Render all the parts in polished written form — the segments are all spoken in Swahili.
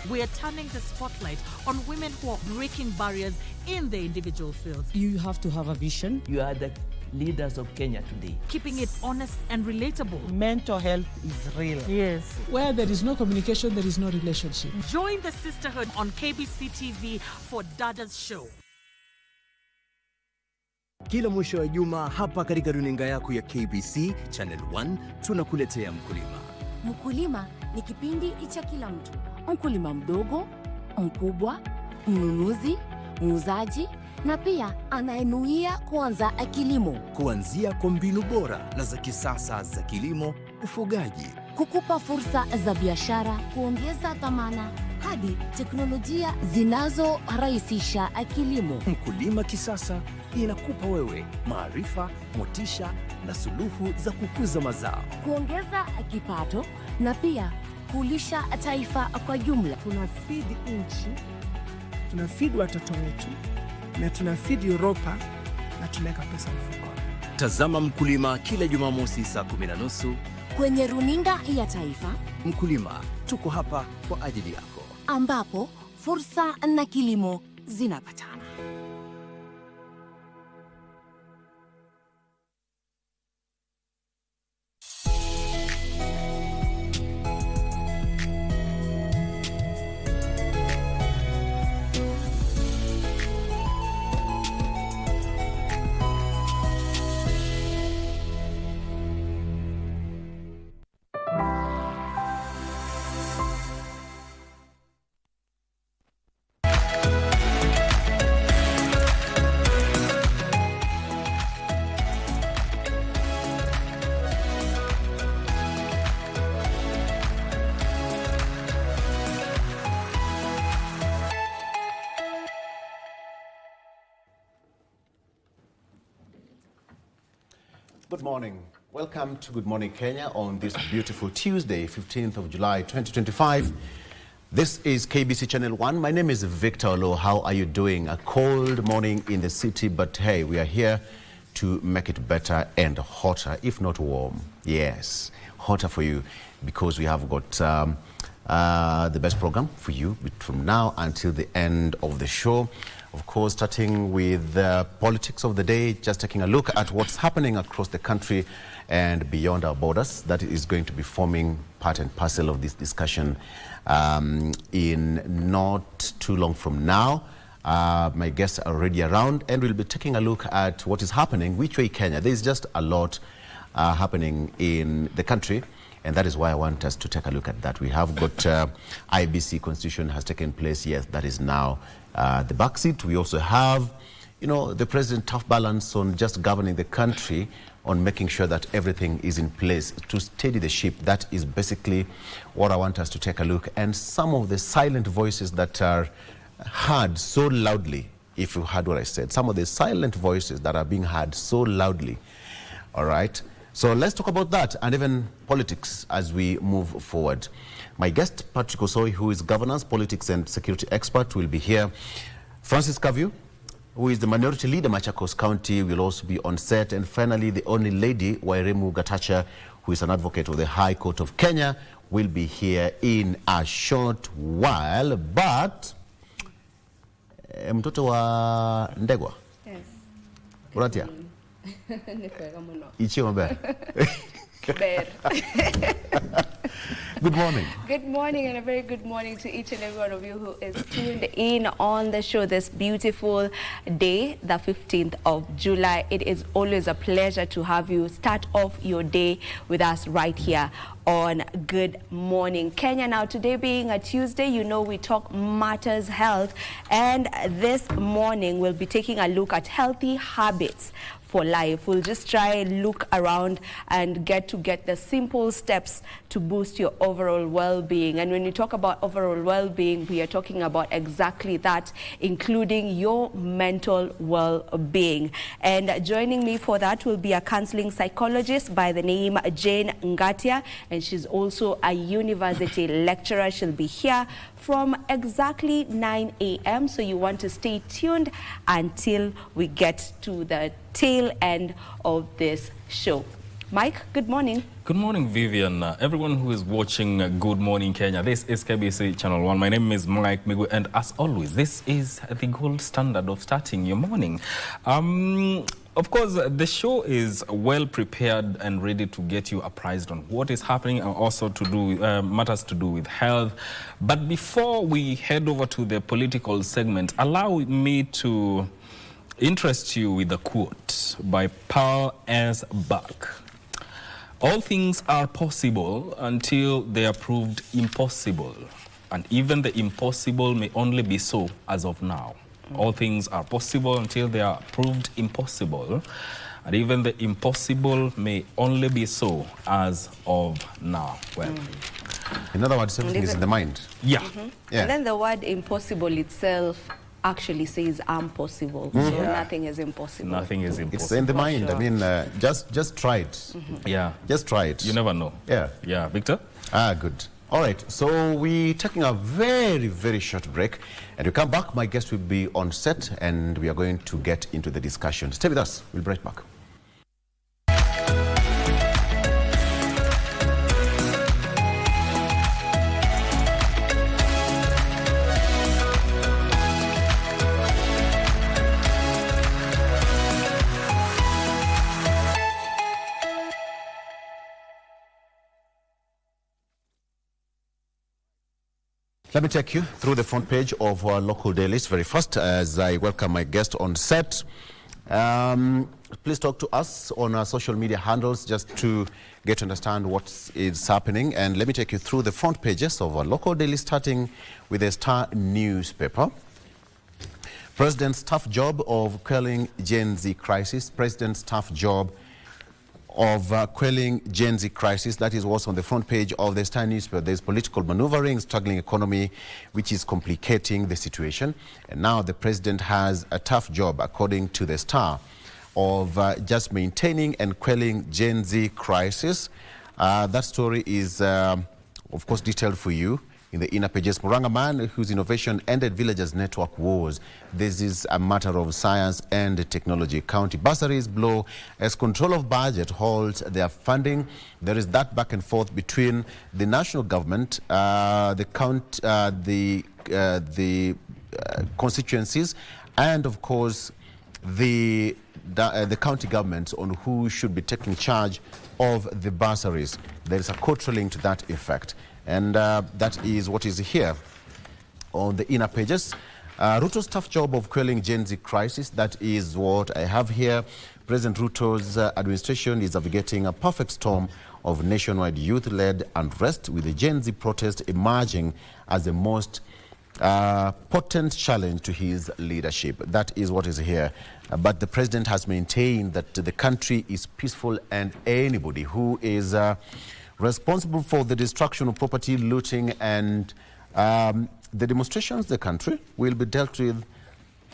We are turning the spotlight on women who are breaking barriers in their individual fields. You have to have a vision. You are the leaders of Kenya today. Keeping it honest and relatable. Mental health is real. Yes. Where there is no communication, there is no relationship. Join the sisterhood on KBC TV for Dada's Show. Kila mwisho wa juma hapa katika runinga yako ya KBC Channel 1 tunakuletea Mkulima. Mkulima ni kipindi cha kila mtu. Mkulima mdogo, mkubwa, mnunuzi, muuzaji na pia anayenuia kuanza kilimo. Kuanzia kwa mbinu bora na za kisasa za kilimo, ufugaji, kukupa fursa za biashara, kuongeza dhamana hadi teknolojia zinazorahisisha kilimo. Mkulima kisasa inakupa wewe maarifa, motisha na suluhu za kukuza mazao, kuongeza kipato na pia kulisha taifa kwa jumla. Tunafeed nchi, tunafeed watoto wetu na tunafeed Europa na tunaweka pesa mfukoni. Tazama Mkulima kila Jumamosi saa 10:30 kwenye runinga ya taifa. Mkulima, tuko hapa kwa ajili yako, ambapo fursa na kilimo zinapatana. Good morning. Welcome to Good Morning Kenya on this beautiful Tuesday, 15th of July, 2025. This is KBC Channel 1. My name is Victor Olo. How are you doing? A cold morning in the city, but hey, we are here to make it better and hotter, if not warm. Yes, hotter for you, because we have got the best program for you from now until the end of the show. Of course, starting with the politics of the day, just taking a look at what's happening across the country and beyond our borders. That is going to be forming part and parcel of this discussion in not too long from now. My guests are already around, and we'll be taking a look at what is happening, which way Kenya. There's just a lot happening in the country, and that is why I want us to take a look at that. We have got IBC Constitution has taken place. Yes, that is now the backseat. We also have, you know, the president tough balance on just governing the country, on making sure that everything is in place to steady the ship. That is basically what I want us to take a look. And some of the silent voices that are heard so loudly, if you heard what I said, some of the silent voices that are being heard so loudly. All right. So let's talk about that and even politics as we move forward. My guest, Patrick Osoi, who is governance, politics and security expert, will be here. Francis Kaviu, who is the minority leader, Machakos County, will also be on set. And finally, the only lady, Wairemu Gatacha, who is an advocate of the High Court of Kenya, will be here in a short while. But, mtoto wa Ndegwa? Yes. Uratia? Ichio mabe? Good morning. Good morning, and a very good morning to each and every one of you who is tuned in on the show this beautiful day, the 15th of July. It is always a pleasure to have you start off your day with us right here on Good Morning Kenya. Now, today being a Tuesday, you know we talk matters health, and this morning we'll be taking a look at healthy habits for life. We'll just try and look around and get the simple steps to boost your overall well-being. And when we talk about overall well-being, we are talking about exactly that, including your mental well-being. And joining me for that will be a counseling psychologist by the name Jane Ngatia, and she's also a university lecturer. She'll be here from exactly 9 a.m. So you want to stay tuned until we get to the tail end of this show. Mike, good morning. Good morning, Vivian. Everyone who is watching Good Morning Kenya, this is KBC Channel 1. My name is Mike Migu, and as always, this is the gold standard of starting your morning. Of course, the show is well prepared and ready to get you apprised on what is happening and also to do matters to do with health. But before we head over to the political segment, allow me to interest you with a quote by Paul S. Buck. All things are possible until they are proved impossible. And even the impossible may only be so as of now. All things are possible until they are proved impossible. And even the impossible may only be so as of now. Well, in other words, everything is in the mind. Yeah. Yeah. And then the word impossible itself actually says impossible. So nothing is impossible. Nothing is impossible. It's in the mind. Sure. I mean, just try it. Yeah. Just try it. You never know. Yeah. Yeah. Victor? Good. All right. So we're taking a very, very short break. And we come back. My guest will be on set and we are going to get into the discussion. Stay with us. We'll be right back. Let me take you through the front page of our local dailies very fast as I welcome my guest on set. Please talk to us on our social media handles just to get to understand what is happening. And let me take you through the front pages of our local daily, starting with the Star newspaper. President's tough job of quelling Gen Z crisis. President's tough job of quelling Gen Z crisis. That is what's on the front page of the Star newspaper. There's political maneuvering, struggling economy, which is complicating the situation. And now the president has a tough job, according to the Star, of just maintaining and quelling Gen Z crisis. That story is, of course, detailed for you in the inner pages. Muranga man whose innovation ended villagers' network wars. This is a matter of science and technology. County bursaries blow as control of budget holds their funding. There is that back and forth between the national government, the constituencies, and of course the county governments on who should be taking charge of the bursaries. There is a court ruling to that effect. And that is what is here on the inner pages. Ruto's tough job of quelling Gen Z crisis, that is what I have here. President Ruto's administration is navigating a perfect storm of nationwide youth-led unrest, with the Gen Z protest emerging as the most potent challenge to his leadership. That is what is here. But the president has maintained that the country is peaceful and anybody who is responsible for the destruction of property, looting, and the demonstrations in the country will be dealt with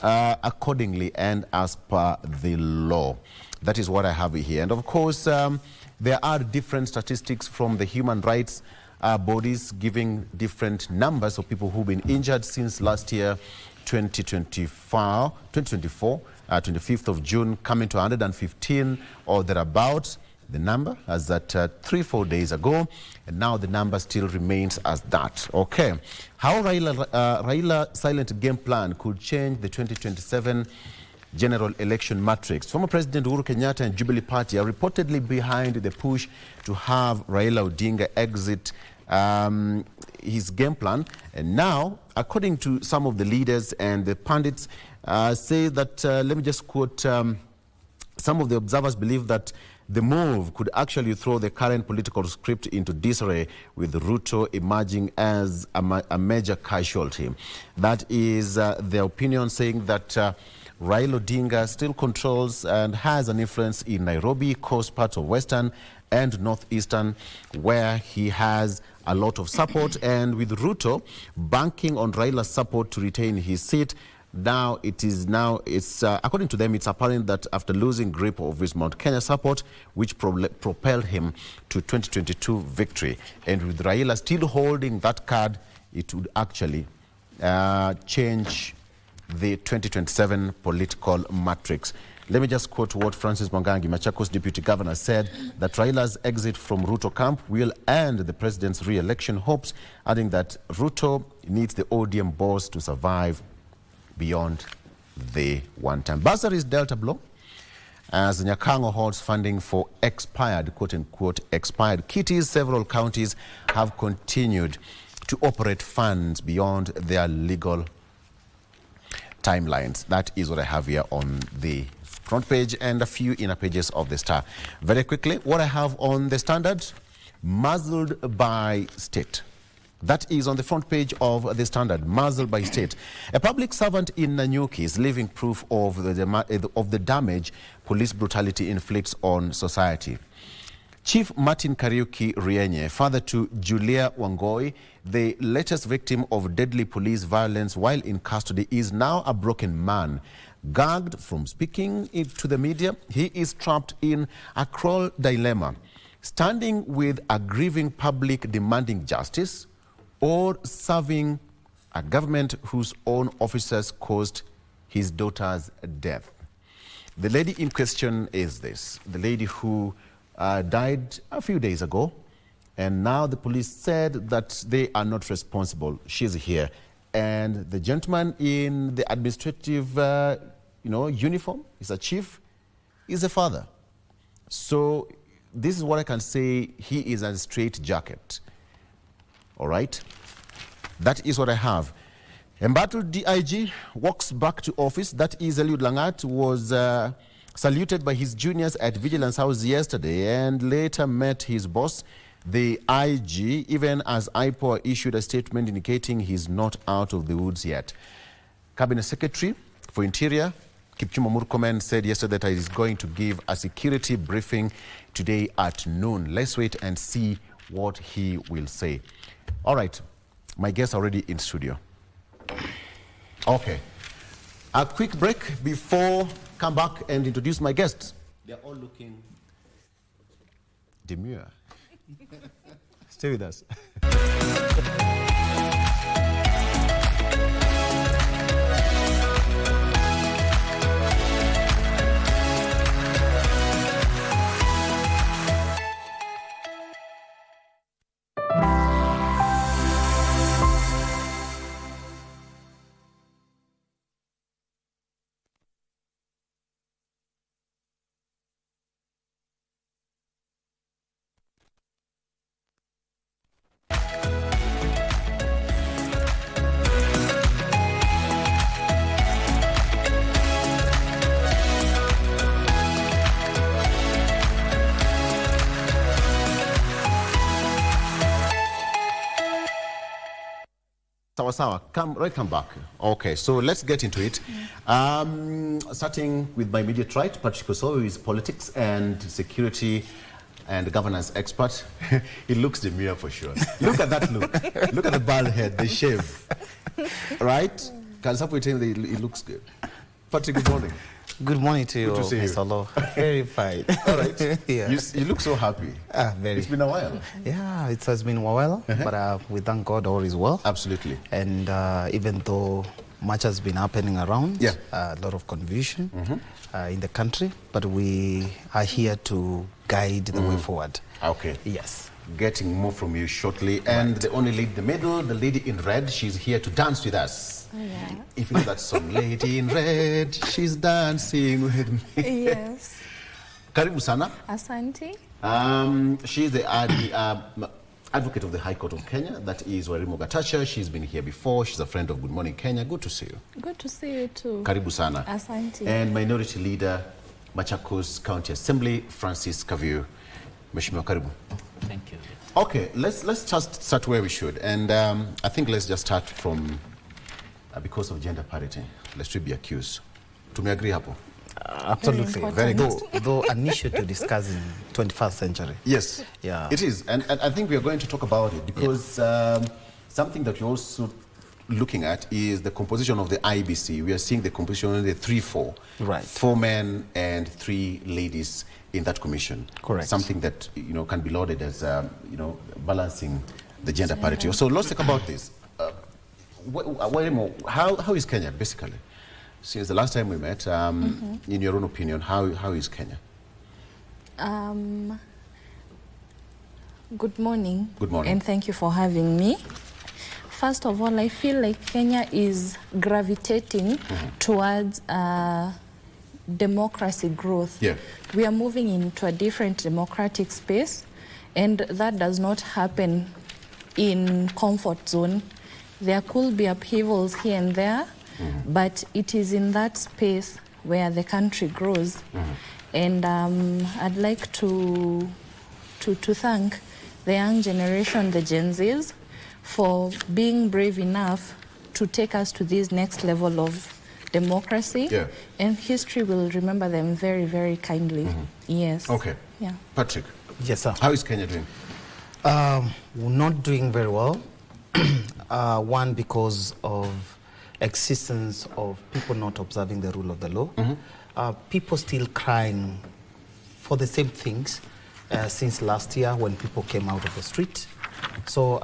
accordingly and as per the law. That is what I have here. And of course, there are different statistics from the human rights bodies giving different numbers of people who've been injured since last year, 2024, 25th of June, coming to 115 or thereabouts. The number as at 3-4 days ago, and now the number still remains as that. Okay. How Raila silent game plan could change the 2027 general election matrix. Former President Uhuru Kenyatta and Jubilee Party are reportedly behind the push to have Raila Odinga exit his game plan. And now, according to some of the leaders and the pundits, say that, let me just quote, some of the observers believe that the move could actually throw the current political script into disarray, with Ruto emerging as a major casualty. That is their opinion, saying that Raila Odinga still controls and has an influence in Nairobi, coast parts of Western and Northeastern, where he has a lot of support. And with Ruto banking on Raila's support to retain his seat, it's according to them, it's apparent that after losing grip of his Mount Kenya support, which propelled him to 2022 victory, and with Raila still holding that card, it would actually change the 2027 political matrix. Let me just quote what Francis Mwangangi, Machakos Deputy Governor, said that Raila's exit from Ruto camp will end the president's re-election hopes, adding that Ruto needs the ODM boss to survive beyond the one-time. Bursaries dealt a blow as Nyakango holds funding for expired, quote-unquote, expired kitties. Several counties have continued to operate funds beyond their legal timelines. That is what I have here on the front page and a few inner pages of the Star. Very quickly, what I have on the Standard, muzzled by state. That is on the front page of the Standard, muzzled by state. A public servant in Nanyuki is living proof of the damage police brutality inflicts on society. Chief Martin Kariuki Rienye, father to Julia Wangoi, the latest victim of deadly police violence while in custody, is now a broken man. Gagged from speaking to the media, he is trapped in a cruel dilemma, standing with a grieving public demanding justice, or serving a government whose own officers caused his daughter's death. The lady in question is this, the lady who died a few days ago, and now the police said that they are not responsible. She's here. And the gentleman in the administrative uniform is a chief, is a father. So this is what I can say, he is a straight jacket. All right, that is what I have. Embattled DIG walks back to office. That is Eliud Langat, was saluted by his juniors at Vigilance House yesterday and later met his boss, the IG, even as IPOA issued a statement indicating he's not out of the woods yet. Cabinet Secretary for Interior, Kipchumba Murkomen, said yesterday that he is going to give a security briefing today at noon. Let's wait and see what he will say. All right, my guests are already in studio. Okay, a quick break before come back and introduce my guests. They're all looking demure. Stay with us. Sawa, come back. Okay, so let's get into it. Starting with my immediate right, Patrick Osowo, who is politics and security and governance expert. He looks demure for sure. Look at that look. Look at the bald head, the shave. Right? Can someone tell me he looks good? Patrick, good morning. Good morning to you, Good to see you. Mr. Law. Very fine. All right. Yeah. You look so happy. Very. It's been a while. Yeah, it has been a while, but we thank God all is well. Absolutely. And even though much has been happening around, a lot of confusion in the country, but we are here to guide the way forward. Okay. Yes. Getting more from you shortly. And the only lady in the middle, the lady in red, she's here to dance with us. Oh, yeah. If you know that song, Lady in Red, she's dancing with me. Yes. Karibu sana. Asante. She's the advocate of the High Court of Kenya. That is Wairimu Gatacha. She's been here before. She's a friend of Good Morning Kenya. Good to see you. Good to see you too. Karibu sana. Asante. And Minority Leader, Machakos County Assembly, Francis Kaviu. Mheshimiwa, karibu. Thank you. Okay, let's just start where we should. And I think let's just start from because of gender parity. Let's be accused. To me agree hapo? Absolutely. Very good. Though an issue to discuss in 21st century. Yes. Yeah. It is. And I think we are going to talk about it because something that we're also looking at is the composition of the IBC. We are seeing the composition of the 3-4. Right. 4 men and 3 ladies in that commission. Correct. Something that can be lauded as balancing the gender parity. So let's talk about this. How is Kenya basically? since the last time we met, in your own opinion, how is Kenya? Good morning. Good morning. And thank you for having me. First of all, I feel like Kenya is gravitating towards democracy growth. Yeah. We are moving into a different democratic space, and that does not happen in comfort zone. There could be upheavals here and there, but it is in that space where the country grows. And I'd like to thank the young generation, the Gen Zs, for being brave enough to take us to this next level of democracy. Yeah. And history will remember them very, very kindly. Yes. Okay. Yeah. Patrick. Yes, sir. How is Kenya doing? We're not doing very well. One, because of existence of people not observing the rule of the law. People still crying for the same things since last year when people came out of the street. So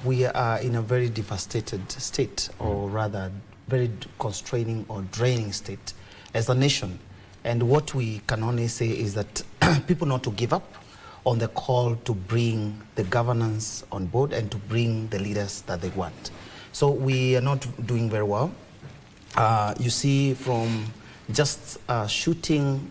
we are in a very devastated state, or rather very constraining or draining state as a nation. And what we can only say is that people not to give up on the call to bring the governance on board and to bring the leaders that they want. So we are not doing very well. You see, from just shooting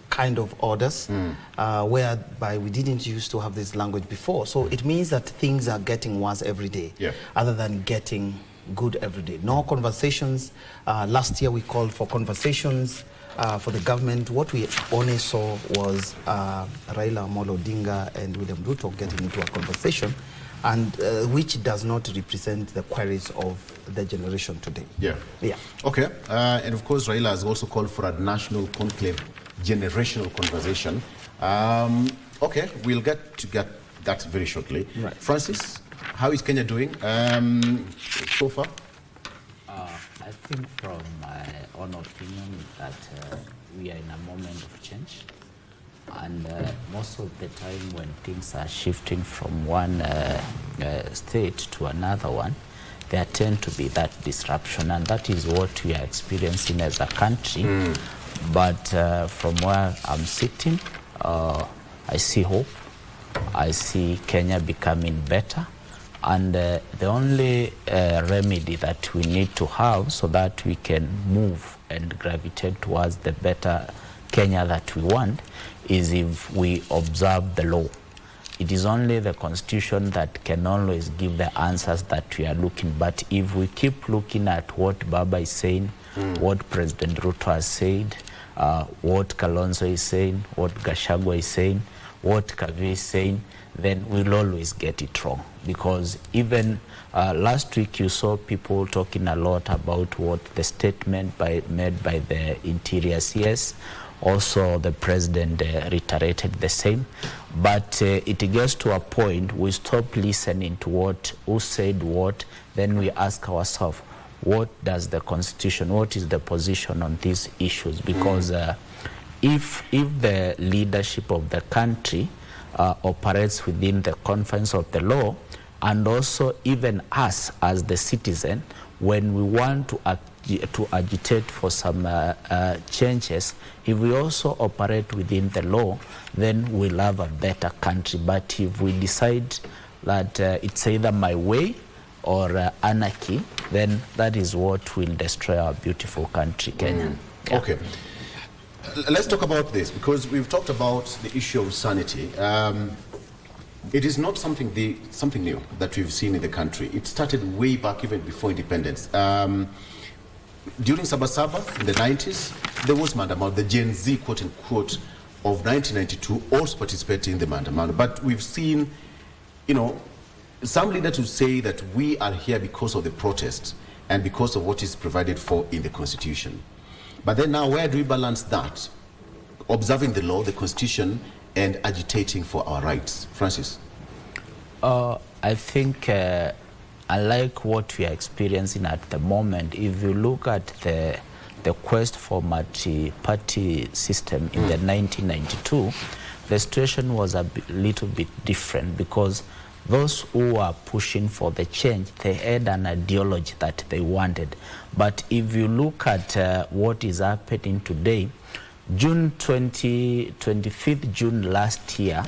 kind of orders, whereby we didn't used to have this language before. So it means that things are getting worse every day, other than getting good every day. No conversations. Last year we called for conversations for the government. What we only saw was Raila Amolo Odinga and William Ruto getting into a conversation, and which does not represent the queries of the generation today. Yeah. Okay. And of course, Raila has also called for a national conclave, generational conversation. Okay, we'll get that very shortly. Right. Francis, how is Kenya doing so far? I think from my own opinion that we are in a moment of change, and most of the time when things are shifting from one state to another one, there tend to be that disruption, and that is what we are experiencing as a country. But from where I'm sitting, I see hope. I see Kenya becoming better. And the only remedy that we need to have so that we can move and gravitate towards the better Kenya that we want is if we observe the law. It is only the Constitution that can always give the answers that we are looking. But if we keep looking at what Baba is saying, what President Ruto has said, what Kalonzo is saying, what Gachagua is saying, what Kavi is saying, then we'll always get it wrong. Because even last week you saw people talking a lot about what the statement made by the Interior CS. Also the President reiterated the same. But it gets to a point we stop listening to who said what, then we ask ourselves, what does the Constitution, what is the position on these issues? Because if the leadership of the country operates within the confines of the law, and also even us as the citizen, when we want to agitate for some changes, if we also operate within the law, then we'll have a better country. But if we decide that it's either my way or anarchy, then that is what will destroy our beautiful country, Kenya. Okay. Let's talk about this, because we've talked about the issue of sanity. It is not something new that we've seen in the country. It started way back, even before independence. During Sabasaba in the 90s, there was Mandamano. The Gen Z, quote unquote, of 1992 also participated in the Mandamano. But we've seen, some leaders who say that we are here because of the protest and because of what is provided for in the Constitution. But then now, where do we balance that? Observing the law, the Constitution, and agitating for our rights. Francis? I think unlike what we are experiencing at the moment, if you look at the quest for multi-party system in the 1992, the situation was a little bit different, because those who are pushing for the change, they had an ideology that they wanted. But if you look at what is happening today, June 25th June last year,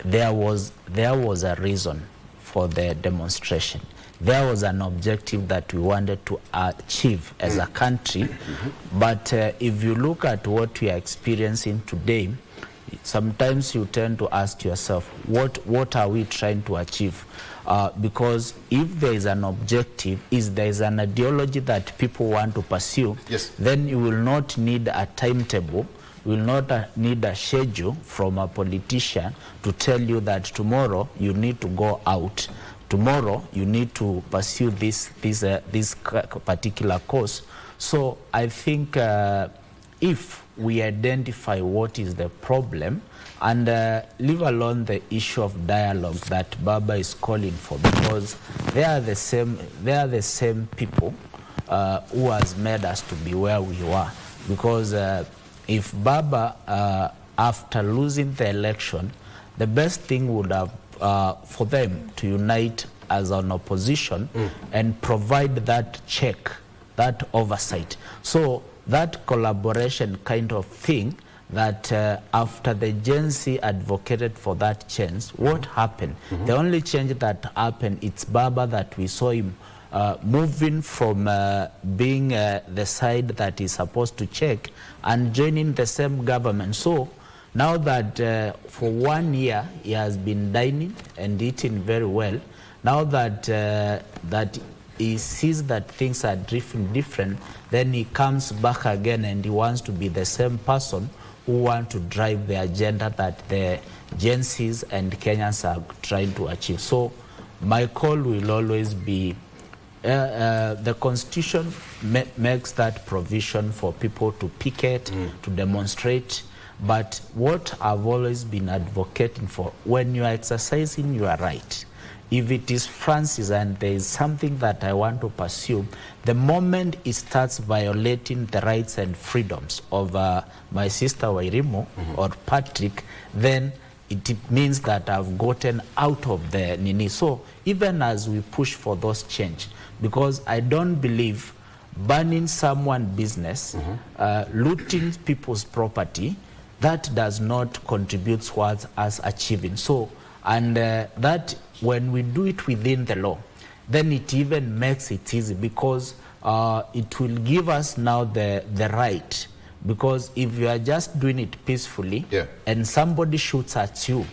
there was a reason for the demonstration. There was an objective that we wanted to achieve as a country. But if you look at what we are experiencing today, sometimes you tend to ask yourself, what are we trying to achieve? Because if there is an objective, there is an ideology that people want to pursue, yes, then you will not need a timetable, you will not need a schedule from a politician to tell you that tomorrow you need to go out. Tomorrow you need to pursue this particular course. So I think if we identify what is the problem and leave alone the issue of dialogue that Baba is calling for, because they are the same people who has made us to be where we are. Because if Baba, after losing the election, the best thing would have for them to unite as an opposition and provide that check, that oversight. So that collaboration kind of thing, that after the Gen Z advocated for that change, what happened? The only change that happened, it's Baba that we saw him moving from being the side that is supposed to check and joining the same government. So now that for 1 year he has been dining and eating very well, now that that he sees that things are different, then he comes back again and he wants to be the same person who want to drive the agenda that the Gen Zs and Kenyans are trying to achieve. So my call will always be, the Constitution makes that provision for people to picket, to demonstrate. But what I've always been advocating for, when you are exercising your right, if it is Francis and there is something that I want to pursue, the moment it starts violating the rights and freedoms of my sister Wairimu or Patrick, then it means that I've gotten out of the nini. So even as we push for those change, because I don't believe burning someone's business, looting people's property, that does not contribute towards us achieving. So, and that when we do it within the law, then it even makes it easy, because it will give us now the right. Because if you are just doing it peacefully, and somebody shoots at you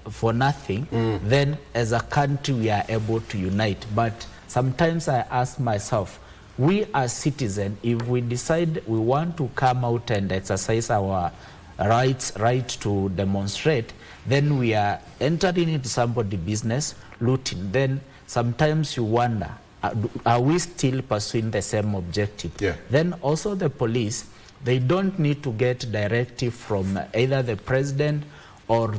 for nothing, then as a country we are able to unite. But sometimes I ask myself, we as citizens, if we decide we want to come out and exercise our right to demonstrate, then we are entering into somebody's business, looting. Then sometimes you wonder, are we still pursuing the same objective? Then also the police, they don't need to get directive from either the president or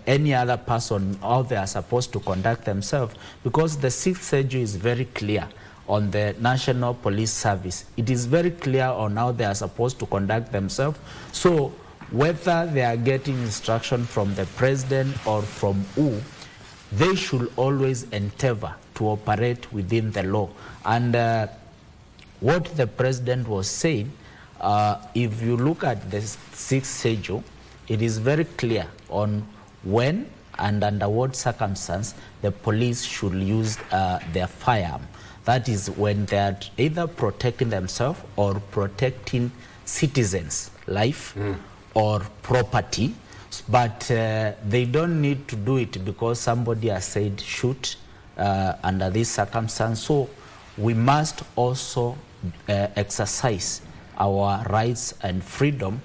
any other person how they are supposed to conduct themselves, because the 6th schedule is very clear on the National Police Service. It is very clear on how they are supposed to conduct themselves. So whether they are getting instruction from the president or from who, they should always endeavor to operate within the law. And what the president was saying, if you look at the 6th schedule, it is very clear on when and under what circumstance the police should use their firearm. That is when they are either protecting themselves or protecting citizens' life or property. But they don't need to do it because somebody has said shoot under this circumstance. So we must also exercise our rights and freedom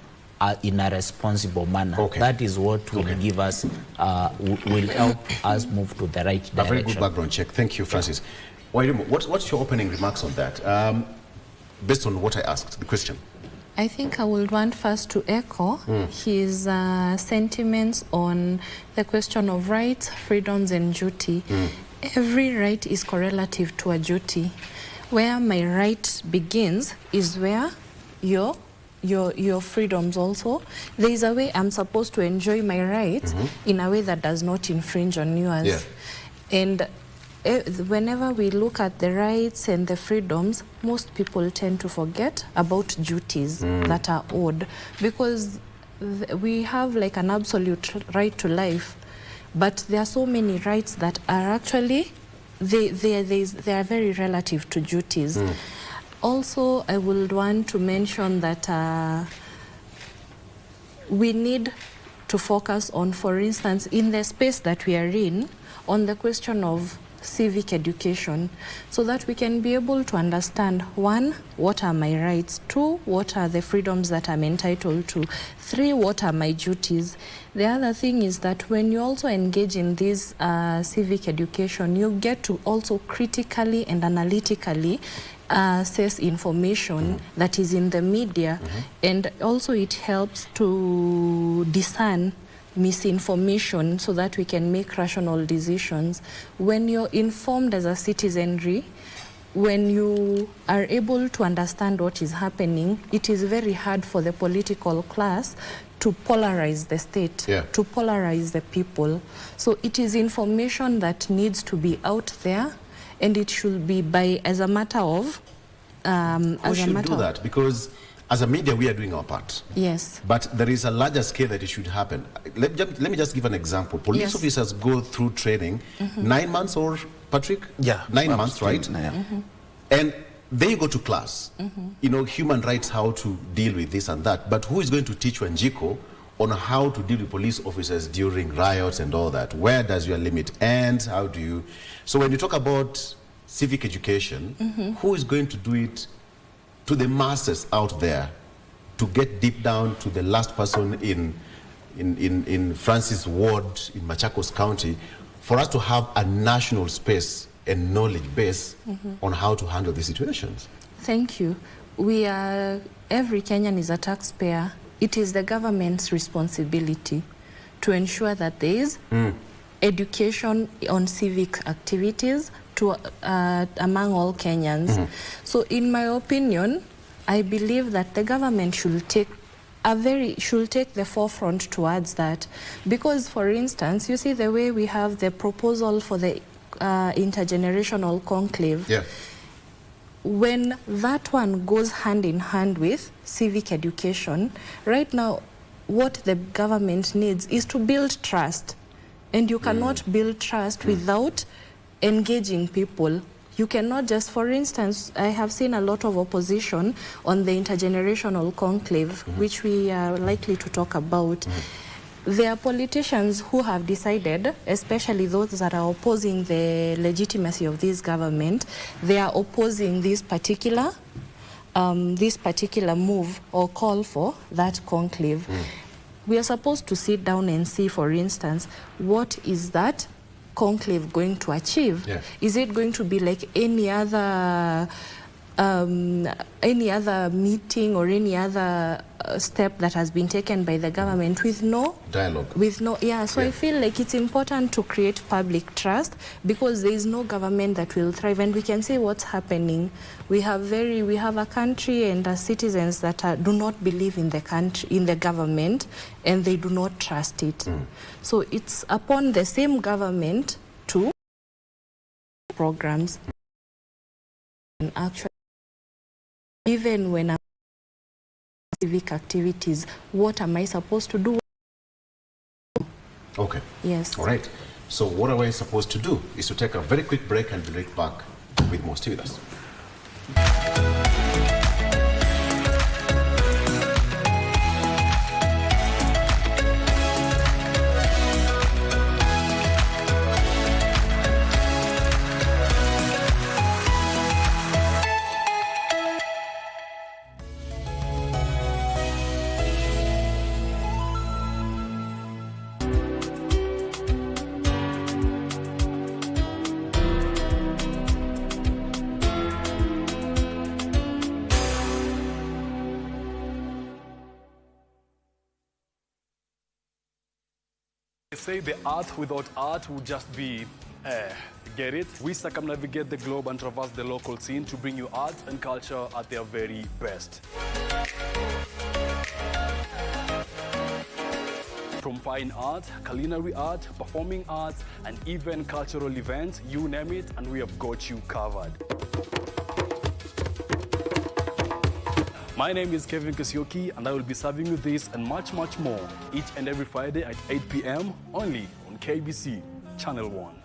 in a responsible manner. That is what will give us, will help us move to the right direction. A very good background check. Thank you, Francis. Wairimu, what's your opening remarks on that, based on what I asked, the question? I think I would want first to echo his sentiments on the question of rights, freedoms, and duty. Every right is correlative to a duty. Where my right begins is where your your freedoms also. There is a way I'm supposed to enjoy my rights in a way that does not infringe on yours. Yeah. And whenever we look at the rights and the freedoms, most people tend to forget about duties that are owed, because we have like an absolute right to life, but there are so many rights that are actually, they are very relative to duties. Also, I would want to mention that we need to focus on, for instance, in the space that we are in, on the question of civic education, so that we can be able to understand, one, what are my rights, two, what are the freedoms that I'm entitled to, three, what are my duties. The other thing is that when you also engage in this civic education, you get to also critically and analytically assess information that is in the media, and also it helps to discern misinformation so that we can make rational decisions. When you're informed as a citizenry, when you are able to understand what is happening, it is very hard for the political class to polarize the state, to polarize the people. So it is information that needs to be out there, and it should be as a matter of... Who should do that? Because as a media, we are doing our part. Yes. But there is a larger scale that it should happen. Let me just give an example. Police officers go through training 9 months, or Patrick? Yeah. 9 months, right? And they go to class. You know, human rights, how to deal with this and that. But who is going to teach Wanjiko on how to deal with police officers during riots and all that? Where does your limit end? How do you... So when you talk about civic education, who is going to do it to the masses out there, to get deep down to the last person in Francis Ward in Machakos County, for us to have a national space and knowledge base on how to handle these situations? Thank you. Every Kenyan is a taxpayer. It is the government's responsibility to ensure that there is education on civic activities among all Kenyans. So in my opinion, I believe that the government should take the forefront towards that, because, for instance, you see the way we have the proposal for the intergenerational conclave. When that one goes hand in hand with civic education, right now what the government needs is to build trust, and you cannot build trust without engaging people. You cannot just, for instance, I have seen a lot of opposition on the intergenerational conclave, which we are likely to talk about. There are politicians who have decided, especially those that are opposing the legitimacy of this government, they are opposing this particular move or call for that conclave. We are supposed to sit down and see, for instance, what is that conclave going to achieve? Is it going to be like any other meeting or any other step that has been taken by the government with no dialogue? So I feel like it's important to create public trust, because there is no government that will thrive, and we can see what's happening. We have a country and citizens that do not believe in the government, and they do not trust it. So it's upon the same government to programs, and actually, even when I'm civic activities, what am I supposed to do? Okay. Yes. All right. So what are we supposed to do is to take a very quick break and be right back with more. Stay with us. They say the earth without art would just be get it? We circumnavigate the globe and traverse the local scene to bring you art and culture at their very best. From fine art, culinary art, performing arts, and even cultural events, you name it, and we have got you covered. My name is Kevin Kasioki, and I will be serving you this and much, much more each and every Friday at 8 p.m. only on KBC Channel 1.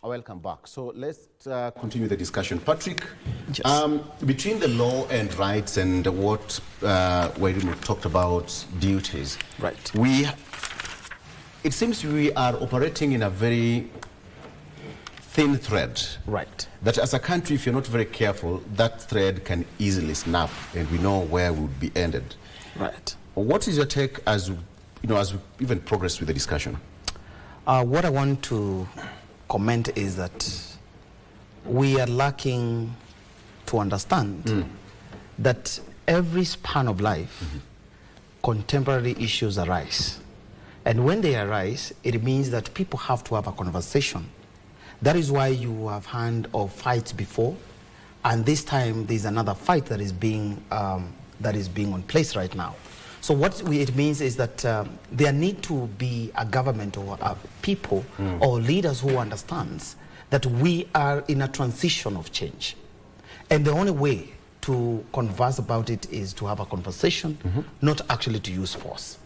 Welcome back. So let's continue the discussion. Patrick, yes. Between the law and rights and what we talked about duties, right? It seems we are operating in a very thin thread. Right. That as a country, if you're not very careful, that thread can easily snap, and we know where we would be ended. Right. What is your take as as we even progress with the discussion? What I want to comment is that we are lacking to understand that every span of life, contemporary issues arise. And when they arise, it means that people have to have a conversation. That is why you have heard of fights before, and this time there's another fight that is being on place right now. So what it means is that there need to be a government or a people or leaders who understands that we are in a transition of change. And the only way to converse about it is to have a conversation, not actually to use force.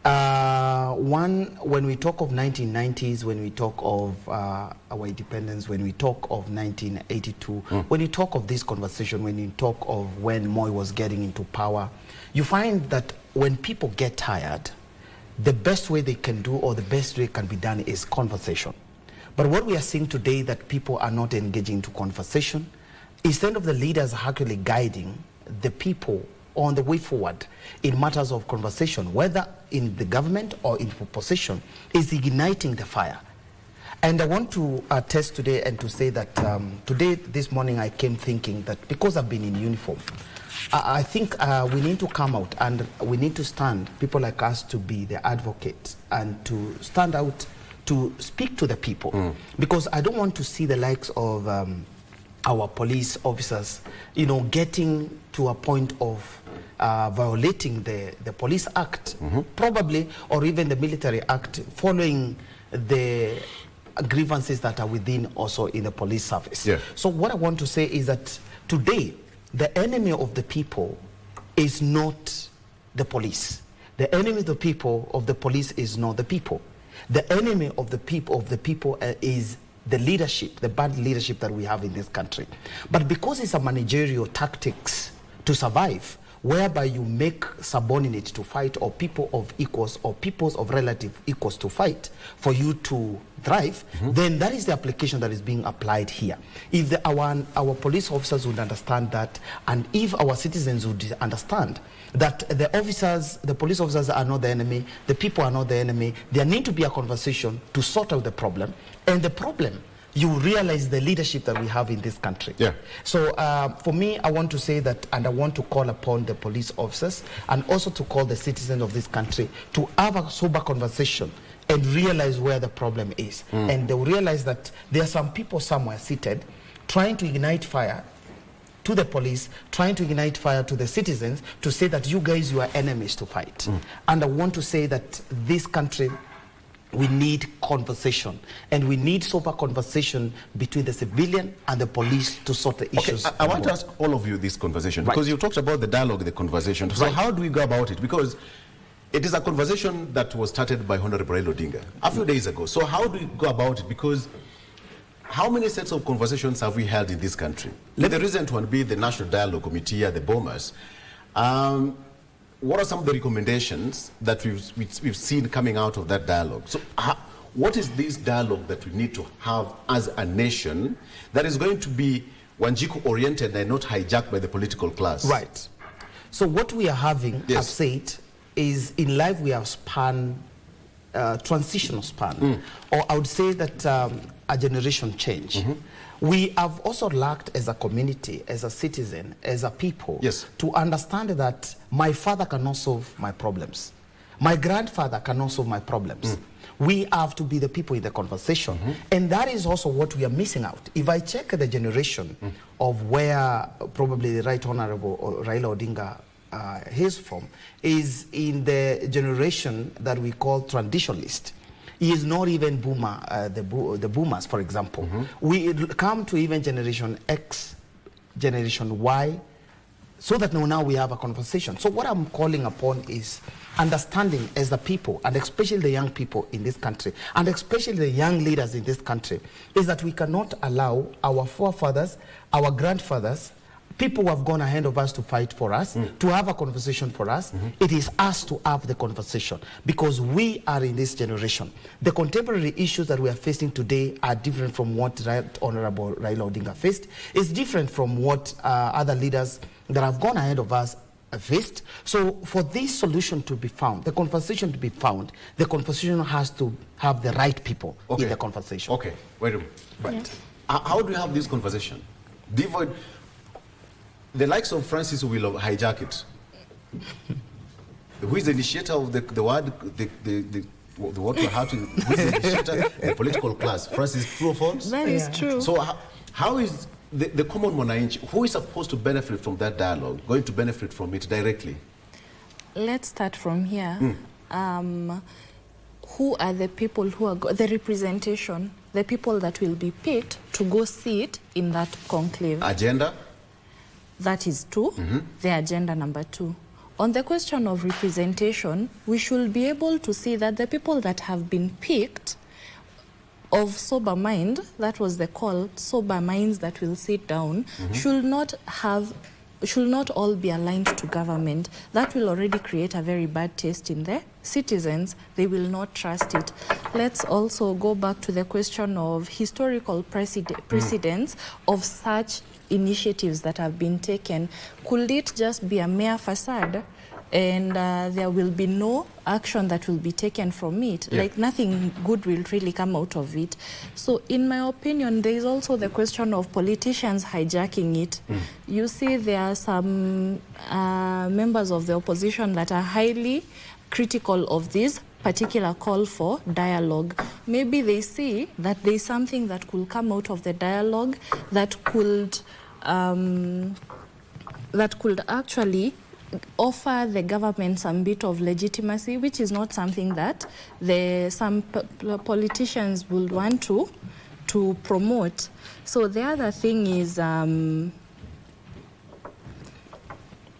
When we talk of 1990s, when we talk of our independence, when we talk of 1982, when you talk of this conversation, when you talk of when Moi was getting into power, you find that when people get tired, the best way they can do or the best way can be done is conversation. But what we are seeing today that people are not engaging into conversation, instead of the leaders actually guiding the people on the way forward in matters of conversation, whether in the government or in opposition, is igniting the fire. And I want to attest today and to say that this morning I came thinking that because I've been in uniform, I think we need to come out and we need to stand, people like us, to be the advocates and to stand out to speak to the people. Because I don't want to see the likes of our police officers, getting to a point of violating the Police Act, probably, or even the Military Act, following the grievances that are within also in the police service. Yeah. So what I want to say is that today, the enemy of the people is not the police. The enemy of the people of the police is not the people. The enemy of the people is the leadership, the bad leadership that we have in this country. But because it's a managerial tactics to survive, whereby you make subordinates to fight, or people of equals or peoples of relative equals to fight for you to thrive, then that is the application that is being applied here. If our police officers would understand that, and if our citizens would understand that the police officers are not the enemy, the people are not the enemy, there need to be a conversation to sort out the problem, and the problem, you realize the leadership that we have in this country. Yeah. So for me, I want to say that, and I want to call upon the police officers and also to call the citizens of this country to have a sober conversation and realize where the problem is. And they will realize that there are some people somewhere seated trying to ignite fire to the police, trying to ignite fire to the citizens to say that you guys, you are enemies to fight. And I want to say that this country, we need conversation, and we need sober conversation between the civilian and the police to sort the issues. I want to ask all of you this conversation, because you talked about the dialogue, the conversation. So how do we go about it? Because It is a conversation that was started by Honorable Raila Odinga a few days ago. So how do we go about it? Because how many sets of conversations have we held in this country? Let the recent one be the National Dialogue Committee at the Bomas. What are some of the recommendations that we've seen coming out of that dialogue? So what is this dialogue that we need to have as a nation that is going to be Wanjiku-oriented and not hijacked by the political class? Right. So what we are having, Yes. I've said, is in life we have transitional span, or I would say that a generation change. We have also lacked as a community, as a citizen, as a people, Yes. to understand that my father cannot solve my problems. My grandfather cannot solve my problems. We have to be the people in the conversation. And that is also what we are missing out. If I check the generation of where probably the Right Honorable Raila Odinga is from, is in the generation that we call traditionalist. He is not even boomer, the boomers, for example. We come to even Generation X, Generation Y, so that now we have a conversation. So what I'm calling upon is understanding as the people, and especially the young people in this country, and especially the young leaders in this country, is that we cannot allow our forefathers, our grandfathers, people who have gone ahead of us to fight for us, to have a conversation for us. It is us to have the conversation, because we are in this generation. The contemporary issues that we are facing today are different from what Right Honorable Raila Odinga faced. It's different from what other leaders that have gone ahead of us faced. So for this solution to be found, the conversation to be found, the conversation has to have the right people in the conversation. Okay, wait a minute. Right. How do you have this conversation? The likes of Francis will hijack it. Who is the initiator of the word, the what we're having? Who is the initiator? The political class. Francis, true or false? That is true. So how is the common Mwananchi, who is supposed to benefit from that dialogue, going to benefit from it directly? Let's start from here. Who are the people who are the representation, the people that will be picked to go sit in that conclave? Agenda? That is two, the agenda number 2. On the question of representation, we should be able to see that the people that have been picked of sober mind, that was the call, sober minds that will sit down, should not all be aligned to government. That will already create a very bad taste in the citizens. They will not trust it. Let's also go back to the question of historical precedents of such initiatives that have been taken. Could it just be a mere facade and there will be no action that will be taken from it? Like nothing good will really come out of it. So in my opinion, there is also the question of politicians hijacking it. You see there are some members of the opposition that are highly critical of this particular call for dialogue. Maybe they see that there is something that could come out of the dialogue that could actually offer the government some bit of legitimacy, which is not something that some politicians would want to promote. So the other thing is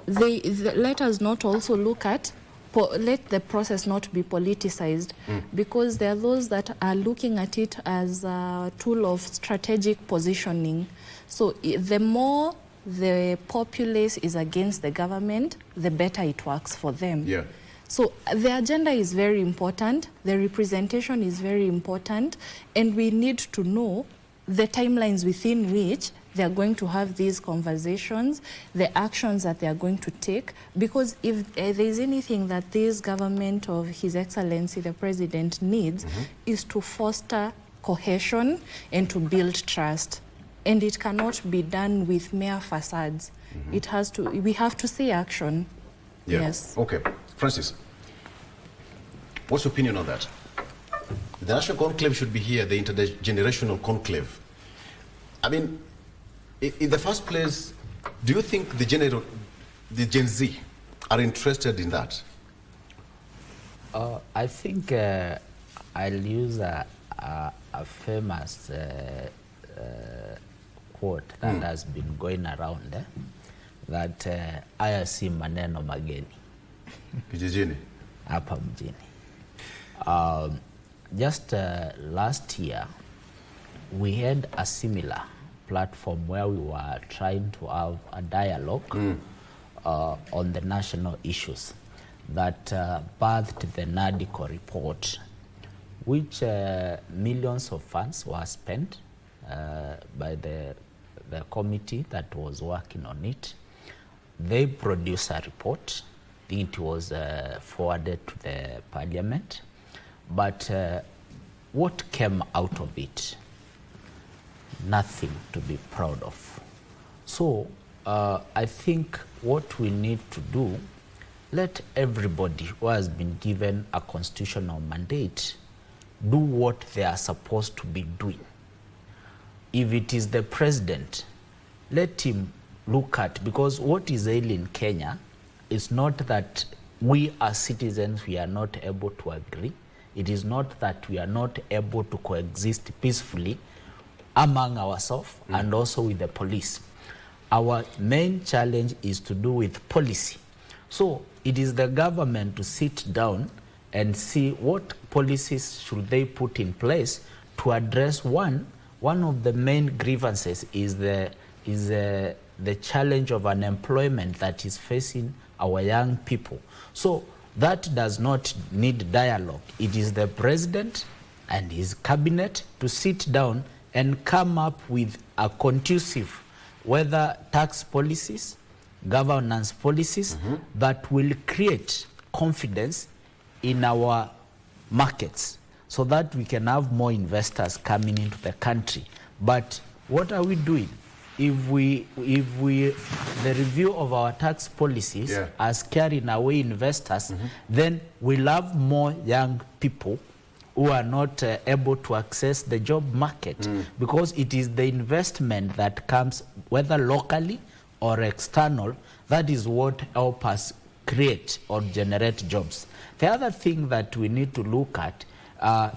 let us not also look at let the process not be politicized, because there are those that are looking at it as a tool of strategic positioning. So the more the populace is against the government, the better it works for them. So the agenda is very important, the representation is very important, and we need to know the timelines within which they are going to have these conversations, the actions that they are going to take, because if there is anything that this government of His Excellency the President needs, is to foster cohesion and to build trust. And it cannot be done with mere facades. It has to, we have to see action. Yes. Okay. Francis, what's your opinion on that? The national conclave should be here, the intergenerational conclave. I mean, in the first place, do you think the Gen Z are interested in that? I think I'll use a famous quote that has been going around that haya si maneno mageni. Kijijini. hapa mjini. Just last year, we had a similar platform where we were trying to have a dialogue on the national issues that birthed the NADICO report, which millions of funds were spent by the committee that was working on it. They produced a report. It was forwarded to the parliament. But what came out of it? Nothing to be proud of. So I think what we need to do, let everybody who has been given a constitutional mandate do what they are supposed to be doing. If it is the president, let him look at, because what is ailing Kenya is not that we as citizens, we are not able to agree. It is not that we are not able to coexist peacefully among ourselves and also with the police. Our main challenge is to do with policy. So it is the government to sit down and see what policies should they put in place to address one of the main grievances is the challenge of unemployment that is facing our young people. So that does not need dialogue. It is the president and his cabinet to sit down and come up with a conducive, whether tax policies, governance policies, that will create confidence in our markets so that we can have more investors coming into the country. But what are we doing? If the review of our tax policies are scaring away investors, then we'll have more young people who are not able to access the job market, because it is the investment that comes, whether locally or external, that is what helps us create or generate jobs. The other thing that we need to look at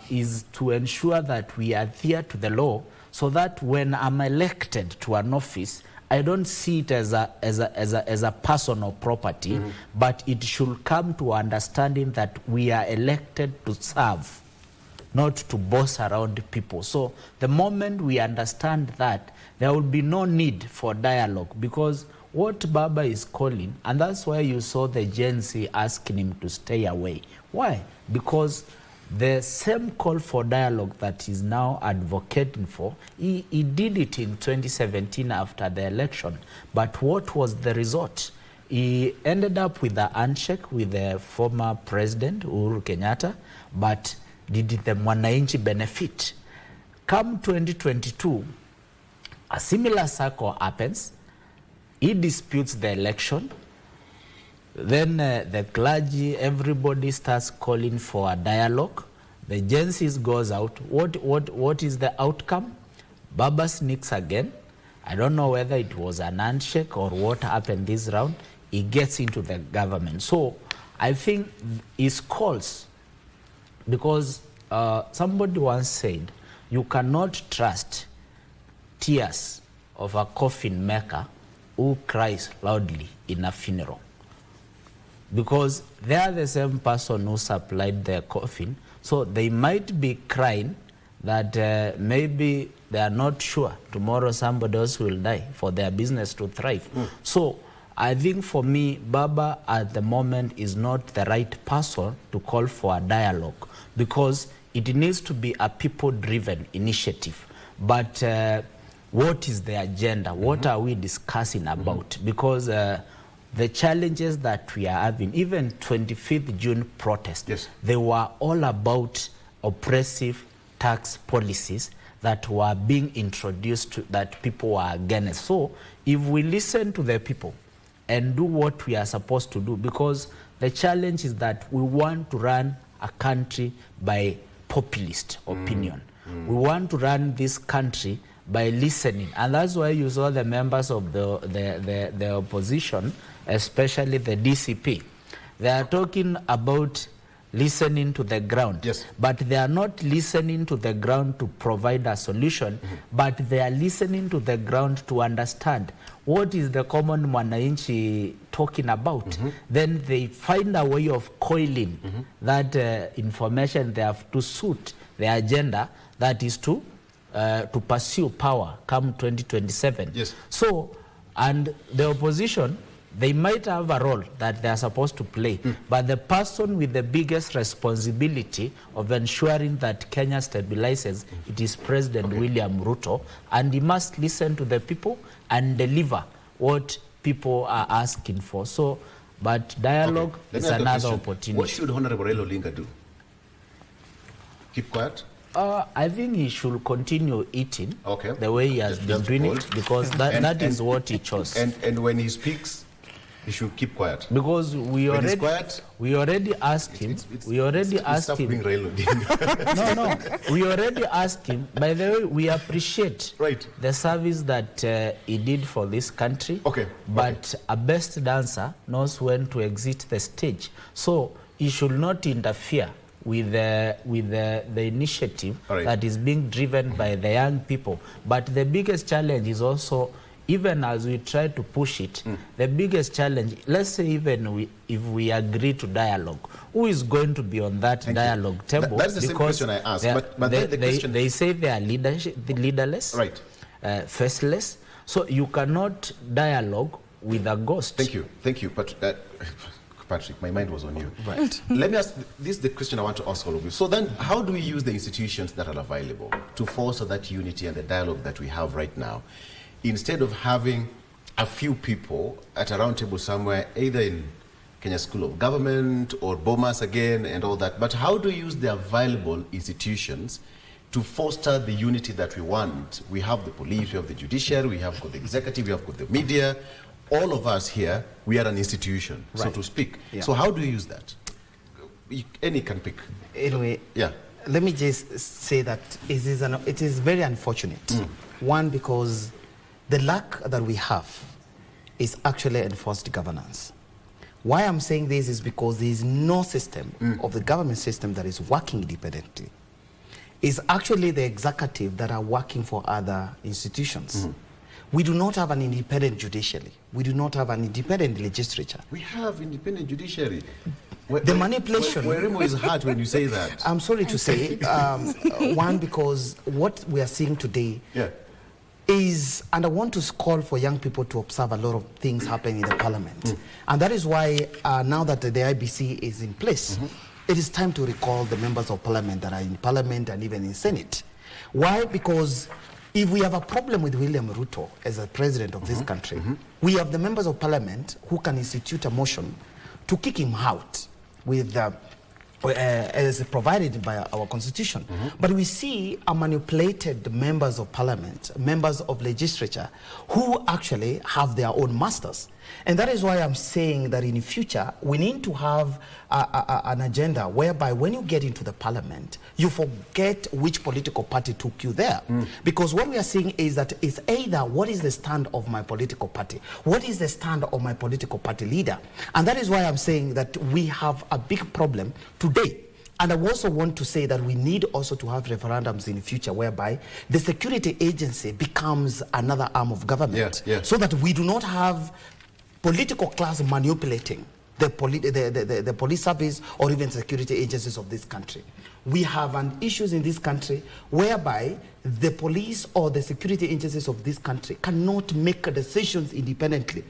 is to ensure that we adhere to the law, so that when I'm elected to an office, I don't see it as a personal property, but it should come to understanding that we are elected to serve, not to boss around people. So the moment we understand that, there will be no need for dialogue, because what Baba is calling, and that's why you saw the Gen Z asking him to stay away. Why? Because the same call for dialogue that he's now advocating for, he did it in 2017 after the election. But what was the result? He ended up with a handshake with the former president, Uhuru Kenyatta, but did the Mwananchi benefit? Come 2022, a similar circle happens. He disputes the election. Then the clergy, everybody starts calling for a dialogue. The Gen Z goes out. What is the outcome? Baba sneaks again. I don't know whether it was an handshake or what happened this round. He gets into the government. So I think his calls, because somebody once said, you cannot trust tears of a coffin maker who cries loudly in a funeral, because they are the same person who supplied their coffin. So they might be crying that maybe they are not sure tomorrow somebody else will die for their business to thrive. So I think for me, Baba at the moment is not the right person to call for a dialogue, because it needs to be a people-driven initiative. But what is the agenda? What are we discussing about? Because the challenges that we are having, even 25th June protests, they were all about oppressive tax policies that were being introduced to, that people were against. So if we listen to the people and do what we are supposed to do, because the challenge is that we want to run a country by populist opinion. We want to run this country by listening, and that's why you saw the members of the opposition, especially the DCP, they are talking about listening to the ground. Yes. But they are not listening to the ground to provide a solution, but they are listening to the ground to understand what is the common mwananchi talking about. Then they find a way of coiling that information they have to suit the agenda, that is to pursue power come 2027. Yes. So, and the opposition, they might have a role that they are supposed to play, but the person with the biggest responsibility of ensuring that Kenya stabilizes, it is President William Ruto, and he must listen to the people and deliver what people are asking for. So, but dialogue is another opportunity. What should Honorable Raila Odinga do? Keep quiet? I think he should continue eating the way he has been Just doing hold. it, because that is what he chose. And when he speaks, he should keep quiet. Because we When he's already quiet, we already asked him. We already asked stop him. being Raila Odinga. No. We already asked him. By the way, we appreciate the service that he did for this country. But a best dancer knows when to exit the stage. So he should not interfere with the initiative that is being driven by the young people. But the biggest challenge is also, even as we try to push it, the biggest challenge, let's say even if we agree to dialogue, who is going to be on that dialogue table? That's the same question I asked. But they say they are leaderless, faceless, so you cannot dialogue with a ghost. Thank you. But Patrick, my mind was on you. Right. Let me ask, this is the question I want to ask all of you. So then, how do we use the institutions that are available to foster that unity and the dialogue that we have right now, instead of having a few people at a round table somewhere, either in Kenya School of Government or Bomas again and all that? But how do we use the available institutions to foster the unity that we want? We have the police, we have the judiciary, we have got the executive, we have got the media. All of us here, we are an institution, so to speak. Yeah. So how do you use that? Any can pick. Anyway, yeah. Let me just say that it is very unfortunate. One, because the lack that we have is actually enforced governance. Why I'm saying this is because there is no system of the government system that is working independently. It's actually the executive that are working for other institutions. We do not have an independent judiciary. We do not have an independent legislature. We have independent judiciary. The manipulation. Remo is hard when you say that. I'm sorry to say, one, because what we are seeing today is, and I want to call for young people to observe a lot of things happening in the parliament. And that is why now that the IBC is in place, it is time to recall the members of parliament that are in parliament and even in Senate. Why? Because if we have a problem with William Ruto as a president of this country, we have the members of parliament who can institute a motion to kick him out with as provided by our constitution. But we see a manipulated members of parliament, members of legislature, who actually have their own masters. And that is why I'm saying that in the future, we need to have an agenda whereby when you get into the parliament, you forget which political party took you there. Because what we are seeing is that it's either what is the stand of my political party, what is the stand of my political party leader. And that is why I'm saying that we have a big problem today. And I also want to say that we need also to have referendums in the future whereby the security agency becomes another arm of government, so that we do not have political class manipulating the police service or even security agencies of this country. We have issues in this country whereby the police or the security agencies of this country cannot make decisions independently,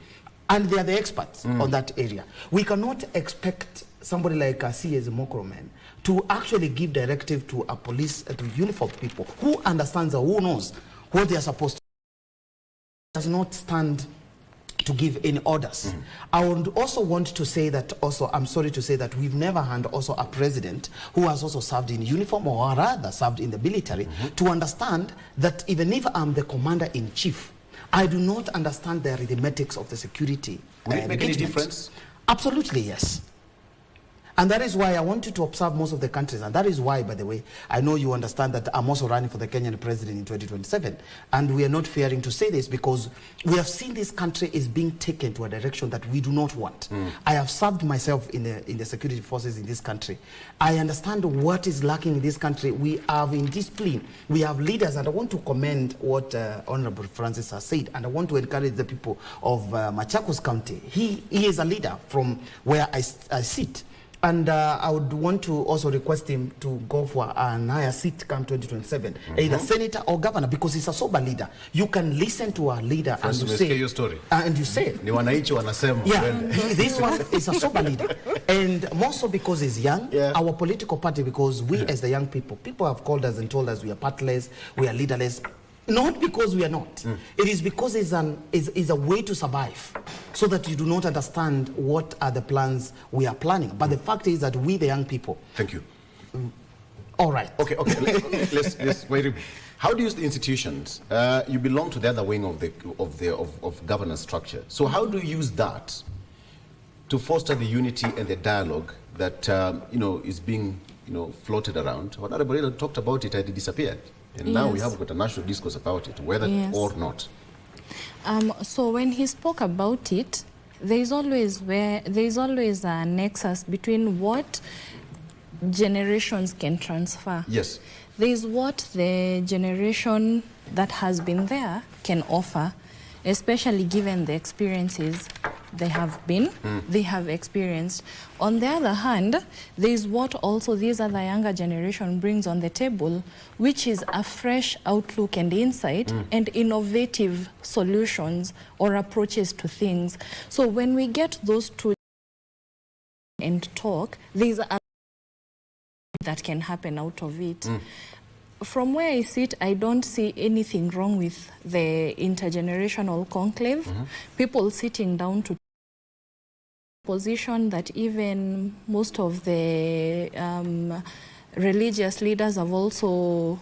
and they are the experts on that area. We cannot expect somebody like C.S. Mokromen to actually give directive to a police, to uniform people who understands or who knows what they are supposed to do. Does not stand to give any orders. I would also want to say that also, I'm sorry to say that we've never had also a president who has also served in uniform or rather served in the military to understand that even if I'm the commander-in-chief, I do not understand the arithmetics of the security. Will it make any difference? Absolutely, yes. And that is why I want you to observe most of the countries. And that is why, by the way, I know you understand that I'm also running for the Kenyan president in 2027. And we are not fearing to say this because we have seen this country is being taken to a direction that we do not want. I have served myself in the security forces in this country. I understand what is lacking in this country. We have indiscipline. We have leaders. And I want to commend what Honorable Francis has said. And I want to encourage the people of Machakos County. He is a leader from where I sit. And I would want to also request him to go for an higher seat come 2027, either senator or governor, because he's a sober leader. You can listen to a leader and you say, your story. And you say, Ni wananchi wanasema. Yeah, this one is a sober leader. And more so because he's young, our political party, because we as the young people have called us and told us we are partless, we are leaderless. Not because we are not. It is because it's a way to survive, so that you do not understand what are the plans we are planning. But the fact is that we, the young people. Thank you. All right. Okay. Let's wait. How do you use the institutions? You belong to the other wing of governance structure. So how do you use that to foster the unity and the dialogue that is being floated around? When Honorable talked about it, it disappeared. And now we have got a national discourse about it, whether or not. So when he spoke about it, there is always a nexus between what generations can transfer. Yes. There is what the generation that has been there can offer, especially given the experiences they have experienced. On the other hand, there is what also this other younger generation brings on the table, which is a fresh outlook and insight and innovative solutions or approaches to things. So when we get those two and talk, there's a that can happen out of it. From where I sit, I don't see anything wrong with the intergenerational conclave. People sitting down to position that even most of the religious leaders have also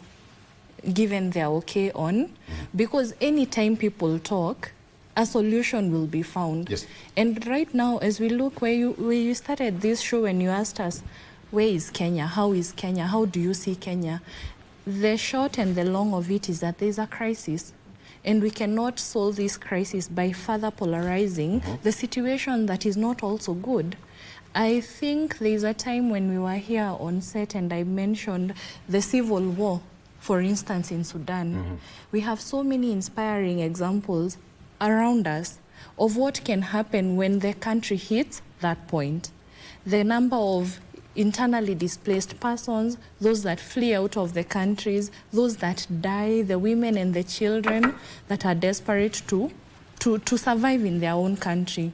given their okay on, because anytime people talk, a solution will be found. Yes. And right now, as we look where you started this show and you asked us, where is Kenya? How is Kenya? How do you see Kenya? The short and the long of it is that there's a crisis. And we cannot solve this crisis by further polarizing the situation that is not also good. I think there's a time when we were here on set and I mentioned the civil war, for instance, in Sudan. We have so many inspiring examples around us of what can happen when the country hits that point. The number of internally displaced persons, those that flee out of the countries, those that die, the women and the children that are desperate to survive in their own country.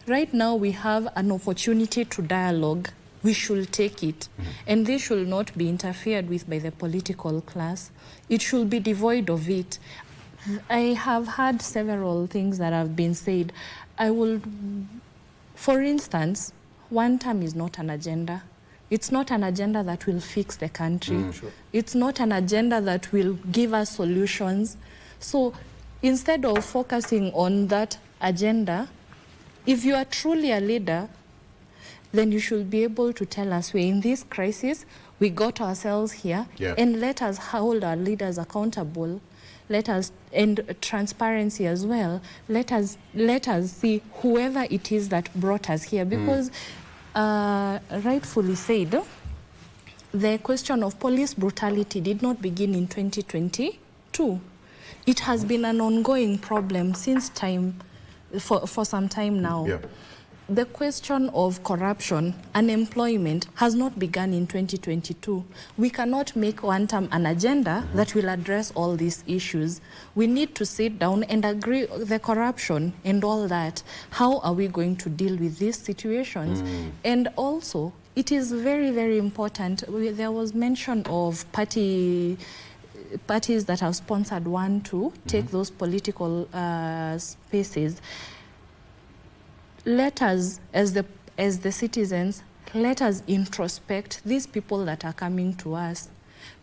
Right now we have an opportunity to dialogue. We should take it. And this should not be interfered with by the political class. It should be devoid of it. I have heard several things that have been said. For instance, one term is not an agenda. It's not an agenda that will fix the country. It's not an agenda that will give us solutions. So instead of focusing on that agenda, if you are truly a leader, then you should be able to tell us we're in this crisis, we got ourselves here, and let us hold our leaders accountable. And transparency as well. Let us see whoever it is that brought us here, because rightfully said, the question of police brutality did not begin in 2022. It has been an ongoing problem for some time now. The question of corruption, unemployment has not begun in 2022. We cannot make one term an agenda that will address all these issues. We need to sit down and agree the corruption and all that. How are we going to deal with these situations? And also, it is very, very important. There was mention of parties that have sponsored one to take those political spaces. Let us, as the citizens, let us introspect these people that are coming to us.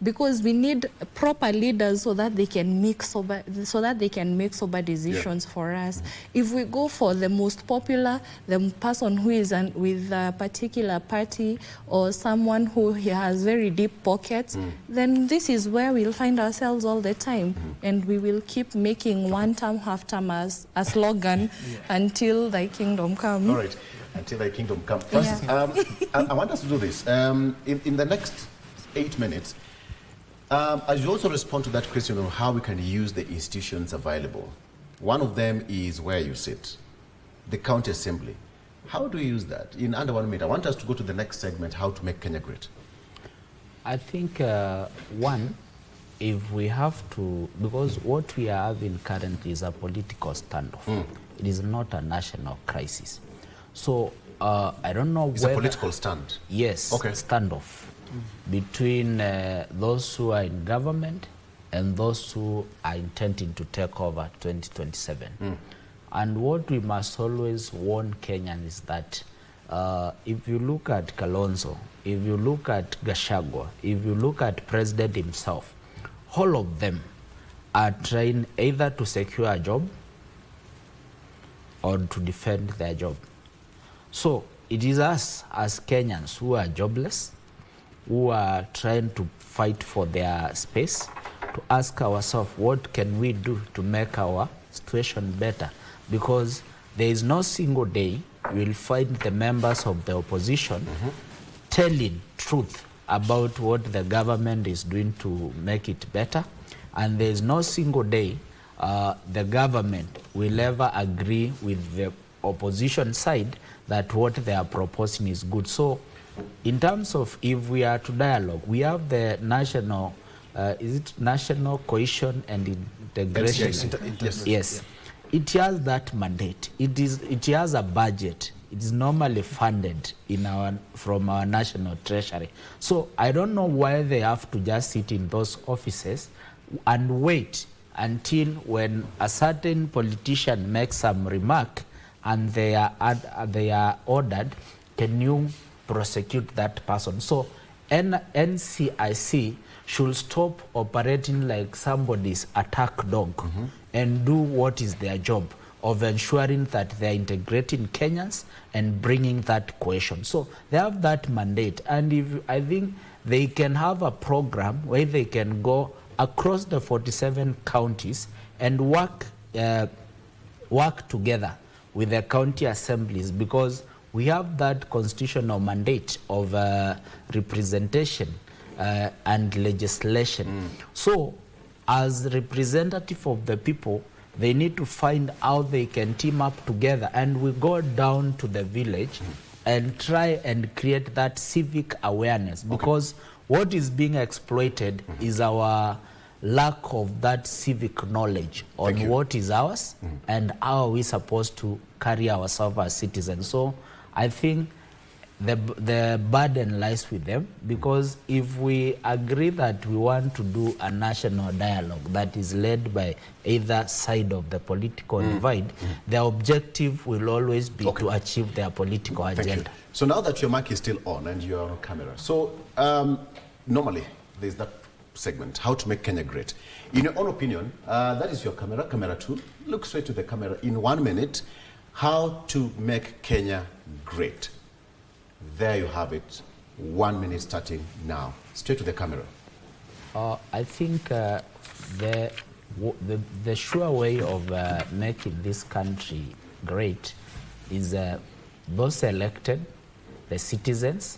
because we need proper leaders so that they can make sober decisions for us. If we go for the most popular, the person who is with a particular party or someone who has very deep pockets, then this is where we'll find ourselves all the time, and we will keep making one term, half term as a slogan until thy kingdom come. All right, until thy kingdom come. First, I want us to do this. In the next 8 minutes, as you also respond to that question on how we can use the institutions available, one of them is where you sit, the county assembly. How do you use that? In under 1 minute, I want us to go to the next segment, how to make Kenya great. I think, one, if we have to, because what we are having currently is a political standoff. It is not a national crisis. So I don't know it's whether... It's a political stand? Yes, standoff between those who are in government and those who are intending to take over 2027. And what we must always warn Kenyans is that if you look at Kalonzo, if you look at Gachagua, if you look at President himself, all of them are trying either to secure a job or to defend their job. So it is us as Kenyans who are jobless, who are trying to fight for their space, to ask ourselves what can we do to make our situation better, because there is no single day you will find the members of the opposition telling truth about what the government is doing to make it better, and there is no single day the government will ever agree with the opposition side that what they are proposing is good. So in terms of if we are to dialogue, we have the national, is it National Cohesion and Integration? Yes. It has that mandate. It has a budget. It is normally funded from our national treasury. So I don't know why they have to just sit in those offices and wait until when a certain politician makes some remark and they are ordered, can you prosecute that person? So NCIC should stop operating like somebody's attack dog and do what is their job of ensuring that they're integrating Kenyans and bringing that cohesion. So they have that mandate, and I think they can have a program where they can go across the 47 counties and work together with the county assemblies, because we have that constitutional mandate of representation and legislation. So as representative of the people, they need to find how they can team up together, and we go down to the village and try and create that civic awareness, because what is being exploited is our lack of that civic knowledge on what is ours and how are we supposed to carry ourselves as citizens. So I think the burden lies with them, because if we agree that we want to do a national dialogue that is led by either side of the political divide, the objective will always be to achieve their political agenda. So now that your mic is still on and you are on camera, so normally there's that segment, how to make Kenya great. In your own opinion, that is your camera 2. Look straight to the camera. In 1 minute, how to make Kenya great. There you have it. 1 minute starting now. Straight to the camera. I think the sure way of making this country great is those elected, the citizens,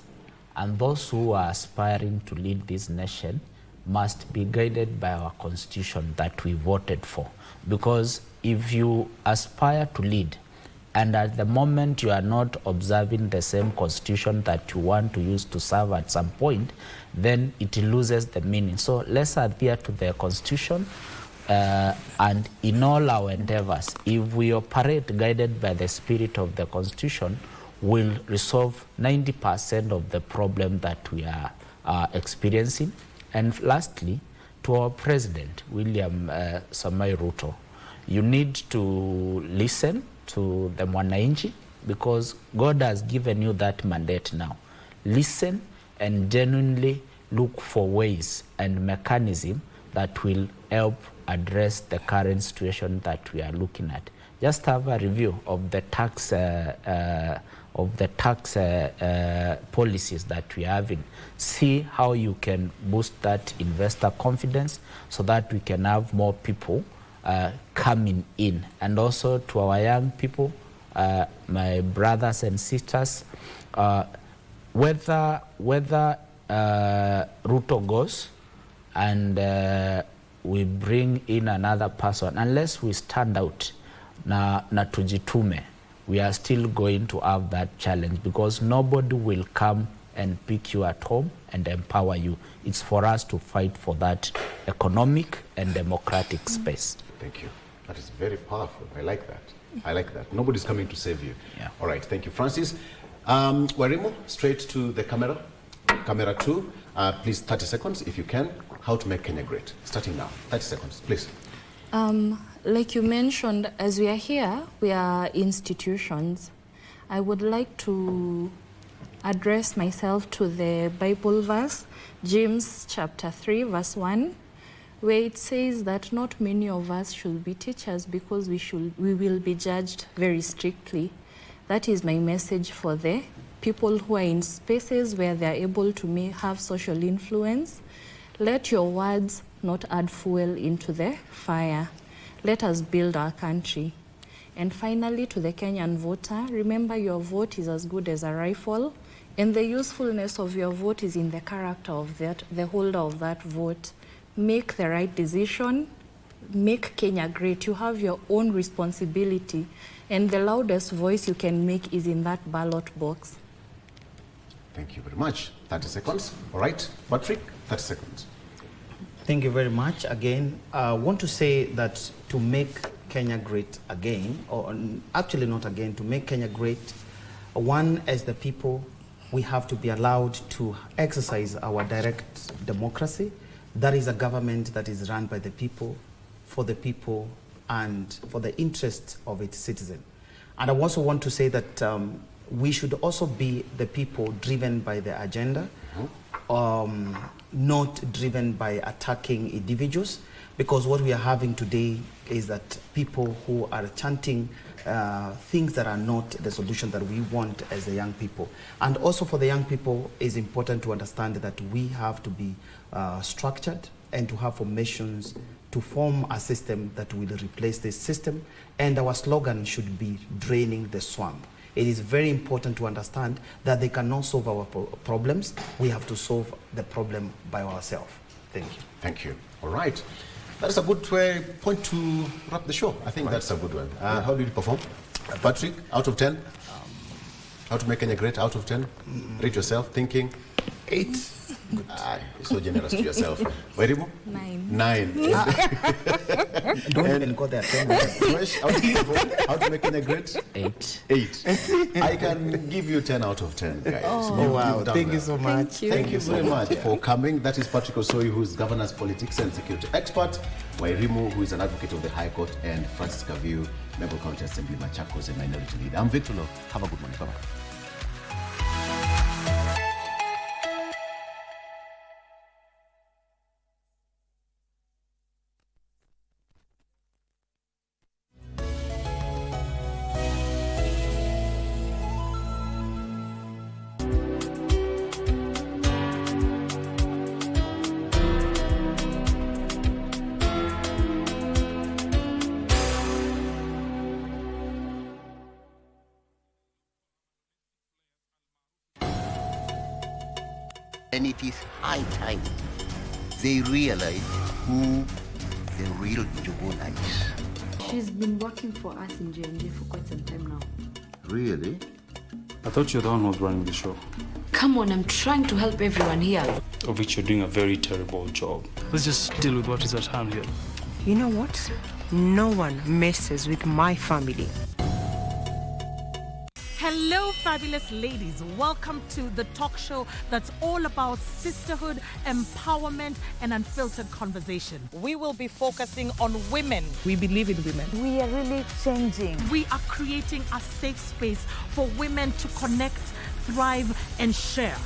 and those who are aspiring to lead this nation must be guided by our constitution that we voted for. Because if you aspire to lead, and at the moment you are not observing the same constitution that you want to use to serve at some point, then it loses the meaning. So let's adhere to the constitution, and in all our endeavors, if we operate guided by the spirit of the constitution, we'll resolve 90% of the problem that we are experiencing. And lastly, to our president, William Samoei Ruto, you need to listen to the Mwananchi, because God has given you that mandate now. Listen and genuinely look for ways and mechanisms that will help address the current situation that we are looking at. Just have a review of the tax policies that we have in. See how you can boost that investor confidence so that we can have more people coming in. And also to our young people, my brothers and sisters, whether Ruto goes and we bring in another person, unless we stand out na tujitume, we are still going to have that challenge, because nobody will come and pick you at home and empower you. It's for us to fight for that economic and democratic space. Thank you. That is very powerful. I like that. I like that. Nobody's coming to save you. Yeah. All right. Thank you, Francis. Warimo, straight to the camera. Camera 2. Please, 30 seconds, if you can. How to make Kenya great. Starting now. 30 seconds, please. Like you mentioned, as we are here, we are institutions. I would like to address myself to the Bible verse, James chapter 3, verse 1, where it says that not many of us should be teachers because we will be judged very strictly. That is my message for the people who are in spaces where they are able to have social influence. Let your words not add fuel into the fire. Let us build our country. And finally, to the Kenyan voter, remember your vote is as good as a rifle, and the usefulness of your vote is in the character of the holder of that vote. Make the right decision, make Kenya great. You have your own responsibility, and the loudest voice you can make is in that ballot box. Thank you very much. 30 seconds. All right. Patrick, 30 seconds. Thank you very much. Again, I want to say that to make Kenya great again, or actually not again, to make Kenya great, one, as the people, we have to be allowed to exercise our direct democracy. That is a government that is run by the people, and for the interest of its citizen. And I also want to say that we should also be the people driven by the agenda, not driven by attacking individuals, because what we are having today is that people who are chanting things that are not the solution that we want as the young people. And also for the young people, it's important to understand that we have to be structured and to have formations to form a system that will replace this system. And our slogan should be draining the swamp. It is very important to understand that they cannot solve our problems. We have to solve the problem by ourselves. Thank you. Thank you. All right. That is a good point to wrap the show. I think that's a good one. How did you perform? Patrick, out of 10? How to make Kenya great, out of 10? Rate yourself, thinking? 8. You're so generous to yourself. Wairimu? 9. Don't even go there. How to make Kenya great? 8. 8. I can give you 10 out of 10, guys. Oh, wow. Thank you so much. Thank you very much for coming. That is Patrick Osoi, who is governance, politics, and security expert. Wairimu, who is an advocate of the High Court, and Francis Kaviu, Member of County Assembly, Machakos, and Minority Leader. I'm Victor Lo. Have a good morning. Bye-bye. And it is high time they realize who the real Juguna is. She's been working for us in J&J for quite some time now. Really? I thought you're the one who was running the show. Come on, I'm trying to help everyone here. Of which you're doing a very terrible job. Let's just deal with what is at hand here. You know what? No one messes with my family. Hello, fabulous ladies. Welcome to the talk show that's all about sisterhood, empowerment, and unfiltered conversation. We will be focusing on women. We believe in women. We are really changing. We are creating a safe space for women to connect, thrive, and share.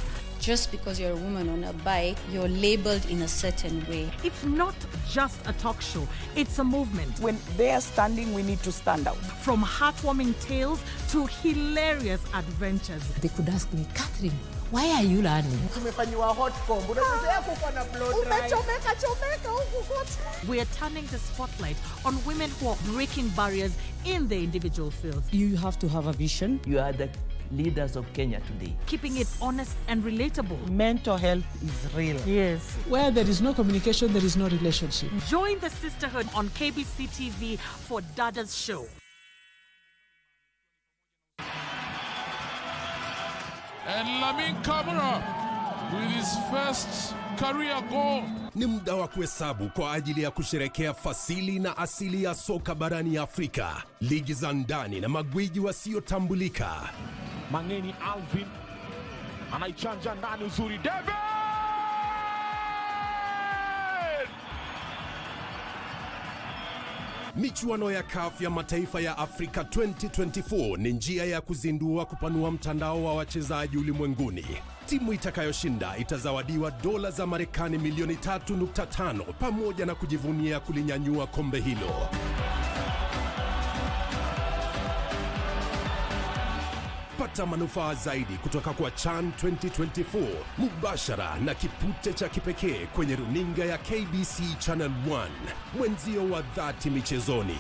just because you're a woman on a bike, you're labeled in a certain way. It's not just a talk show, it's a movement. When they are standing, we need to stand out. From heartwarming tales to hilarious adventures. They could ask me, Catherine, why are you learning? We are turning the spotlight on women who are breaking barriers in their individual fields. You have to have a vision. You are the leaders of Kenya today. Keeping it honest and relatable. Mental health is real. Yes. Where there is no communication, there is no relationship. Join the sisterhood on KBC TV for Dada's Show. And Lamin Kamara with his first career goal. Ni muda wa kuhesabu kwa ajili ya kusherekea fasili na asili ya soka barani Afrika, ligi za ndani na magwiji wasiotambulika. Mangeni Alvin anaichanja ndani uzuri, David! Michuano ya CAF ya mataifa ya Afrika 2024 ni njia ya kuzindua kupanua mtandao wa wachezaji ulimwenguni. Timu itakayoshinda itazawadiwa dola za Marekani milioni 3.5 pamoja na kujivunia kulinyanyua kombe hilo. Pata manufaa zaidi kutoka kwa CHAN 2024 mubashara na kipute cha kipekee kwenye runinga ya KBC Channel 1, mwenzio wa dhati michezoni.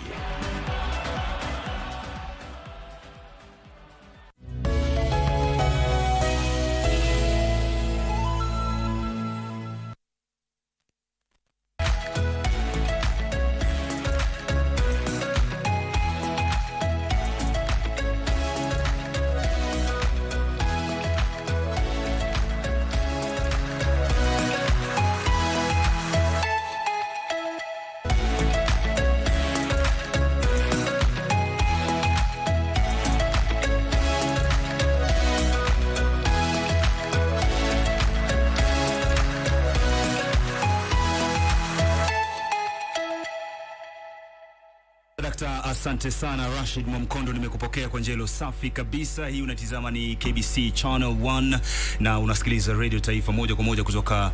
Asante sana Rashid Mwamkondo, nimekupokea kwa njelo safi kabisa. Hii unatizama ni KBC Channel 1 na unasikiliza Radio Taifa moja kwa moja kutoka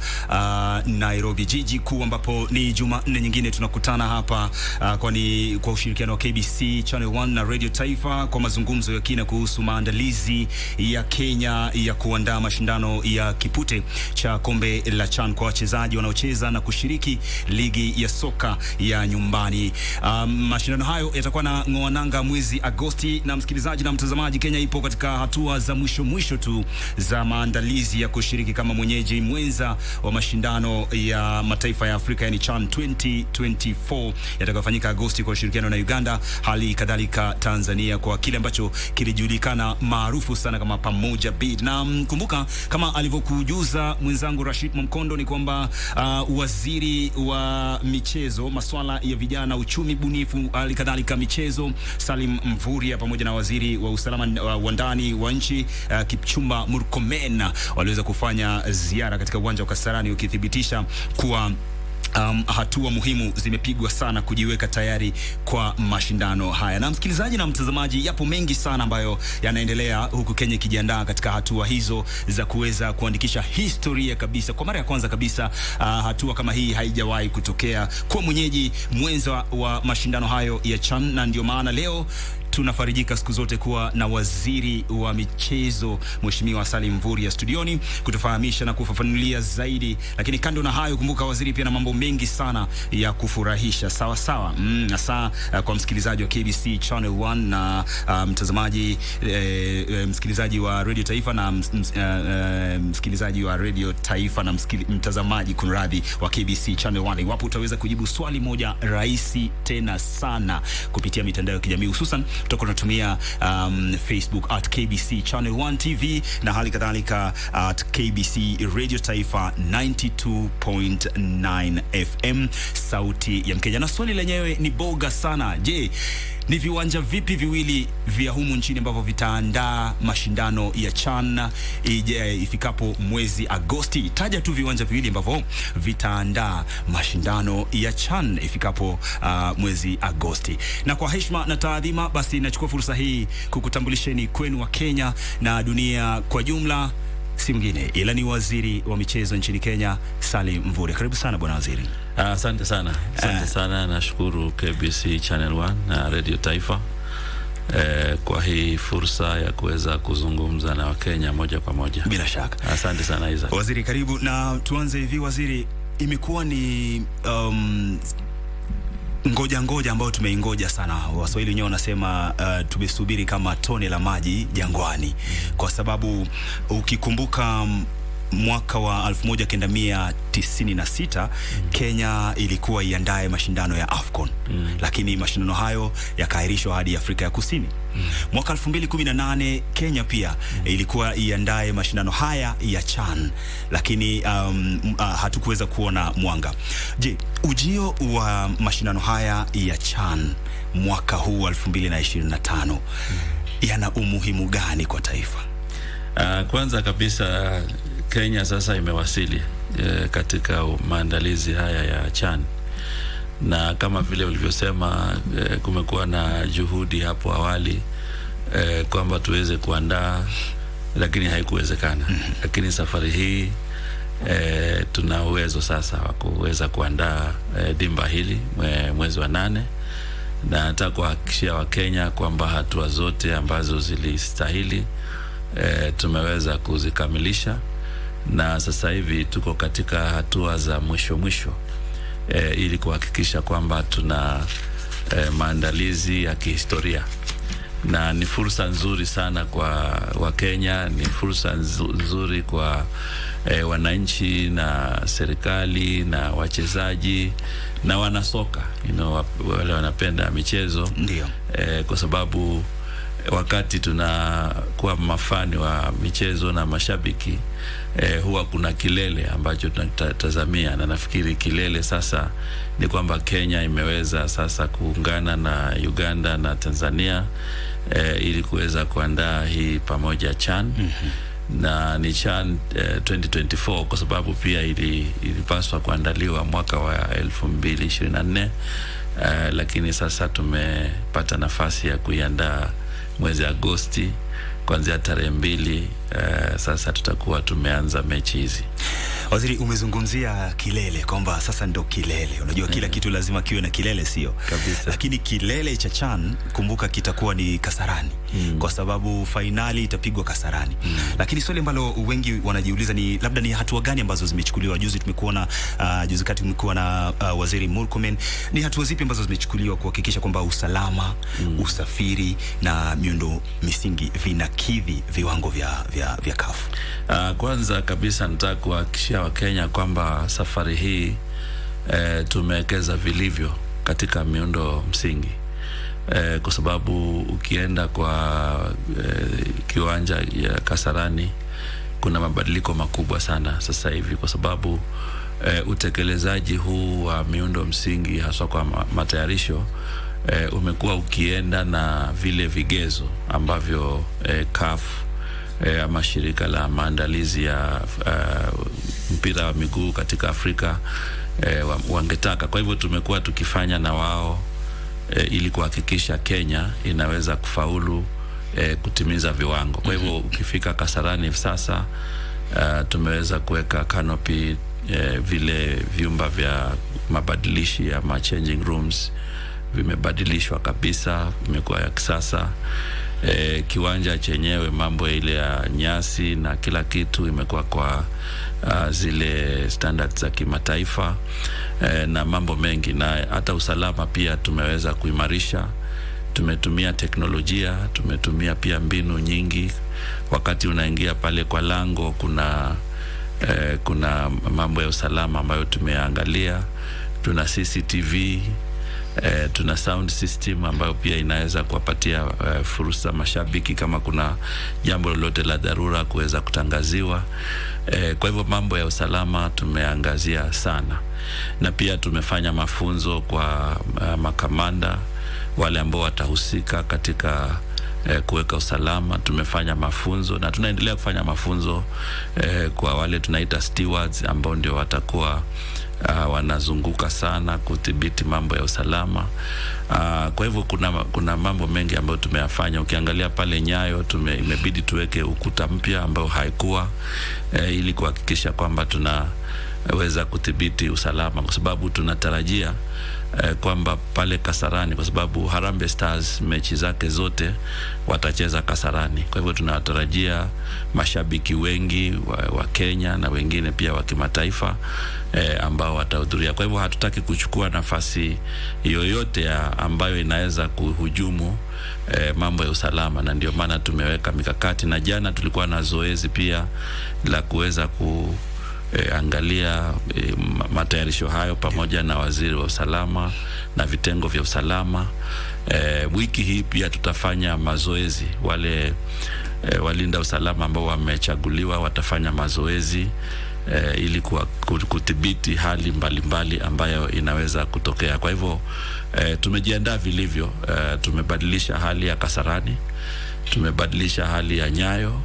Nairobi jiji kuu, ambapo ni Jumanne nyingine tunakutana hapa kwa ushirikiano wa KBC Channel 1 na Radio Taifa kwa mazungumzo ya kina kuhusu maandalizi ya Kenya ya kuandaa mashindano ya kipute cha kombe la CHAN kwa wachezaji wanaocheza na kushiriki ligi ya soka ya nyumbani. Mashindano hayo yatakuwa na ngoananga mwezi Agosti, na msikilizaji na mtazamaji, Kenya ipo katika hatua za mwisho tu za maandalizi ya kushiriki kama mwenyeji mwenza wa mashindano ya mataifa ya Afrika, yani CHAN 2024 yatakayofanyika Agosti kwa ushirikiano na Uganda, hali kadhalika Tanzania, kwa kile ambacho kilijulikana maarufu sana kama pamoja bid. Na kumbuka kama alivyokujuza mwenzangu Rashid Mwamkondo ni kwamba waziri wa michezo, masuala ya vijana, uchumi bunifu, hali kadhalika michezo, Salim Mvurya, pamoja na waziri wa usalama wa ndani wa nchi Kipchumba Murkomen waliweza kufanya ziara katika uwanja wa Kasarani, ukithibitisha kuwa hatua muhimu zimepigwa sana kujiweka tayari kwa mashindano haya. Na msikilizaji na mtazamaji, yapo mengi sana ambayo yanaendelea huku Kenya ikijiandaa katika hatua hizo za kuweza kuandikisha historia kabisa. Kwa mara ya kwanza kabisa hatua kama hii haijawahi kutokea kwa mwenyeji mwenza wa mashindano hayo ya CHAN, na ndio maana leo tunafarijika siku zote kuwa na waziri wa michezo Mheshimiwa Salim Mvurya studioni kutufahamisha na kufafanulia zaidi. Lakini kando na hayo, kumbuka waziri pia na mambo mengi sana ya kufurahisha sawa sawa. Hasa kwa msikilizaji wa KBC Channel 1 na mtazamaji msikilizaji wa Radio Taifa na msikilizaji wa Radio Taifa na mtazamaji kunradhi wa KBC Channel 1, iwapo utaweza kujibu swali moja rahisi tena sana kupitia mitandao ya kijamii, hususan tutakuwa tunatumia Facebook @KBC Channel 1 TV na hali kadhalika @KBC Radio Taifa 92.9 FM, sauti ya Mkenya. Na swali lenyewe ni boga sana. Je, ni viwanja vipi viwili vya humu nchini ambavyo vitaandaa mashindano ya CHAN ifikapo mwezi Agosti? Taja tu viwanja viwili ambavyo vitaandaa mashindano ya CHAN ifikapo mwezi Agosti. Na kwa heshima na taadhima, basi nachukua fursa hii kukutambulisheni kwenu wa Kenya na dunia kwa jumla si mwingine ila ni waziri wa michezo nchini Kenya, Salim Mvurya. Karibu sana bwana waziri. Asante sana. Asante sana. Nashukuru KBC Channel 1 na Radio Taifa kwa hii fursa ya kuweza kuzungumza na Wakenya moja kwa moja. Bila shaka. Asante sana Isaac. Waziri, karibu. Na tuanze hivi waziri, imekuwa ni ngoja ambayo tumeingoja sana. Waswahili wenyewe wanasema tumesubiri kama tone la maji jangwani, kwa sababu ukikumbuka mwaka wa 1996 Kenya ilikuwa iandae mashindano ya AFCON, lakini mashindano hayo yakaahirishwa hadi Afrika ya Kusini. Mwaka 2018 Kenya pia ilikuwa iandae mashindano haya ya CHAN, lakini hatukuweza kuona mwanga. Je, ujio wa mashindano haya ya CHAN mwaka huu 2025 yana umuhimu gani kwa taifa? Kwanza kabisa Kenya sasa imewasili katika maandalizi haya ya CHAN, na kama vile ulivyosema kumekuwa na juhudi hapo awali kwamba tuweze kuandaa, lakini haikuwezekana. Lakini safari hii tuna uwezo sasa wa kuweza kuandaa dimba hili mwezi wa 8, na nataka kuhakikishia Wakenya kwamba hatua zote ambazo zilistahili tumeweza kuzikamilisha, na sasa hivi tuko katika hatua za mwisho ili kuhakikisha kwamba tuna maandalizi ya kihistoria, na ni fursa nzuri sana kwa Wakenya, ni fursa nzuri kwa wananchi na serikali na wachezaji na wanasoka, wale wanapenda michezo. Ndio. Kwa sababu wakati tunakuwa mafani wa michezo na mashabiki huwa kuna kilele ambacho tunatazamia, na nafikiri kilele sasa ni kwamba Kenya imeweza sasa kuungana na Uganda na Tanzania ili kuweza kuandaa hii pamoja CHAN. Na ni CHAN 2024 kwa sababu pia ilipaswa kuandaliwa mwaka wa 2024, lakini sasa tumepata nafasi ya kuiandaa mwezi Agosti kuanzia tarehe 2. Sasa tutakuwa tumeanza mechi hizi. Waziri, umezungumzia kilele kwamba sasa ndo kilele. Unajua kila kitu lazima kiwe na kilele, sio? Kabisa. Lakini kilele cha CHAN kumbuka kitakuwa ni Kasarani, kwa sababu finali itapigwa Kasarani. Lakini swali ambalo wengi wanajiuliza ni labda ni hatua gani ambazo zimechukuliwa. Juzi tumekuwa na Waziri Murkomen. Ni hatua zipi ambazo zimechukuliwa kuhakikisha kwamba usalama, usafiri na miundo misingi vinakidhi viwango vya CAF? Kwanza kabisa nataka kuhakikishia Wakenya kwamba safari hii tumewekeza vilivyo katika miundo msingi, kwa sababu ukienda kwa kiwanja ya Kasarani kuna mabadiliko makubwa sana sasa hivi, kwa sababu utekelezaji huu wa miundo msingi haswa kwa matayarisho umekuwa ukienda na vile vigezo ambavyo CAF ama shirika la maandalizi ya mpira wa miguu katika Afrika wangetaka. Kwa hivyo tumekuwa tukifanya na wao ili kuhakikisha Kenya inaweza kufaulu kutimiza viwango. Kwa hivyo ukifika Kasarani sasa tumeweza kuweka canopy, vile vyumba vya mabadilishi ama changing rooms vimebadilishwa kabisa, vimekuwa ya kisasa. Kiwanja chenyewe mambo ile ya nyasi na kila kitu imekuwa kwa zile standards za kimataifa, na mambo mengi, na hata usalama pia tumeweza kuimarisha. Tumetumia teknolojia, tumetumia pia mbinu nyingi. Wakati unaingia pale kwa lango kuna mambo ya usalama ambayo tumeangalia. Tuna CCTV, tuna sound system ambayo pia inaweza kuwapatia fursa mashabiki kama kuna jambo lolote la dharura kuweza kutangaziwa. Kwa hivyo mambo ya usalama tumeangazia sana, na pia tumefanya mafunzo kwa makamanda wale ambao watahusika katika kuweka usalama. Tumefanya mafunzo na tunaendelea kufanya mafunzo kwa wale tunaita stewards ambao ndio watakuwa wanazunguka sana kudhibiti mambo ya usalama. Kwa hivyo kuna mambo mengi ambayo tumeyafanya. Ukiangalia pale Nyayo imebidi tuweke ukuta mpya ambao haikuwa ili kuhakikisha kwamba tunaweza kudhibiti usalama, kwa sababu tunatarajia kwamba pale Kasarani, kwa sababu Harambee Stars mechi zake zote watacheza Kasarani. Kwa hivyo tunatarajia mashabiki wengi wa Kenya na wengine pia wa kimataifa ambao watahudhuria. Kwa hivyo hatutaki kuchukua nafasi yoyote ambayo inaweza kuhujumu mambo ya usalama, na ndio maana tumeweka mikakati, na jana tulikuwa na zoezi pia la kuweza angalia matayarisho hayo pamoja na waziri wa usalama na vitengo vya usalama. Wiki hii pia tutafanya mazoezi. Wale walinda usalama ambao wamechaguliwa watafanya mazoezi ili kudhibiti hali mbalimbali ambayo inaweza kutokea. Kwa hivyo tumejiandaa vilivyo. Tumebadilisha hali ya Kasarani, tumebadilisha hali ya Nyayo,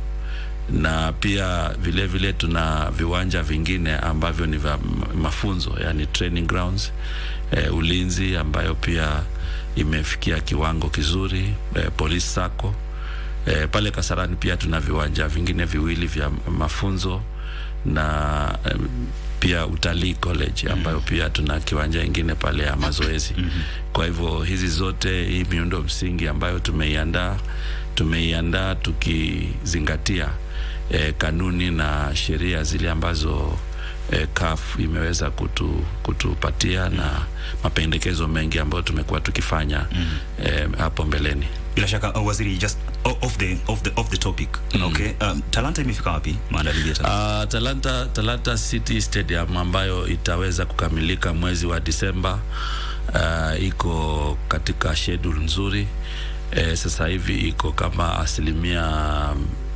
na pia vile tuna viwanja vingine ambavyo ni vya mafunzo, yani training grounds, ulinzi ambayo pia imefikia kiwango kizuri, police sako. Pale Kasarani pia tuna viwanja vingine viwili vya mafunzo, na pia utalii college ambayo pia tuna kiwanja ingine pale ya mazoezi. Kwa hivyo hizi zote, hii miundo msingi ambayo tumeiandaa tukizingatia kanuni na sheria zile ambazo CAF imeweza kutupatia na mapendekezo mengi ambayo tumekuwa tukifanya hapo mbeleni. Bila shaka waziri, just off the topic. Okay, Talanta imefika wapi maandalizi ya Talanta City Stadium ambayo itaweza kukamilika mwezi wa Disemba iko katika schedule nzuri. Sasa hivi iko kama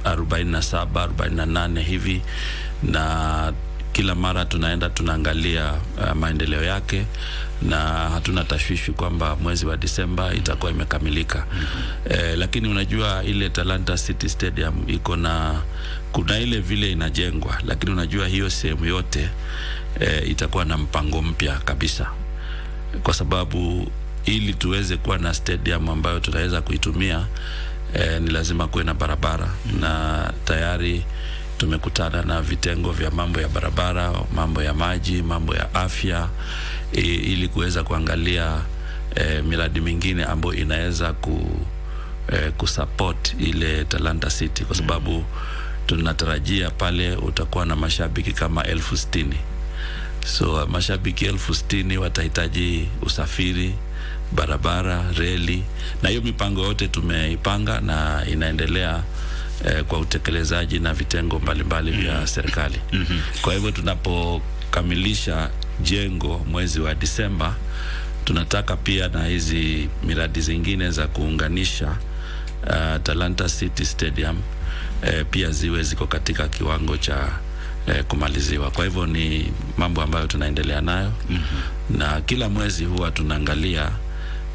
47-48 hivi, na kila mara tunaangalia maendeleo yake, na hatuna tashwishi kwamba mwezi wa Disemba itakuwa imekamilika. Lakini unajua ile Talanta City Stadium kuna ile vile inajengwa, lakini unajua hiyo sehemu yote itakuwa na mpango mpya kabisa, kwa sababu ili tuweze kuwa na stadium ambayo tunaweza kuitumia ni lazima kuwe na barabara, na tayari tumekutana na vitengo vya mambo ya barabara, mambo ya maji, mambo ya afya, ili kuweza kuangalia miradi mingine ambayo inaweza kusupport ile Talanta City, kwa sababu tunatarajia pale utakuwa na mashabiki kama 60,000. So mashabiki 60,000 watahitaji usafiri, barabara, reli, na hiyo mipango yote tumeipanga na inaendelea kwa utekelezaji na vitengo mbalimbali vya serikali. Kwa hivyo tunapokamilisha jengo mwezi wa Disemba, tunataka pia na hizi miradi zingine za kuunganisha Talanta City Stadium pia ziko katika kiwango cha kumaliziwa. Kwa hivyo ni mambo ambayo tunaendelea nayo, na kila mwezi huwa tunaangalia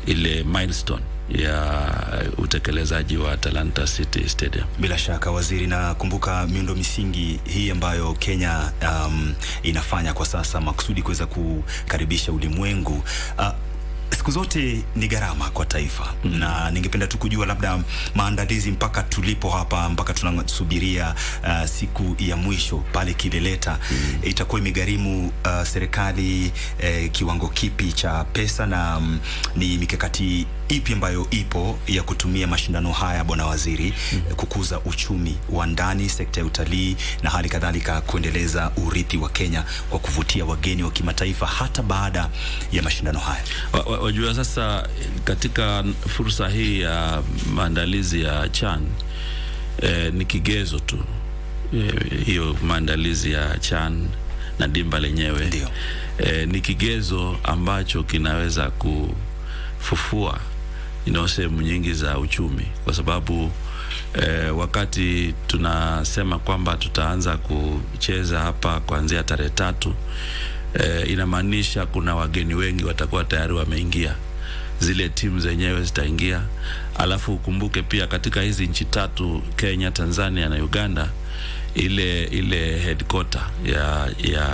ile milestone ya utekelezaji wa Talanta City Stadium. Bila shaka waziri, na kumbuka miundo misingi hii ambayo Kenya inafanya kwa sasa makusudi kuweza kukaribisha ulimwengu, siku zote ni gharama kwa taifa. Na ningependa tu kujua labda maandalizi mpaka tulipo hapa, mpaka tunasubiria siku ya mwisho pale kileleta, itakuwa imegharimu serikali kiwango kipi cha pesa, na ni mikakati ipi ambayo ipo ya kutumia mashindano haya, bwana waziri, kukuza uchumi wa ndani, sekta ya utalii, na hali kadhalika kuendeleza urithi wa Kenya kwa kuvutia wageni wa kimataifa hata baada ya mashindano haya? Wajua sasa, katika fursa hii ya maandalizi ya CHAN ni kigezo tu, hiyo maandalizi ya CHAN na dimba lenyewe ni kigezo ambacho kinaweza kufufua sehemu nyingi za uchumi, kwa sababu wakati tunasema kwamba tutaanza kucheza hapa kuanzia tarehe 3, inamaanisha kuna wageni wengi watakuwa tayari wameingia, zile timu zenyewe zitaingia. Alafu ukumbuke pia katika hizi nchi 3, Kenya, Tanzania na Uganda, ile headquarter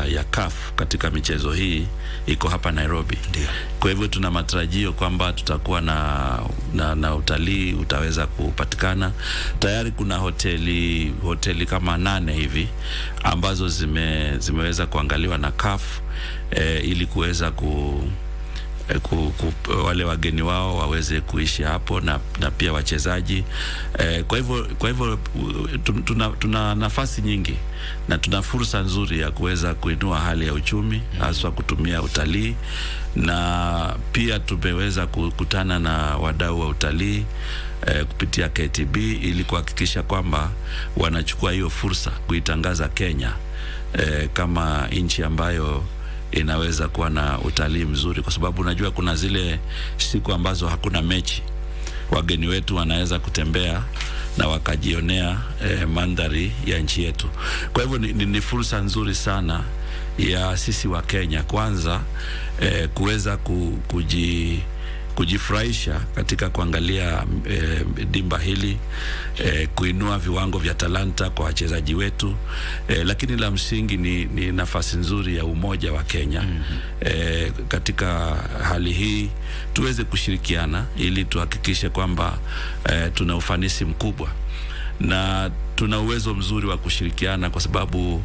ya CAF katika michezo hii iko hapa Nairobi. Ndio. Kwa hivyo tuna matarajio kwamba tutakuwa na utalii utaweza kupatikana. Tayari kuna hoteli kama 8 hivi ambazo zimeweza kuangaliwa na CAF ili kuweza wale wageni wao waweze kuishi hapo na pia wachezaji. Kwa hivyo tuna nafasi nyingi na tuna fursa nzuri ya kuweza kuinua hali ya uchumi haswa kutumia utalii, na pia tumeweza kukutana na wadau wa utalii kupitia KTB ili kuhakikisha kwamba wanachukua hiyo fursa kuitangaza Kenya kama nchi ambayo inaweza kuwa na utalii mzuri, kwa sababu unajua kuna zile siku ambazo hakuna mechi, wageni wetu wanaweza kutembea na wakajionea mandhari ya nchi yetu. Kwa hivyo ni fursa nzuri sana ya sisi wa Kenya kwanza kuweza kujifurahisha katika kuangalia dimba hili, kuinua viwango vya talanta kwa wachezaji wetu, lakini la msingi ni nafasi nzuri ya umoja wa Kenya. Katika hali hii tuweze kushirikiana ili tuhakikishe kwamba tuna ufanisi mkubwa na tuna uwezo mzuri wa kushirikiana, kwa sababu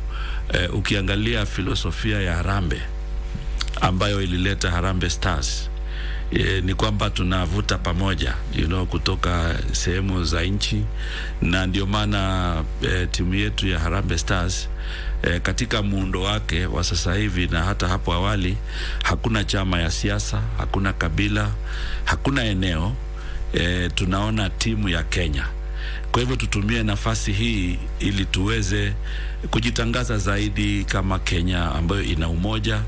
ukiangalia filosofia ya Harambee ambayo ilileta Harambee Stars ni kwamba tunavuta pamoja kutoka sehemu za nchi, na ndio maana timu yetu ya Harambee Stars katika muundo wake wa sasa hivi na hata hapo awali hakuna chama ya siasa, hakuna kabila, hakuna eneo, tunaona timu ya Kenya. Kwa hivyo tutumie nafasi hii ili tuweze kujitangaza zaidi kama Kenya ambayo ina umoja,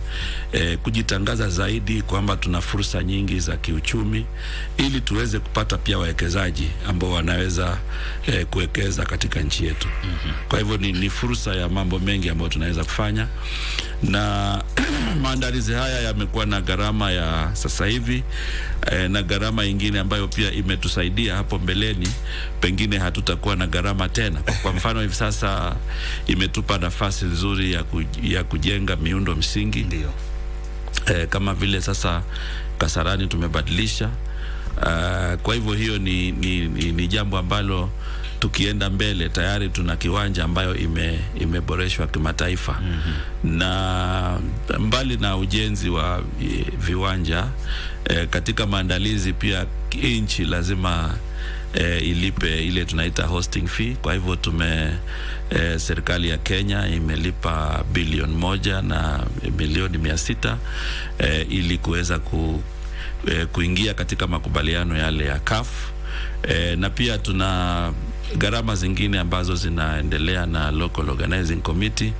kujitangaza zaidi kwamba tuna fursa nyingi za kiuchumi, ili tuweze kupata pia wawekezaji ambao wanaweza kuwekeza katika nchi yetu. Kwa hivyo ni fursa ya mambo mengi ambayo tunaweza kufanya, na maandalizi haya yamekuwa na gharama ya sasa hivi na gharama nyingine ambayo pia imetusaidia hapo mbeleni, pengine hatutakuwa na gharama tena. Kwa mfano hivi sasa imetupa nafasi nzuri ya kujenga miundo msingi. Ndio. Kama vile sasa Kasarani tumebadilisha. Kwa hivyo hiyo ni jambo ambalo tukienda mbele tayari tuna kiwanja ambayo imeboreshwa kimataifa. Na mbali na ujenzi wa viwanja, katika maandalizi pia nchi lazima ilipe ile tunaita hosting fee. Kwa hivyo serikali ya Kenya imelipa bilioni 1 na milioni 600 ili kuweza kuingia katika makubaliano yale ya CAF. Na pia tuna gharama zingine ambazo zinaendelea na local organizing committee,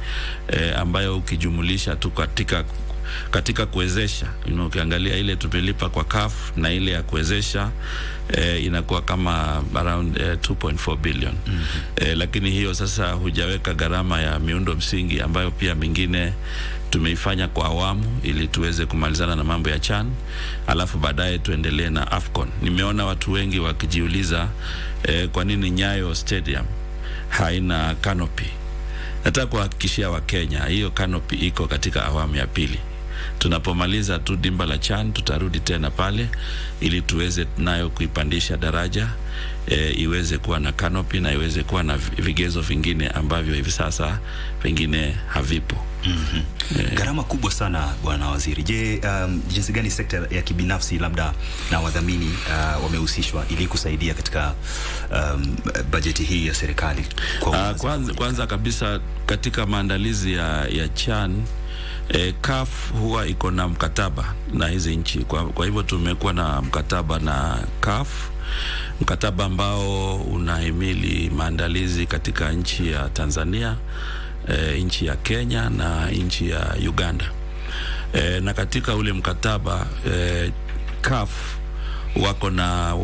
ambayo ukijumulisha tu katika kuwezesha, ukiangalia ile tumelipa kwa CAF na ile ya kuwezesha inakuwa kama around 2.4 billion. Lakini hiyo sasa hujaweka gharama ya miundo msingi ambayo pia mingine tumeifanya kwa awamu ili tuweze kumalizana na mambo ya CHAN, alafu baadaye tuendelee na AFCON. Nimeona watu wengi wakijiuliza kwa nini Nyayo Stadium haina canopy. Nataka kuhakikishia Wakenya hiyo canopy iko katika awamu ya pili. Tunapomaliza tu dimba la CHAN tutarudi tena pale ili tuweze nayo kuipandisha daraja, iweze kuwa na canopy na iweze kuwa na vigezo vingine ambavyo hivi sasa vingine havipo. Gharama kubwa sana Bwana Waziri. Je, jinsi gani sekta ya kibinafsi labda na wadhamini wamehusishwa ili kusaidia katika bajeti hii ya serikali? Kwanza kabisa katika maandalizi ya CHAN, CAF huwa iko na mkataba na hizi nchi. Kwa hivyo tumekuwa na mkataba na CAF, mkataba ambao unahimili maandalizi katika nchi ya Tanzania, nchi ya Kenya na nchi ya Uganda. Na katika ule mkataba CAF wako na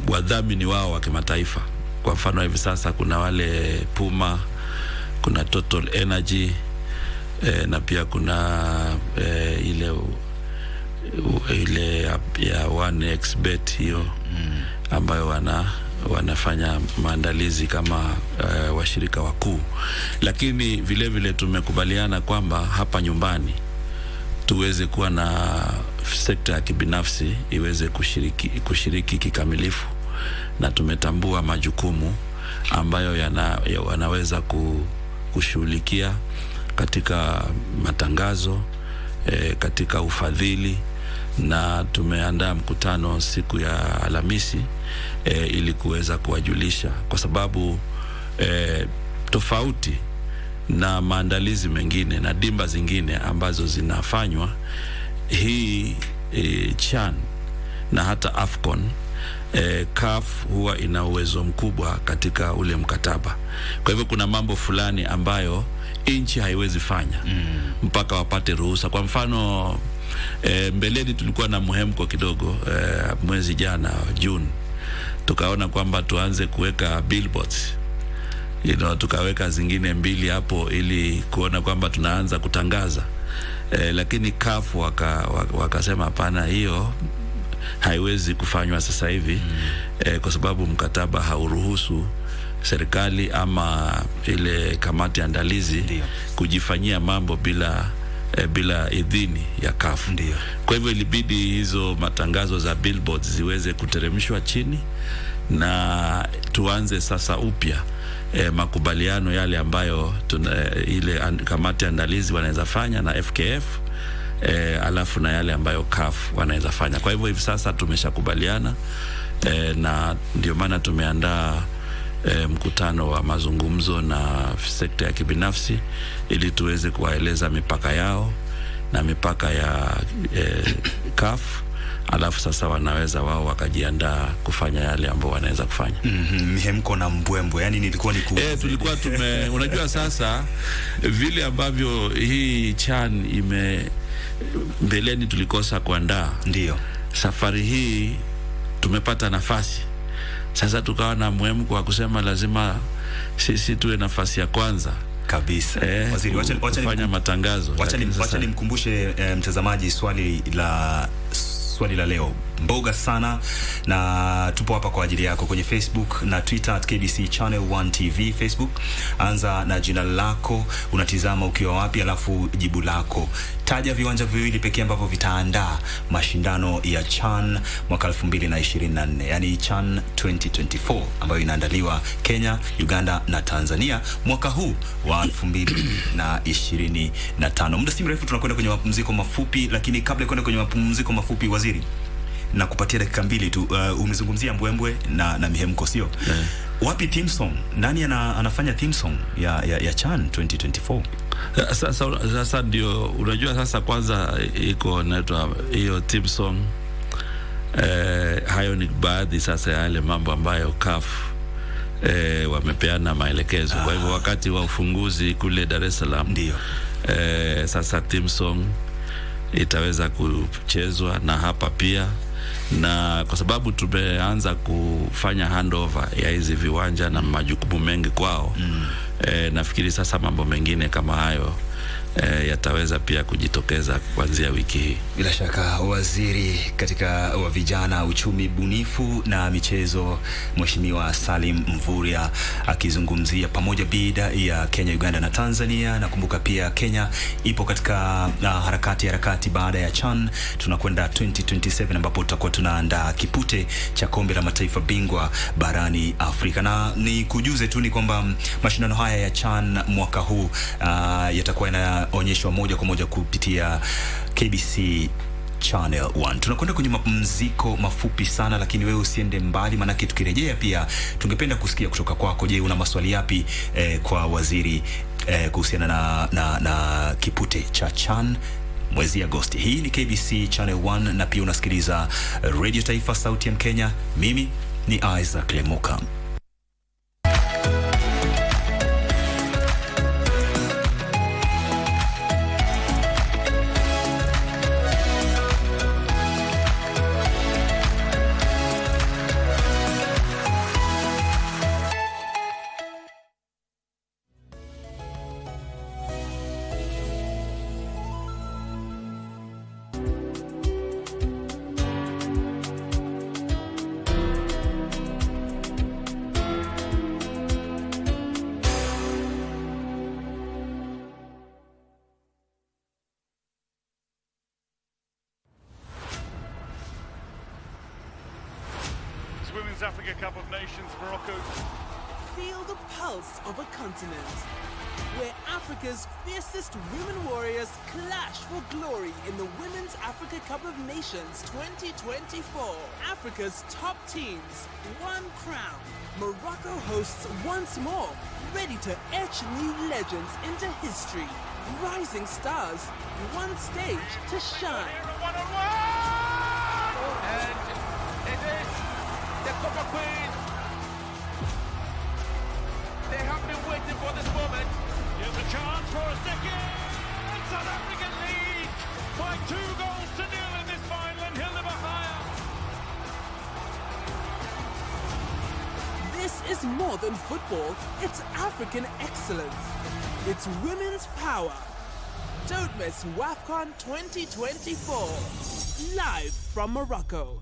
wadhamini wao wa kimataifa. Kwa mfano hivi sasa kuna wale Puma, kuna Total Energy, na pia kuna ile ya 1xBet hiyo ambayo wanafanya maandalizi kama washirika wakuu, lakini vile vile tumekubaliana kwamba hapa nyumbani tuweze kuwa na sekta ya kibinafsi iweze kushiriki kikamilifu, na tumetambua majukumu ambayo wanaweza kushughulikia katika matangazo, katika ufadhili, na tumeandaa mkutano siku ya Alhamisi ili kuweza kuwajulisha, kwa sababu tofauti na maandalizi mengine na dimba zingine ambazo zinafanywa, hii CHAN na hata AFCON, CAF huwa ina uwezo mkubwa katika ule mkataba. Kwa hivyo kuna mambo fulani ambayo nchi haiwezi fanya mpaka wapate ruhusa. Kwa mfano mbeleni tulikuwa na muhemko kidogo mwezi jana June, tukaona kwamba tuanze kuweka billboards, tukaweka zingine 2 hapo ili kuona kwamba tunaanza kutangaza, lakini CAF wakasema hapana, hiyo haiwezi kufanywa sasa hivi kwa sababu mkataba hauruhusu serikali ama ile kamati andalizi kujifanyia mambo bila idhini ya CAF. Kwa hivyo ilibidi hizo matangazo za billboards ziweze kuteremshwa chini na tuanze sasa upya makubaliano yale ambayo ile kamati andalizi wanaweza fanya na FKF, alafu na yale ambayo CAF wanaweza fanya. Kwa hivyo hivi sasa tumeshakubaliana, na ndio maana tumeandaa mkutano wa mazungumzo na sekta ya kibinafsi ili tuweze kuwaeleza mipaka yao na mipaka ya CAF, alafu sasa wanaweza wao wakajiandaa kufanya yale ambao wanaweza kufanya. Mihemko na mbwembwe, yani nilikuwa tulikuwa unajua sasa vile ambavyo hii CHAN mbeleni tulikosa kuandaa, ndio safari hii tumepata nafasi. Sasa tukawa na muhemko wa kusema lazima sisi tuwe nafasi ya kwanza kabisa. Waziri, wacha matangazo. Wacha nimkumbushe mtazamaji swali la leo mboga sana, na tupo hapa kwa ajili yako kwenye Facebook na Twitter at KBC Channel 1 TV. Facebook, anza na jina lako, unatizama ukiwa wapi, alafu jibu lako. Taja viwanja viwili pekee ambavyo vitaandaa mashindano ya CHAN mwaka 2024, yani CHAN 2024 ambayo inaandaliwa Kenya, Uganda na Tanzania mwaka huu wa 2025. Muda si mrefu tunakwenda kwenye mapumziko mafupi, lakini kabla ya kwenda kwenye mapumziko mafupi, waziri, na kupatia dakika 2 tu. Umezungumzia mbwembwe na mihemko, sio? Wapi theme song? Nani anafanya theme song ya CHAN 2024? Sasa ndio unajua, sasa kwanza iko naitwa hiyo theme song, hayo ni baadhi sasa ya yale mambo ambayo CAF wamepeana maelekezo. Kwa hivyo wakati wa ufunguzi kule Dar es Salaam, ndio sasa theme song itaweza kuchezwa na hapa pia, na kwa sababu tumeanza kufanya handover ya hizi viwanja na majukumu mengi kwao, nafikiri sasa mambo mengine kama hayo yataweza pia kujitokeza kuanzia wiki hii. Bila shaka, waziri katika wa vijana, uchumi bunifu na michezo, Mheshimiwa Salim Mvurya akizungumzia pamoja bida ya Kenya, Uganda na Tanzania. Nakumbuka pia Kenya ipo katika harakati baada ya CHAN. Tunakwenda 2027 ambapo tutakuwa tunaandaa kipute cha kombe la mataifa bingwa barani Afrika. Na ni kujuze tu ni kwamba mashindano haya ya CHAN mwaka huu yatakuwa yanaonyeshwa moja kwa moja kupitia KBC Channel 1. Tunakwenda kwenye mapumziko mafupi sana, lakini wewe usiende mbali, manake tukirejea pia tungependa kusikia kutoka kwako. Je, una maswali yapi kwa waziri kuhusiana na kipute cha CHAN mwezi Agosti? Hii ni KBC Channel 1 na pia unasikiliza Radio Taifa, sauti ya Mkenya. Mimi ni Isaac Lemuka. Women's Africa Cup of Nations, Morocco. Feel the pulse of a continent, where Africa's fiercest women warriors clash for glory in the Women's Africa Cup of Nations 2024. Africa's top teams, one crown. Morocco hosts once more, ready to etch new legends into history. Rising stars, one stage to shine. And it is the Copper Queen. They have been waiting for this moment. Here's a chance for a second. South African lead by 2 goals to 0 in this final, and he'll never higher. This is more than football, it's African excellence. It's women's power. Don't miss WAFCON 2024, live from Morocco.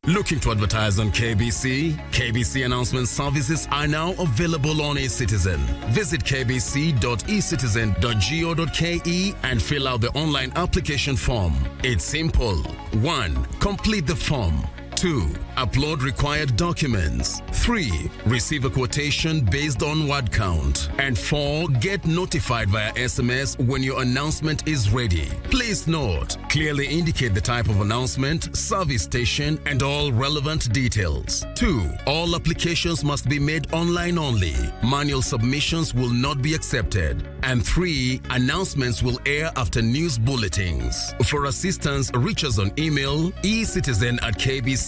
Looking to advertise on KBC? KBC announcement services are now available on eCitizen. Visit kbc.ecitizen.go.ke and fill out the online application form. It's simple. 1. Complete the form. 2. Upload required documents. 3. Receive a quotation based on word count. And 4. Get notified via SMS when your announcement is ready. Please note, clearly indicate the type of announcement, service station, and all relevant details. 2. All applications must be made online only. Manual submissions will not be accepted. And 3. Announcements will air after news bulletins. For assistance, reach us on email ecitizen@kbc.co.ke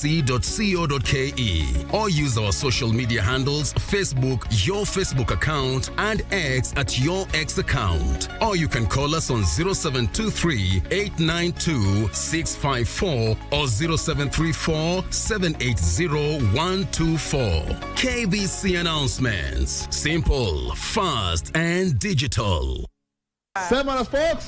or use our social media handles, Facebook, your Facebook account, and X at your X account. Or you can call us on 0723 892 654 or 0734 780 124. KBC announcements. Simple, fast, and digital. Semana Sports.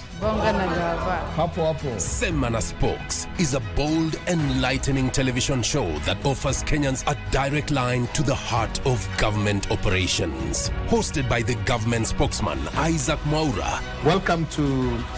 Hapo. Semana Sports is a bold, enlightening television show that offers Kenyans a direct line to the heart of government operations. Hosted by the government spokesman, Isaac Mwaura. Welcome to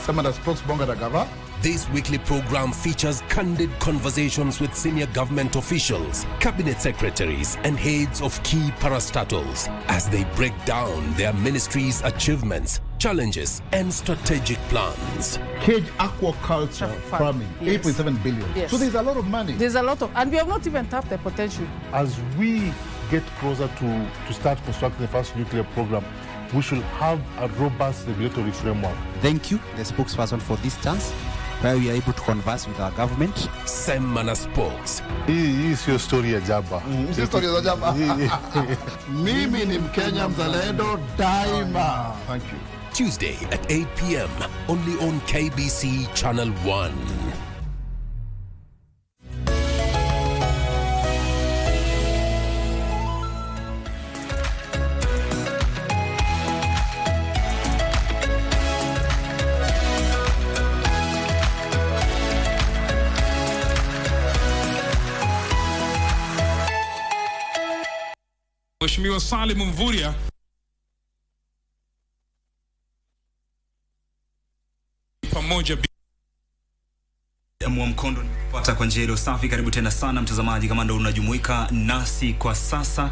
Semana Sports Bonga da Gava. This weekly program features candid conversations with senior government officials, cabinet secretaries, and heads of key parastatals as they break down their ministries' achievements, challenges, and strategic plans. Cage aquaculture farming, Yes. 8.7 billion. Yes. So there's a lot of money. There's a lot of, and we have not even tapped the potential. As we get closer to start constructing the first nuclear program, we should have a robust regulatory framework. Thank you, the spokesperson, for this chance, where we are able to converse with our government. Semana Sports. Hii sio story ya jaba. Sio story ya jaba. Mimi ni Mkenya mzalendo daima. Thank you. Tuesday at 8 p.m. only on KBC Channel 1. Mheshimiwa Salim Mvurya pamoja Mwamkondo pata kwa njia safi. Karibu tena sana mtazamaji, kama ndo unajumuika nasi kwa sasa,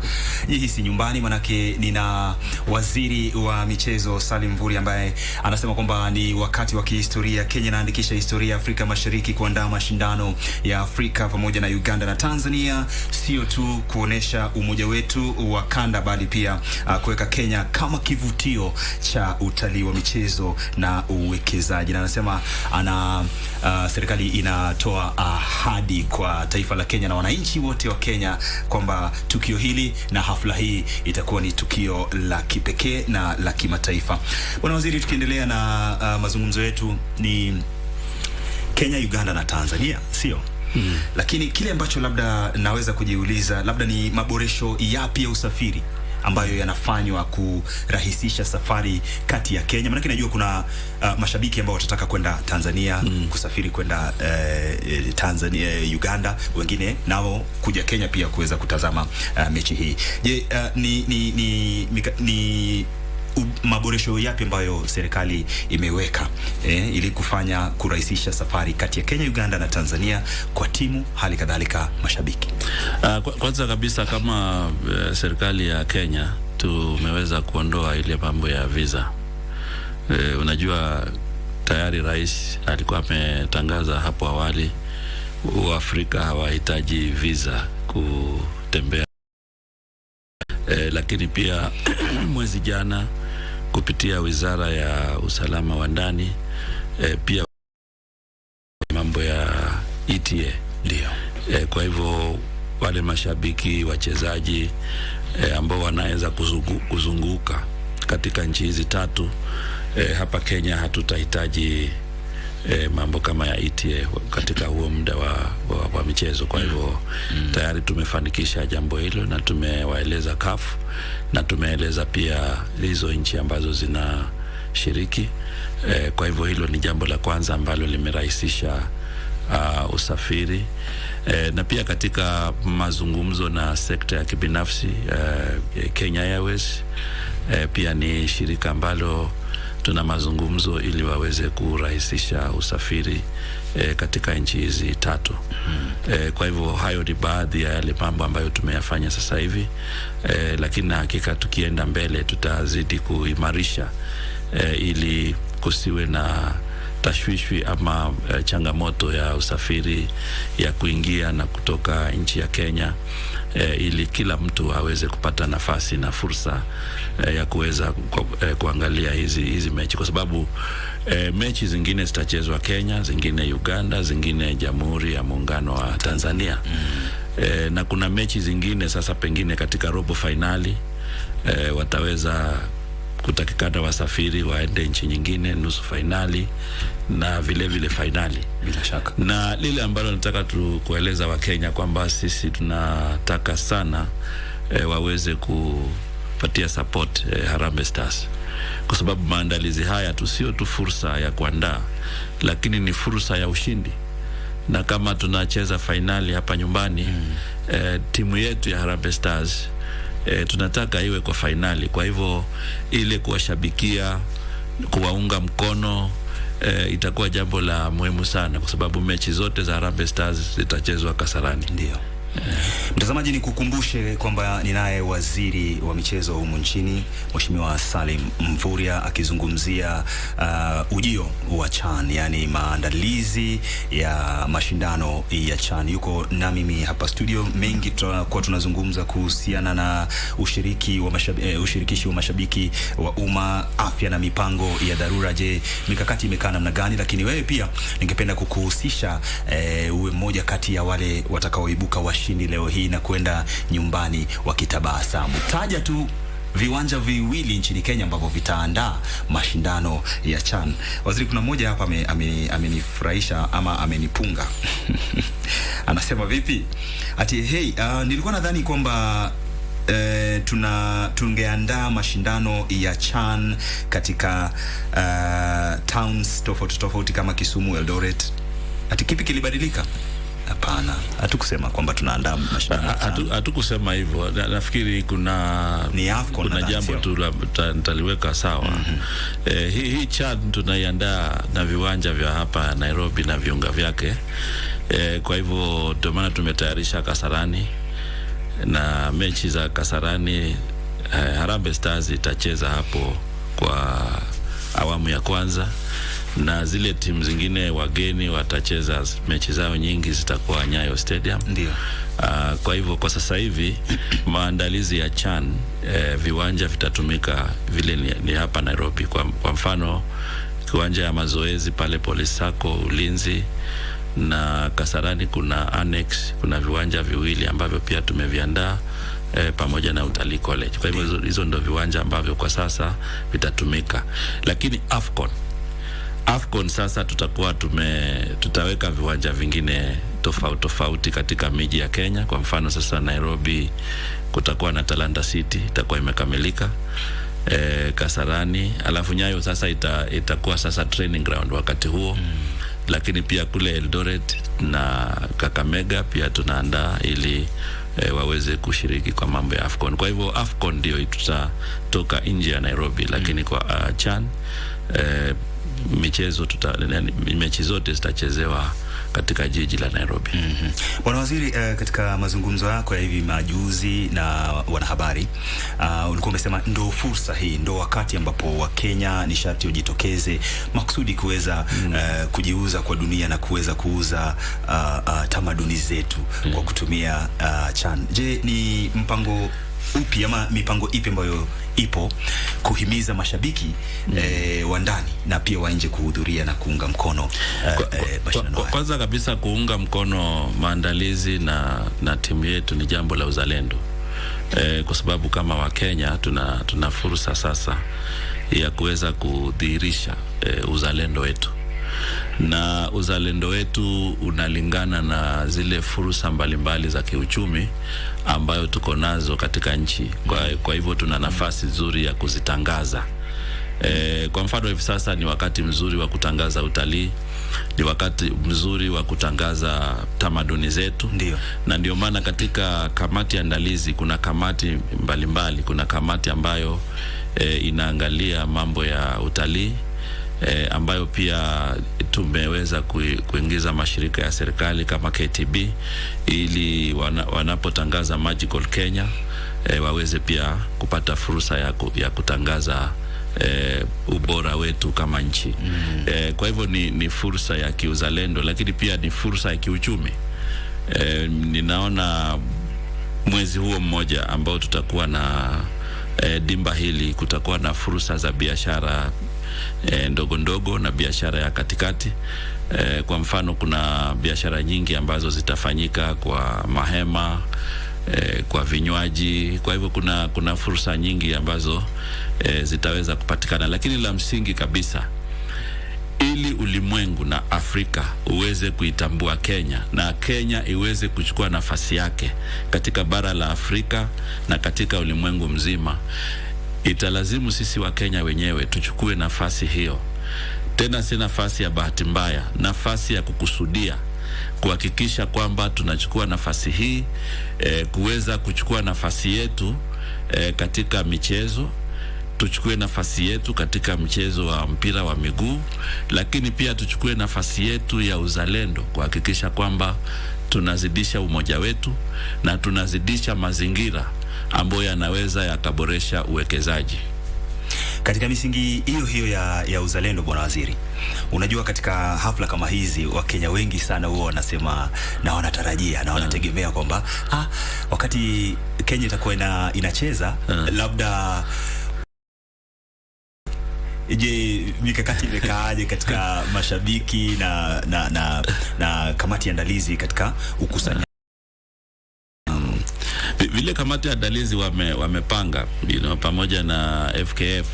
jihisi nyumbani, manake nina waziri wa michezo Salim Mvurya ambaye anasema kwamba ni wakati wa kihistoria. Kenya inaandikisha historia Afrika Mashariki kuandaa mashindano ya Afrika pamoja na Uganda na Tanzania, sio tu kuonesha umoja wetu wa kanda, bali pia kuweka Kenya kama kivutio cha utalii wa michezo na uwekezaji. Na anasema serikali inatoa ahadi kwa taifa la Kenya na wananchi wote wa Kenya kwamba tukio hili na hafla hii itakuwa ni tukio la kipekee na la kimataifa. Bwana Waziri, tukiendelea na mazungumzo yetu, ni Kenya, Uganda na Tanzania, sio? Lakini kile ambacho labda naweza kujiuliza, labda ni maboresho yapi ya usafiri ambayo yanafanywa kurahisisha safari kati ya Kenya? Maana najua kuna mashabiki ambao watataka kwenda Tanzania, kusafiri kwenda Tanzania, Uganda, wengine nao kuja Kenya pia kuweza kutazama mechi hii. Je, ni maboresho yapi ambayo serikali imeweka ili kufanya kurahisisha safari kati ya Kenya, Uganda na Tanzania kwa timu, hali kadhalika mashabiki? Kwanza kabisa kama serikali ya Kenya tumeweza kuondoa ile mambo ya visa. Unajua tayari rais alikuwa ametangaza hapo awali Waafrika hawahitaji visa kutembea. Lakini pia mwezi jana kupitia Wizara ya Usalama wa Ndani pia mambo ya ETA. Ndio. Kwa hivyo wale mashabiki, wachezaji ambao wanaweza kuzunguka katika nchi hizi tatu, hapa Kenya hatutahitaji mambo kama ya ETA katika huo muda wa michezo. Kwa hivyo tayari tumefanikisha jambo hilo na tumewaeleza CAF na tumeeleza pia hizo nchi ambazo zinashiriki. Kwa hivyo hilo ni jambo la kwanza ambalo limerahisisha usafiri. Na pia katika mazungumzo na sekta ya kibinafsi, Kenya Airways pia ni shirika ambalo tuna mazungumzo ili waweze kurahisisha usafiri katika nchi hizi tatu. Kwa hivyo hayo ni baadhi ya yale mambo ambayo tumeyafanya sasa hivi, lakini na hakika tukienda mbele tutazidi kuimarisha ili kusiwe na tashwishwi ama changamoto ya usafiri ya kuingia na kutoka nchi ya Kenya, ili kila mtu aweze kupata nafasi na fursa ya kuweza kuangalia hizi mechi, kwa sababu mechi zingine zitachezwa Kenya, zingine Uganda, zingine Jamhuri ya Muungano wa Tanzania. Na kuna mechi zingine sasa pengine katika robo finali wataweza kutakikana wasafiri waende nchi nyingine, nusu finali na vile finali. Bila shaka. Na lile ambalo nataka kueleza wa Kenya kwamba sisi tunataka sana waweze kupatia support Harambee Stars, kwa sababu maandalizi haya sio tu fursa ya kuandaa, lakini ni fursa ya ushindi. Na kama tunacheza finali hapa nyumbani, timu yetu ya Harambee Stars tunataka iwe kwa finali. Kwa hivyo ile kuwashabikia, kuwaunga mkono itakuwa jambo la muhimu sana, kwa sababu mechi zote za Harambee Stars zitachezwa Kasarani. Ndio. Mtazamaji, ni kukumbushe kwamba ninaye waziri wa michezo humu nchini, Mheshimiwa Salim Mvurya, akizungumzia ujio wa CHAN, yani maandalizi ya mashindano ya CHAN. Yuko na mimi hapa studio. Mengi tutakuwa tunazungumza kuhusiana na ushirikishi wa mashabiki wa umma, afya na mipango ya dharura. Je, mikakati imekaa namna gani? Lakini wewe pia ningependa kukuhusisha uwe mmoja kati ya wale watakaoibuka washindi leo hii na kwenda nyumbani wakitabasamu. Taja tu viwanja viwili nchini Kenya ambavyo vitaandaa mashindano ya CHAN. Waziri, kuna mmoja hapa amenifurahisha ama amenipunga. Anasema vipi? Ati nilikuwa nadhani kwamba tungeandaa mashindano ya CHAN katika towns tofauti kama Kisumu, Eldoret. Ati kipi kilibadilika? Hapana, hatukusema kwamba tunaandaa mashindano. Hatukusema hivyo. Nafikiri kuna jambo tutaliweka sawa. Hii CHAN tunaiandaa na viwanja vya hapa Nairobi na viunga vyake. Kwa hivyo ndio maana tumetayarisha Kasarani, na mechi za Kasarani Harambee Stars itacheza hapo kwa awamu ya kwanza, na zile timu zingine wageni watacheza mechi zao nyingi zitakuwa Nyayo Stadium. Ndio. Kwa hivyo kwa sasa hivi maandalizi ya CHAN, viwanja vitatumika vile ni hapa Nairobi. Kwa mfano kiwanja ya mazoezi pale Police Sacco Ulinzi, na Kasarani kuna annex, kuna viwanja viwili ambavyo pia tumeviandaa pamoja na Utalii College. Kwa hivyo hizo ndio viwanja ambavyo kwa sasa vitatumika. Lakini AFCON sasa tutaweka viwanja vingine tofauti katika miji ya Kenya. Kwa mfano sasa Nairobi kutakuwa na Talanta City, itakuwa imekamilika. Kasarani, alafu Nyayo sasa itakuwa sasa training ground wakati huo. Lakini pia kule Eldoret na Kakamega pia tunaandaa ili waweze kushiriki kwa mambo ya AFCON. Kwa hivyo AFCON ndio tutatoka nje ya Nairobi, lakini kwa CHAN mechi zote zitachezewa katika jiji la Nairobi. Bwana Waziri, katika mazungumzo yako ya hivi majuzi na wanahabari, ulikuwa umesema ndo fursa hii, ndo wakati ambapo Wakenya ni sharti wajitokeze makusudi kuweza kujiuza kwa dunia na kuweza kuuza tamaduni zetu kwa kutumia CHAN. Je, ni mpango upi ama mipango ipi ambayo ipo kuhimiza mashabiki wa ndani na pia wa nje kuhudhuria na kuunga mkono mashindano haya? Kwanza kabisa, kuunga mkono maandalizi na timu yetu ni jambo la uzalendo, kwa sababu kama Wakenya tuna fursa sasa ya kuweza kudhihirisha uzalendo wetu, na uzalendo wetu unalingana na zile fursa mbalimbali za kiuchumi ambayo tuko nazo katika nchi. Kwa hivyo tuna nafasi nzuri ya kuzitangaza. Kwa mfano hivi sasa ni wakati mzuri wa kutangaza utalii, ni wakati mzuri wa kutangaza tamaduni zetu. Na ndio maana katika kamati ya andalizi kuna kamati mbalimbali. Kuna kamati ambayo inaangalia mambo ya utalii, ambayo pia tumeweza kuingiza mashirika ya serikali kama KTB ili wanapotangaza Magical Kenya waweze pia kupata fursa ya kutangaza ubora wetu kama nchi. Kwa hivyo ni fursa ya kiuzalendo, lakini pia ni fursa ya kiuchumi. Ninaona mwezi huo mmoja ambao tutakuwa na dimba hili, kutakuwa na fursa za biashara ndogo ndogo na biashara ya katikati. Kwa mfano kuna biashara nyingi ambazo zitafanyika kwa mahema, kwa vinywaji. Kwa hivyo kuna fursa nyingi ambazo zitaweza kupatikana, lakini la msingi kabisa, ili ulimwengu na Afrika uweze kuitambua Kenya na Kenya iweze kuchukua nafasi yake katika bara la Afrika na katika ulimwengu mzima, italazimu sisi wa Kenya wenyewe tuchukue nafasi hiyo. Tena si nafasi ya bahati mbaya, nafasi ya kukusudia, kuhakikisha kwamba tunachukua nafasi hii, kuweza kuchukua nafasi yetu katika michezo, tuchukue nafasi yetu katika mchezo wa mpira wa miguu, lakini pia tuchukue nafasi yetu ya uzalendo, kuhakikisha kwamba tunazidisha umoja wetu na tunazidisha mazingira ambayo yanaweza yakaboresha uwekezaji. Katika misingi hiyo ya uzalendo, Bwana Waziri, unajua katika hafla kama hizi Wakenya wengi sana huwa wanasema na wanatarajia na wanategemea kwamba wakati Kenya itakuwa inacheza labda, je, mikakati imekaaje katika mashabiki na kamati ya andalizi katika ukusanyaji? Vile kamati ya andalizi wamepanga, pamoja na FKF,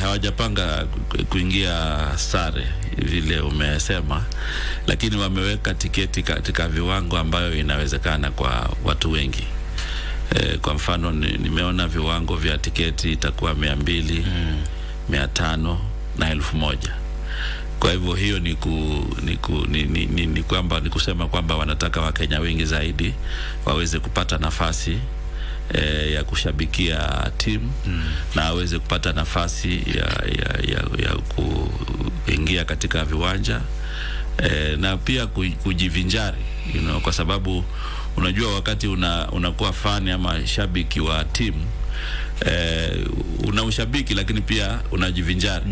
hawajapanga kuingia sare vile umesema, lakini wameweka tiketi katika viwango ambayo inawezekana kwa watu wengi. Kwa mfano nimeona viwango vya tiketi itakuwa 200, 500 na 1000. Kwa hivyo hiyo ni kusema kwamba wanataka Wakenya wengi zaidi waweze kupata nafasi ya kushabikia timu na waweze kupata nafasi ya kuingia katika viwanja na pia kujivinjari, kwa sababu unajua wakati unakuwa fan ama shabiki wa timu, una ushabiki lakini pia unajivinjari.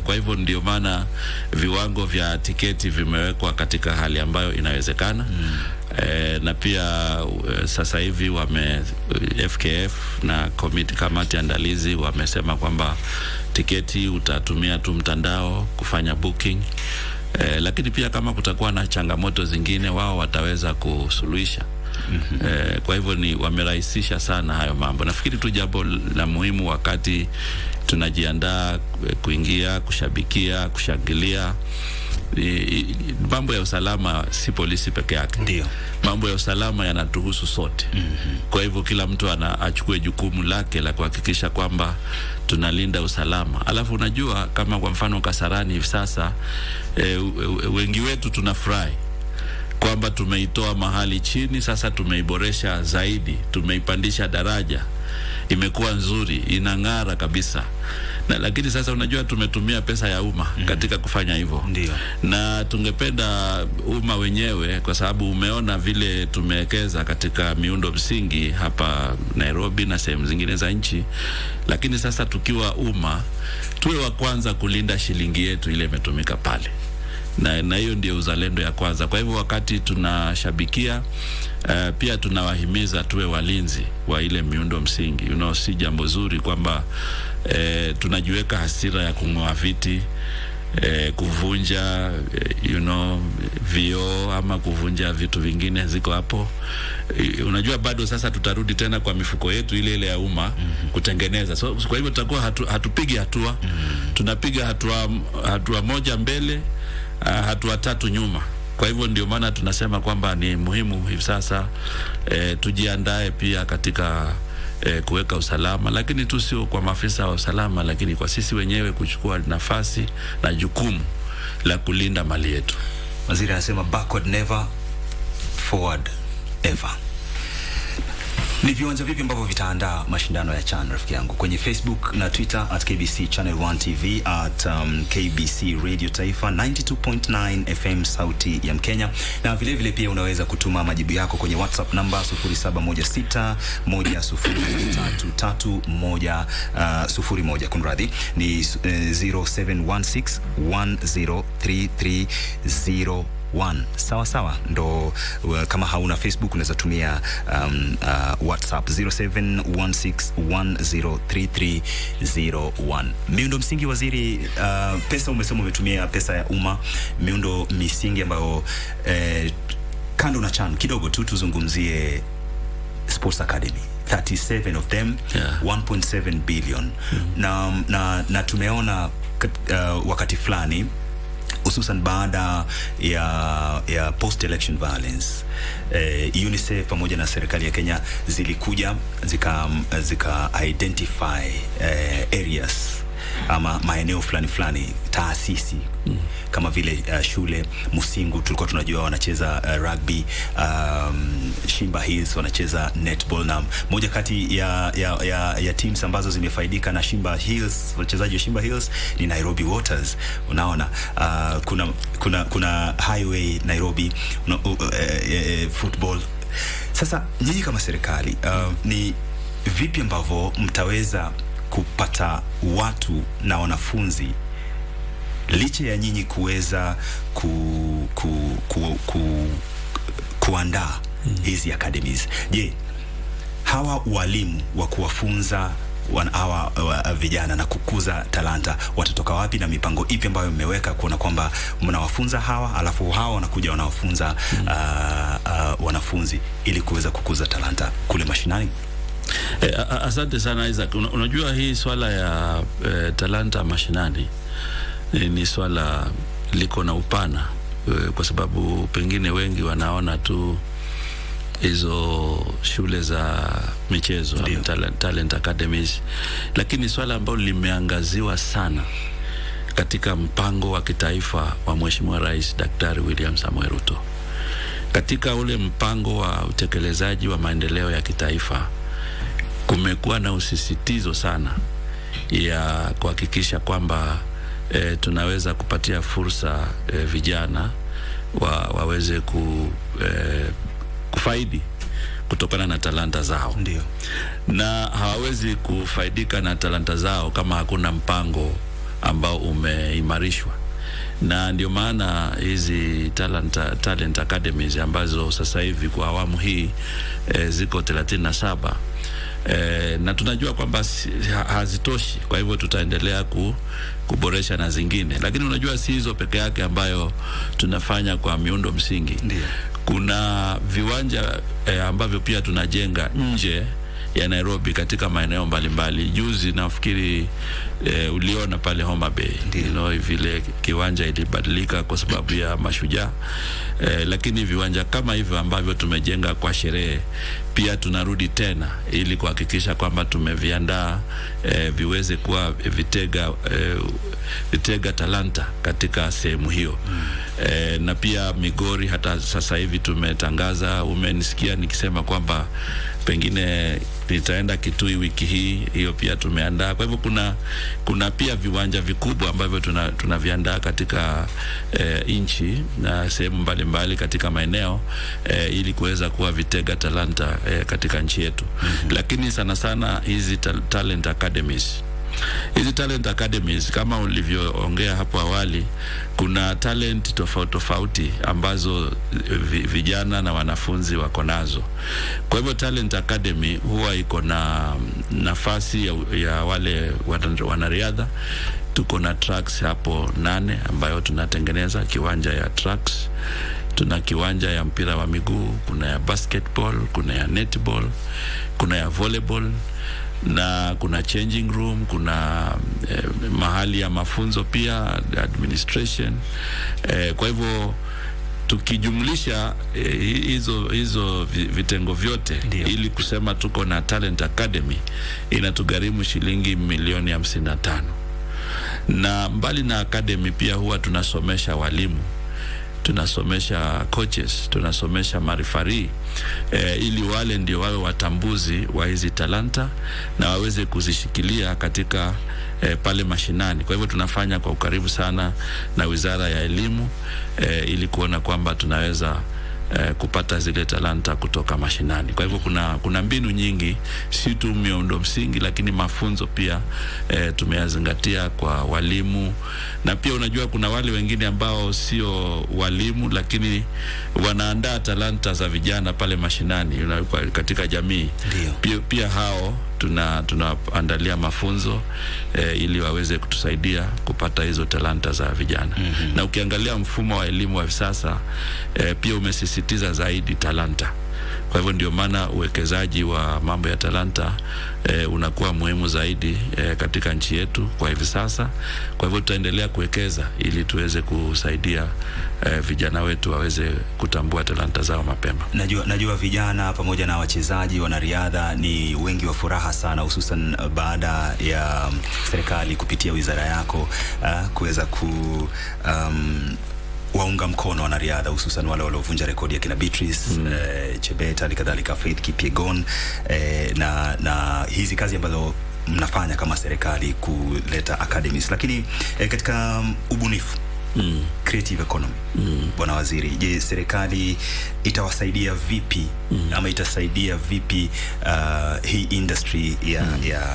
Kwa hivyo ndio maana viwango vya tiketi vimewekwa katika hali ambayo inawezekana. Na pia sasa hivi FKF na kamati andalizi wamesema kwamba tiketi utatumia tu mtandao kufanya booking, lakini pia kama kutakuwa na changamoto zingine wao wataweza kusuluhisha. Kwa hivyo wamerahisisha sana hayo mambo. Nafikiri tu jambo la muhimu wakati tunajiandaa kuingia, kushabikia, kushangilia, mambo ya usalama si polisi peke yake. Ndio. Mambo ya usalama yanatuhusu sote. Kwa hivyo kila mtu achukue jukumu lake la kuhakikisha kwamba tunalinda usalama. Alafu unajua kama kwa mfano Kasarani hivi sasa wengi wetu tunafurahi kwamba tumeitoa mahali chini, sasa tumeiboresha zaidi, tumeipandisha daraja, imekuwa nzuri, inang'ara kabisa. Na lakini sasa unajua tumetumia pesa ya umma katika kufanya hivyo. Ndio. Na tungependa umma wenyewe, kwa sababu umeona vile tumewekeza katika miundo msingi hapa Nairobi na sehemu zingine za nchi, lakini sasa tukiwa umma tuwe wa kwanza kulinda shilingi yetu ile imetumika pale. Na hiyo ndio uzalendo ya kwanza. Kwa hivyo wakati tunashabikia pia tunawahimiza tuwe walinzi wa ile miundo msingi. Si jambo zuri kwamba tunajiweka hasira ya kung'oa viti, kuvunja vioo ama kuvunja vitu vingine ziko hapo. Unajua bado sasa tutarudi tena kwa mifuko yetu ile ya umma kutengeneza. So kwa hivyo tutakuwa hatupigi hatua. Tunapiga hatua moja mbele, hatua tatu nyuma. Kwa hivyo ndio maana tunasema kwamba ni muhimu hivi sasa tujiandae pia katika kuweka usalama, lakini tu sio kwa maafisa wa usalama, lakini kwa sisi wenyewe kuchukua nafasi na jukumu la kulinda mali yetu. Waziri anasema backward never, forward ever. Ni viwanja vipi ambavyo vitaandaa mashindano ya CHAN, rafiki yangu? Kwenye Facebook na Twitter @KBC Channel 1 TV, @KBC Radio Taifa 92.9 FM sauti ya Mkenya, na vile vile pia unaweza kutuma majibu yako kwenye WhatsApp namba 0716103301 kunradhi ni 0716103301. Sawa ndo kama hauna Facebook unaweza tumia WhatsApp 0716103301. Miundo msingi, waziri, pesa umesema umetumia pesa ya umma, miundo misingi ambayo kando na CHAN kidogo tu tuzungumzie Sports Academy. 37 of them, 1.7 billion. Na tumeona wakati fulani hususan baada ya post election violence, UNICEF pamoja na serikali ya Kenya zilikuja zika identify areas ama maeneo fulani taasisi kama vile shule Musingu tulikuwa tunajua wanacheza rugby, Shimba Hills wanacheza netball, na moja kati ya teams ambazo zimefaidika na Shimba Hills, wachezaji wa Shimba Hills ni Nairobi Waters. Unaona kuna Highway Nairobi football. Sasa nyinyi kama serikali ni vipi ambavyo mtaweza kupata watu na wanafunzi licha ya nyinyi kuweza kuandaa hizi academies? Je, hawa walimu wa kuwafunza hawa vijana na kukuza talanta watatoka wapi, na mipango ipi ambayo mmeweka kuona kwamba mnawafunza hawa alafu hawa wanakuja wanawafunza wanafunzi ili kuweza kukuza talanta kule mashinani? Asante sana Isaac. Unajua hii swala ya talanta mashinani ni swala liko na upana, kwa sababu pengine wengi wanaona tu hizo shule za michezo, talent academies, lakini swala ambalo limeangaziwa sana katika mpango wa kitaifa wa Mheshimiwa Rais Daktari William Samoei Ruto. Katika ule mpango wa utekelezaji wa maendeleo ya kitaifa kumekuwa na usisitizo sana ya kuhakikisha kwamba tunaweza kupatia fursa vijana waweze kufaidi kutokana na talanta zao. Ndio. Na hawawezi kufaidika na talanta zao kama hakuna mpango ambao umeimarishwa. Na ndio maana hizi talent academies ambazo sasa hivi kwa awamu hii ziko 37, na tunajua kwamba hazitoshi, kwa hivyo tutaendelea kuboresha na zingine. Lakini unajua si hizo peke yake ambayo tunafanya kwa miundo msingi. Ndiyo. Kuna viwanja ambavyo pia tunajenga nje ya Nairobi katika maeneo mbalimbali. Juzi nafikiri uliona pale Homa Bay, vile kiwanja ilibadilika kwa sababu ya mashujaa, lakini viwanja kama hivyo ambavyo tumejenga kwa sherehe pia tunarudi tena ili kuhakikisha kwamba tumeviandaa viweze kuwa vitega talanta katika sehemu hiyo. na pia Migori hata sasa hivi tumetangaza, umenisikia nikisema kwamba pengine nitaenda Kitui wiki hii, hiyo pia tumeandaa. Kwa hivyo kuna pia viwanja vikubwa ambavyo tunaviandaa katika nchi na sehemu mbalimbali katika maeneo ili kuweza kuwa vitega talanta katika nchi yetu. Lakini sana sana hizi talent academies, hizi talent academies kama ulivyoongea hapo awali, kuna talent tofauti ambazo vijana na wanafunzi wako nazo. Kwa hivyo talent academy huwa iko na nafasi ya wale wanariadha. Tuko na tracks hapo 8 ambayo tunatengeneza, kiwanja ya tracks, tuna kiwanja ya mpira wa miguu, kuna ya basketball, kuna ya netball, kuna ya volleyball, na kuna changing room, kuna mahali ya mafunzo pia, administration. Kwa hivyo tukijumlisha hizo vitengo vyote, ili kusema tuko na talent academy, inatugharimu shilingi milioni 55. Na mbali na academy pia huwa tunasomesha walimu, tunasomesha coaches, tunasomesha marifari, ili wale ndio wawe watambuzi wa hizi talanta na waweze kuzishikilia katika pale mashinani. Kwa hivyo tunafanya kwa ukaribu sana na Wizara ya Elimu ili kuona kwamba tunaweza kupata zile talanta kutoka mashinani. Kwa hivyo kuna mbinu nyingi, si tu miundo msingi, lakini mafunzo pia tumeyazingatia kwa walimu. Na pia unajua kuna wale wengine ambao sio walimu, lakini wanaandaa talanta za vijana pale mashinani katika jamii. Pia hao tunaandalia mafunzo ili waweze kutusaidia kupata hizo talanta za vijana. Na ukiangalia mfumo wa elimu wa sasa pia umesisitiza zaidi talanta. Kwa hivyo ndio maana uwekezaji wa mambo ya talanta unakuwa muhimu zaidi katika nchi yetu kwa hivi sasa. Kwa hivyo tutaendelea kuwekeza ili tuweze kusaidia vijana wetu waweze kutambua talanta zao mapema. Najua vijana pamoja na wachezaji, wanariadha ni wengi wa furaha sana, hususan baada ya serikali kupitia wizara yako kuweza waunga mkono wanariadha, hususan wale waliovunja rekodi ya kina Beatrice Chebet, halikadhalika Faith Kipyegon, na hizi kazi ambazo mnafanya kama serikali kuleta academies. Lakini katika ubunifu, creative economy, Bwana Waziri, je, serikali itawasaidia vipi ama itasaidia vipi hii industry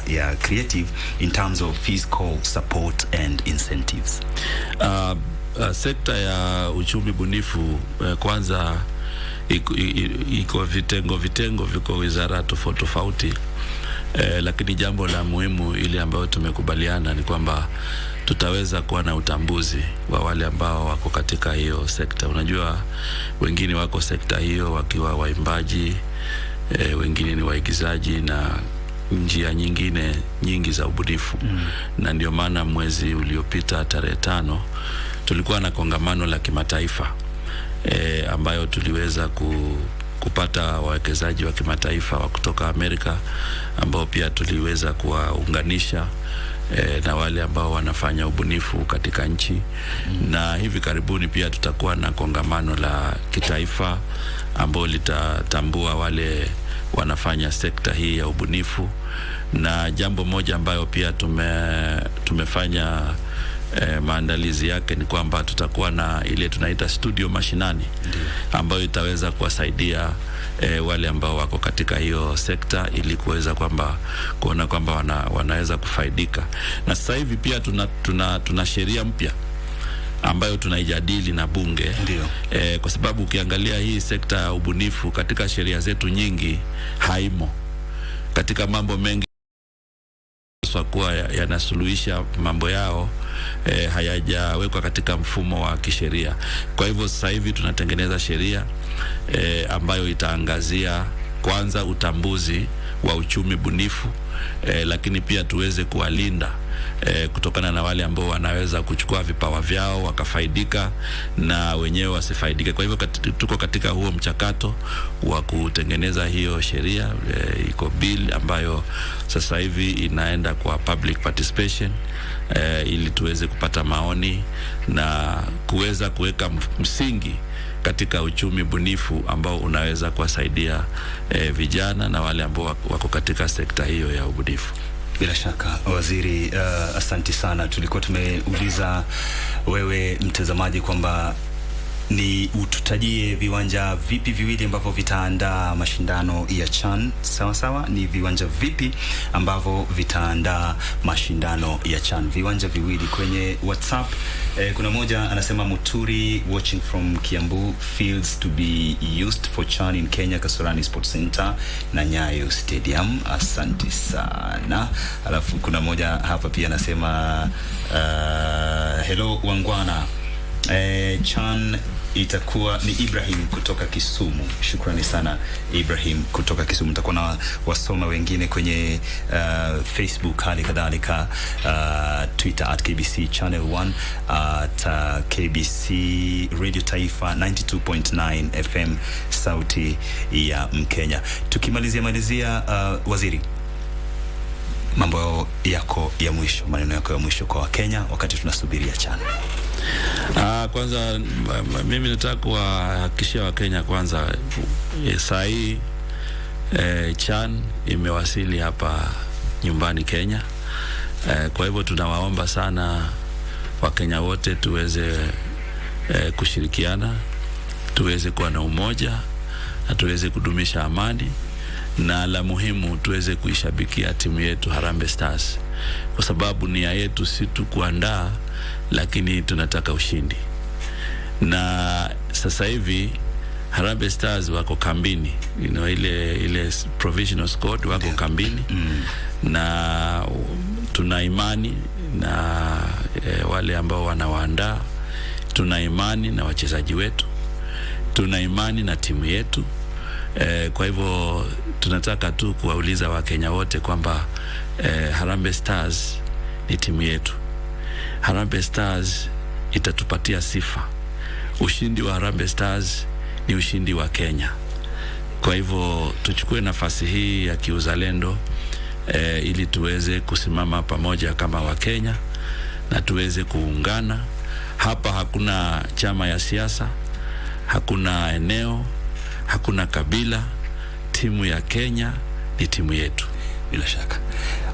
ya creative in terms of fiscal support and incentives? Sekta ya uchumi bunifu kwanza iko vitengo viko wizara tofauti, lakini jambo la muhimu ile ambayo tumekubaliana ni kwamba tutaweza kuwa na utambuzi wa wale ambao wako katika hiyo sekta. Unajua wengine wako sekta hiyo wakiwa waimbaji, wengine ni waigizaji na njia nyingi za ubunifu. Na ndio maana mwezi uliopita tarehe 5 tulikuwa na kongamano la kimataifa ambayo tuliweza kupata wawekezaji wa kimataifa wa kutoka Amerika ambao pia tuliweza kuwaunganisha na wale ambao wanafanya ubunifu katika nchi. Na hivi karibuni pia tutakuwa na kongamano la kitaifa ambao litatambua wale wanafanya sekta hii ya ubunifu. Na jambo moja ambayo pia tumefanya maandalizi yake ni kwamba tutakuwa na ile tunaita studio mashinani ambayo itaweza kuwasaidia wale ambao wako katika hiyo sekta ili kuweza kuona kwamba wanaweza kufaidika. Na sasa hivi pia tuna sheria mpya ambayo tunaijadili na bunge. Kwa sababu ukiangalia hii sekta ya ubunifu katika sheria zetu nyingi haimo. Katika mambo mengi kuwa yanasuluhisha mambo yao hayajawekwa katika mfumo wa kisheria. Kwa hivyo sasa hivi tunatengeneza sheria ambayo itaangazia kwanza utambuzi wa uchumi bunifu, lakini pia tuweze kuwalinda kutokana na wale ambao wanaweza kuchukua vipawa vyao wakafaidika na wenyewe wasifaidike. Kwa hivyo tuko katika huo mchakato wa kutengeneza hiyo sheria. Iko bill ambayo sasa hivi inaenda kwa public participation ili tuweze kupata maoni na kuweza kuweka msingi katika uchumi bunifu ambao unaweza kuwasaidia vijana na wale ambao wako katika sekta hiyo ya ubunifu. Bila shaka waziri, asanti sana. Tulikuwa tumeuliza wewe mtazamaji kwamba ni ututajie viwanja vipi viwili ambavyo vitaandaa mashindano ya CHAN. Sawa sawa, ni viwanja vipi ambavyo vitaandaa mashindano ya CHAN? Viwanja viwili. Kwenye WhatsApp kuna moja anasema Muturi watching from Kiambu, fields to be used for CHAN in Kenya, Kasarani Sports Center na Nyayo Stadium. Asante sana. Alafu kuna moja hapa pia anasema hello Wangwana, CHAN itakuwa ni Ibrahim kutoka Kisumu. Shukrani sana Ibrahim kutoka Kisumu. Nitakuwa na wasoma wengine kwenye Facebook, hali kadhalika Twitter @KBC Channel 1 @KBC Radio Taifa 92.9 FM sauti ya Mkenya. Tukimalizia waziri, mambo yako ya mwisho, maneno yako ya mwisho kwa Wakenya wakati tunasubiria CHAN. Kwanza mimi nataka kuwahakikishia Wakenya kwanza saa hii CHAN imewasili hapa nyumbani Kenya. Kwa hivyo tunawaomba sana Wakenya wote tuweze kushirikiana, tuweze kuwa na umoja na tuweze kudumisha amani, na la muhimu tuweze kuishabikia timu yetu Harambee Stars, kwa sababu nia yetu si tu kuandaa, lakini tunataka ushindi. Na sasa hivi Harambee Stars wako kambini, ile provisional squad wako kambini, na tuna imani na wale ambao wanawaandaa, tuna imani na wachezaji wetu, tuna imani na timu yetu. Kwa hivyo tunataka tu kuwauliza Wakenya wote kwamba Harambee Stars ni timu yetu. Harambee Stars itatupatia sifa. Ushindi wa Harambee Stars ni ushindi wa Kenya. Kwa hivyo tuchukue nafasi hii ya kiuzalendo ili tuweze kusimama pamoja kama Wakenya na tuweze kuungana. Hapa hakuna chama ya siasa, hakuna eneo, hakuna kabila. Timu ya Kenya ni timu yetu. Bila shaka.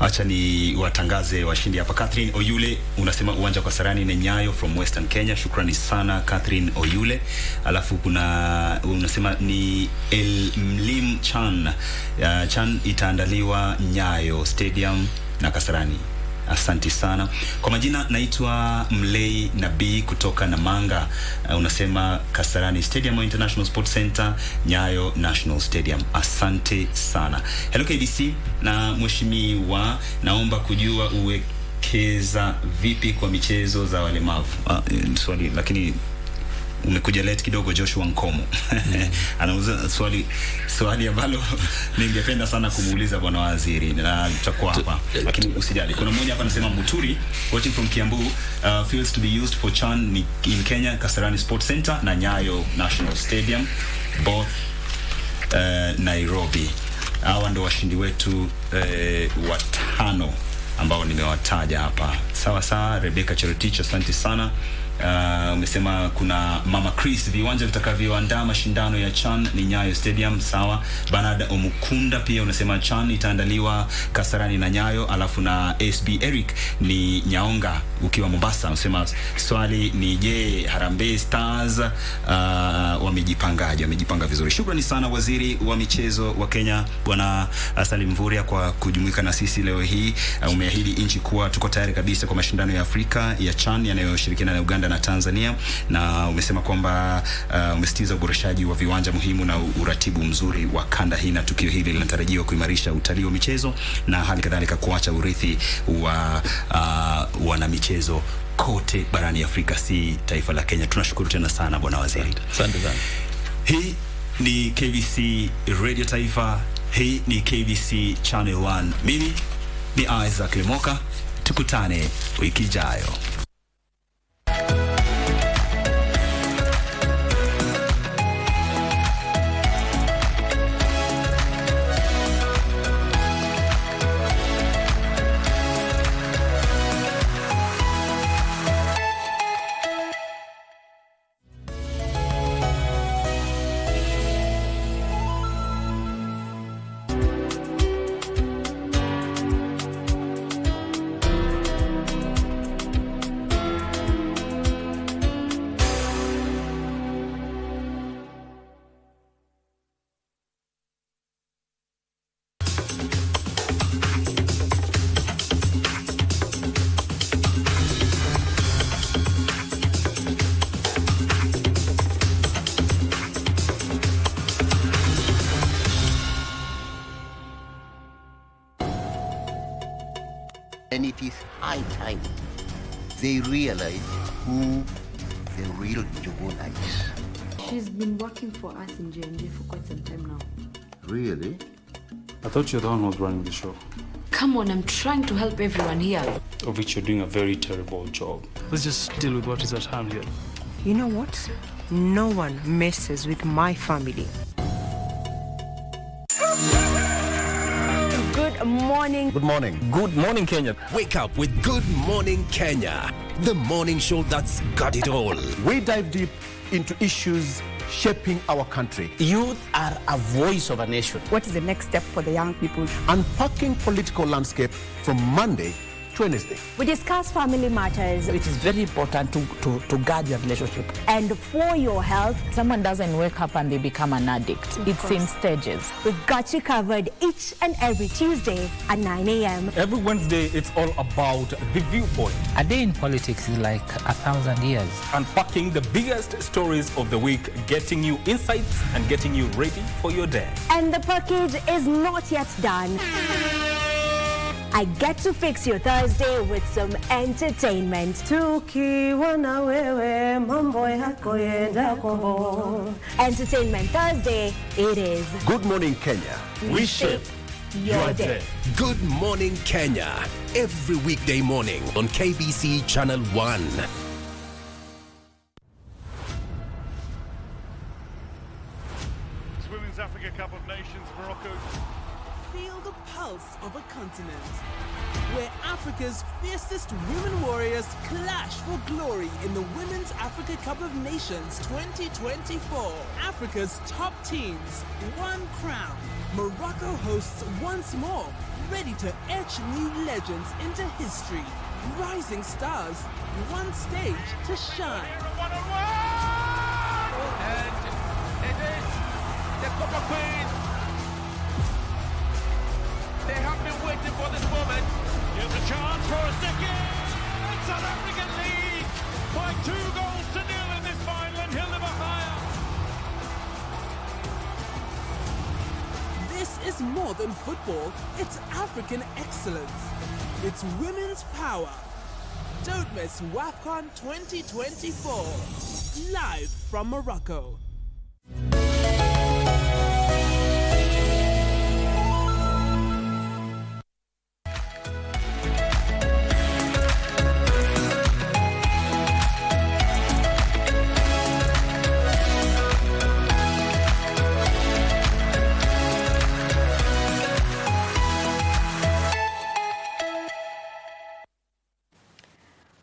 Acha ni watangaze washindi hapa. Catherine Oyule unasema uwanja kwa Kasarani na Nyayo from Western Kenya. Shukrani sana Catherine Oyule. Alafu kuna unasema ni Mlim CHAN. CHAN itaandaliwa Nyayo Stadium na Kasarani. Asante sana. Kwa majina naitwa Mlei Nabii kutoka Namanga. Unasema Kasarani Stadium International Sports Center, Nyayo National Stadium. Asante sana. Hello KBC na mheshimiwa, naomba kujua uwekeza vipi kwa michezo za walemavu? Swali lakini umekuja late kidogo. Joshua Nkomo anauza swali ambalo ningependa sana kumuuliza bwana waziri, na tutakuwa hapa lakini usijali. Kuna mmoja hapa anasema Muturi watching from Kiambu, fields to be used for CHAN in Kenya, Kasarani Sports Center na Nyayo National Stadium, both Nairobi. Hawa ndio washindi wetu watano ambao nimewataja hapa. Sawa sawa. Rebecca Cherotich, asante sana. Umesema kuna Mama Chris, viwanja vitakavyoandaa mashindano ya CHAN ni Nyayo Stadium. Sawa. Bernard Omukunda pia unasema CHAN itaandaliwa Kasarani na Nyayo. Alafu na SB Eric ni Nyaonga ukiwa Mombasa, unasema swali ni je, Harambee Stars wamejipangaje? Wamejipanga vizuri. Shukrani sana waziri wa michezo wa Kenya bwana Salim Mvurya kwa kujumuika na sisi leo hii. Umeahidi nchi kuwa tuko tayari kabisa kwa mashindano ya Afrika ya CHAN yanayoshirikiana na Uganda na Tanzania, na umesema kwamba umesitiza uboreshaji wa viwanja muhimu na uratibu mzuri wa kanda hii, na tukio hili linatarajiwa kuimarisha utalii wa michezo na hali kadhalika kuacha urithi wa wana michezo kote barani Afrika, si taifa la Kenya. Tunashukuru tena sana bwana waziri. Asante sana. Hii ni KBC Radio Taifa, hii ni KBC Channel 1. Mimi ni Isaac Lemoka. Tukutane wiki ijayo. And it is high time they realize who the real Jogona is. She's been working for us in J&J for quite some time now. Really? I thought you're the one who was running the show. Come on, I'm trying to help everyone here. Of which you're doing a very terrible job. Let's just deal with what is at hand here. You know what? No one messes with my family. Good morning. Good morning. Good morning, Kenya. Wake up with Good Morning Kenya, the morning show that's got it all. We dive deep into issues shaping our country. Youth are a voice of a nation. What is the next step for the young people? Unpacking political landscape from Monday to Wednesday. We discuss family matters. It is very important to guard your relationship. And for your health, someone doesn't wake up and they become an addict. It's in stages. We've got you covered each and every Tuesday at 9 a.m. Every Wednesday, it's all about the viewpoint. A day in politics is like 1,000 years. Unpacking the biggest stories of the week, getting you insights and getting you ready for your day. And the package is not yet done. I get to fix your Thursday with some entertainment. Entertainment Thursday, it is. Good Morning Kenya. We shape your day. Good Morning Kenya. Every weekday morning on KBC Channel 1. It's Women's Africa Cup of Nations, Morocco. Feel the pulse of a continent where Africa's fiercest women warriors clash for glory in the Women's Africa Cup of Nations 2024. Africa's top teams, one crown. Morocco hosts once more, ready to etch new legends into history. Rising stars, one stage to shine. And it is the Copper Queen. They have been waiting for this moment. Here's a chance for a second. South African lead by 2-0 in this final, and he'll never higher. This is more than football. It's African excellence. It's women's power. Don't miss WAFCON 2024. Live from Morocco.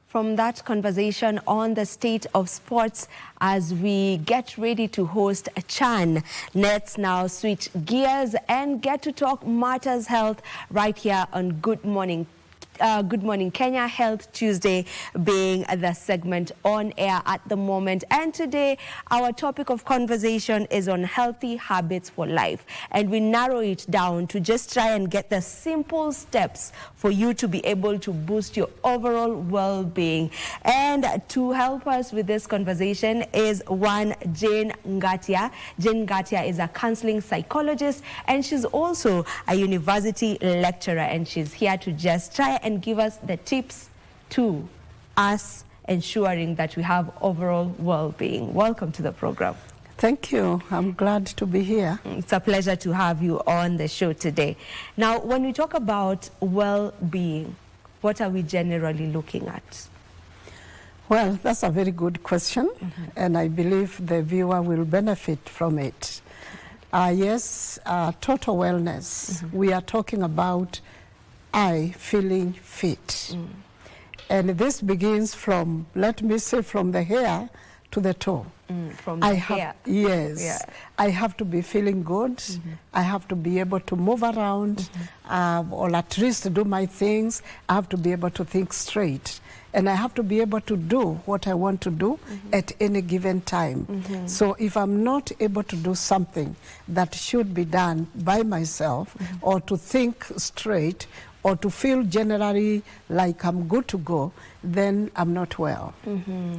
From that conversation on the state of sports as we get ready to host a CHAN, let's now switch gears and get to talk matters health right here on Good Morning Kenya, Health Tuesday being the segment on air at the moment. And today our topic of conversation is on healthy habits for life, and we narrow it down to just try and get the simple steps for you to be able to boost your overall well-being. And to help us with this conversation is one Jane Ngatia. Jane Ngatia is a counseling psychologist, and she's also a university lecturer, and she's here to just try and give us the tips to us ensuring that we have overall well-being. Welcome to the program. Thank you. I'm glad to be here. It's a pleasure to have you on the show today. Now, when we talk about well-being, what are we generally looking at? Well, that's a very good question, and I believe the viewer will benefit from it. Yes, total wellness. We are talking about I feeling fit. And this begins from, let me say, from the hair to the toe. From the hair? Yes. Yeah. I have to be feeling good. I have to be able to move around, or at least do my things. I have to be able to think straight. And I have to be able to do what I want to do at any given time. So if I'm not able to do something that should be done by myself, or to think straight, or to feel generally like I'm good to go, then I'm not well.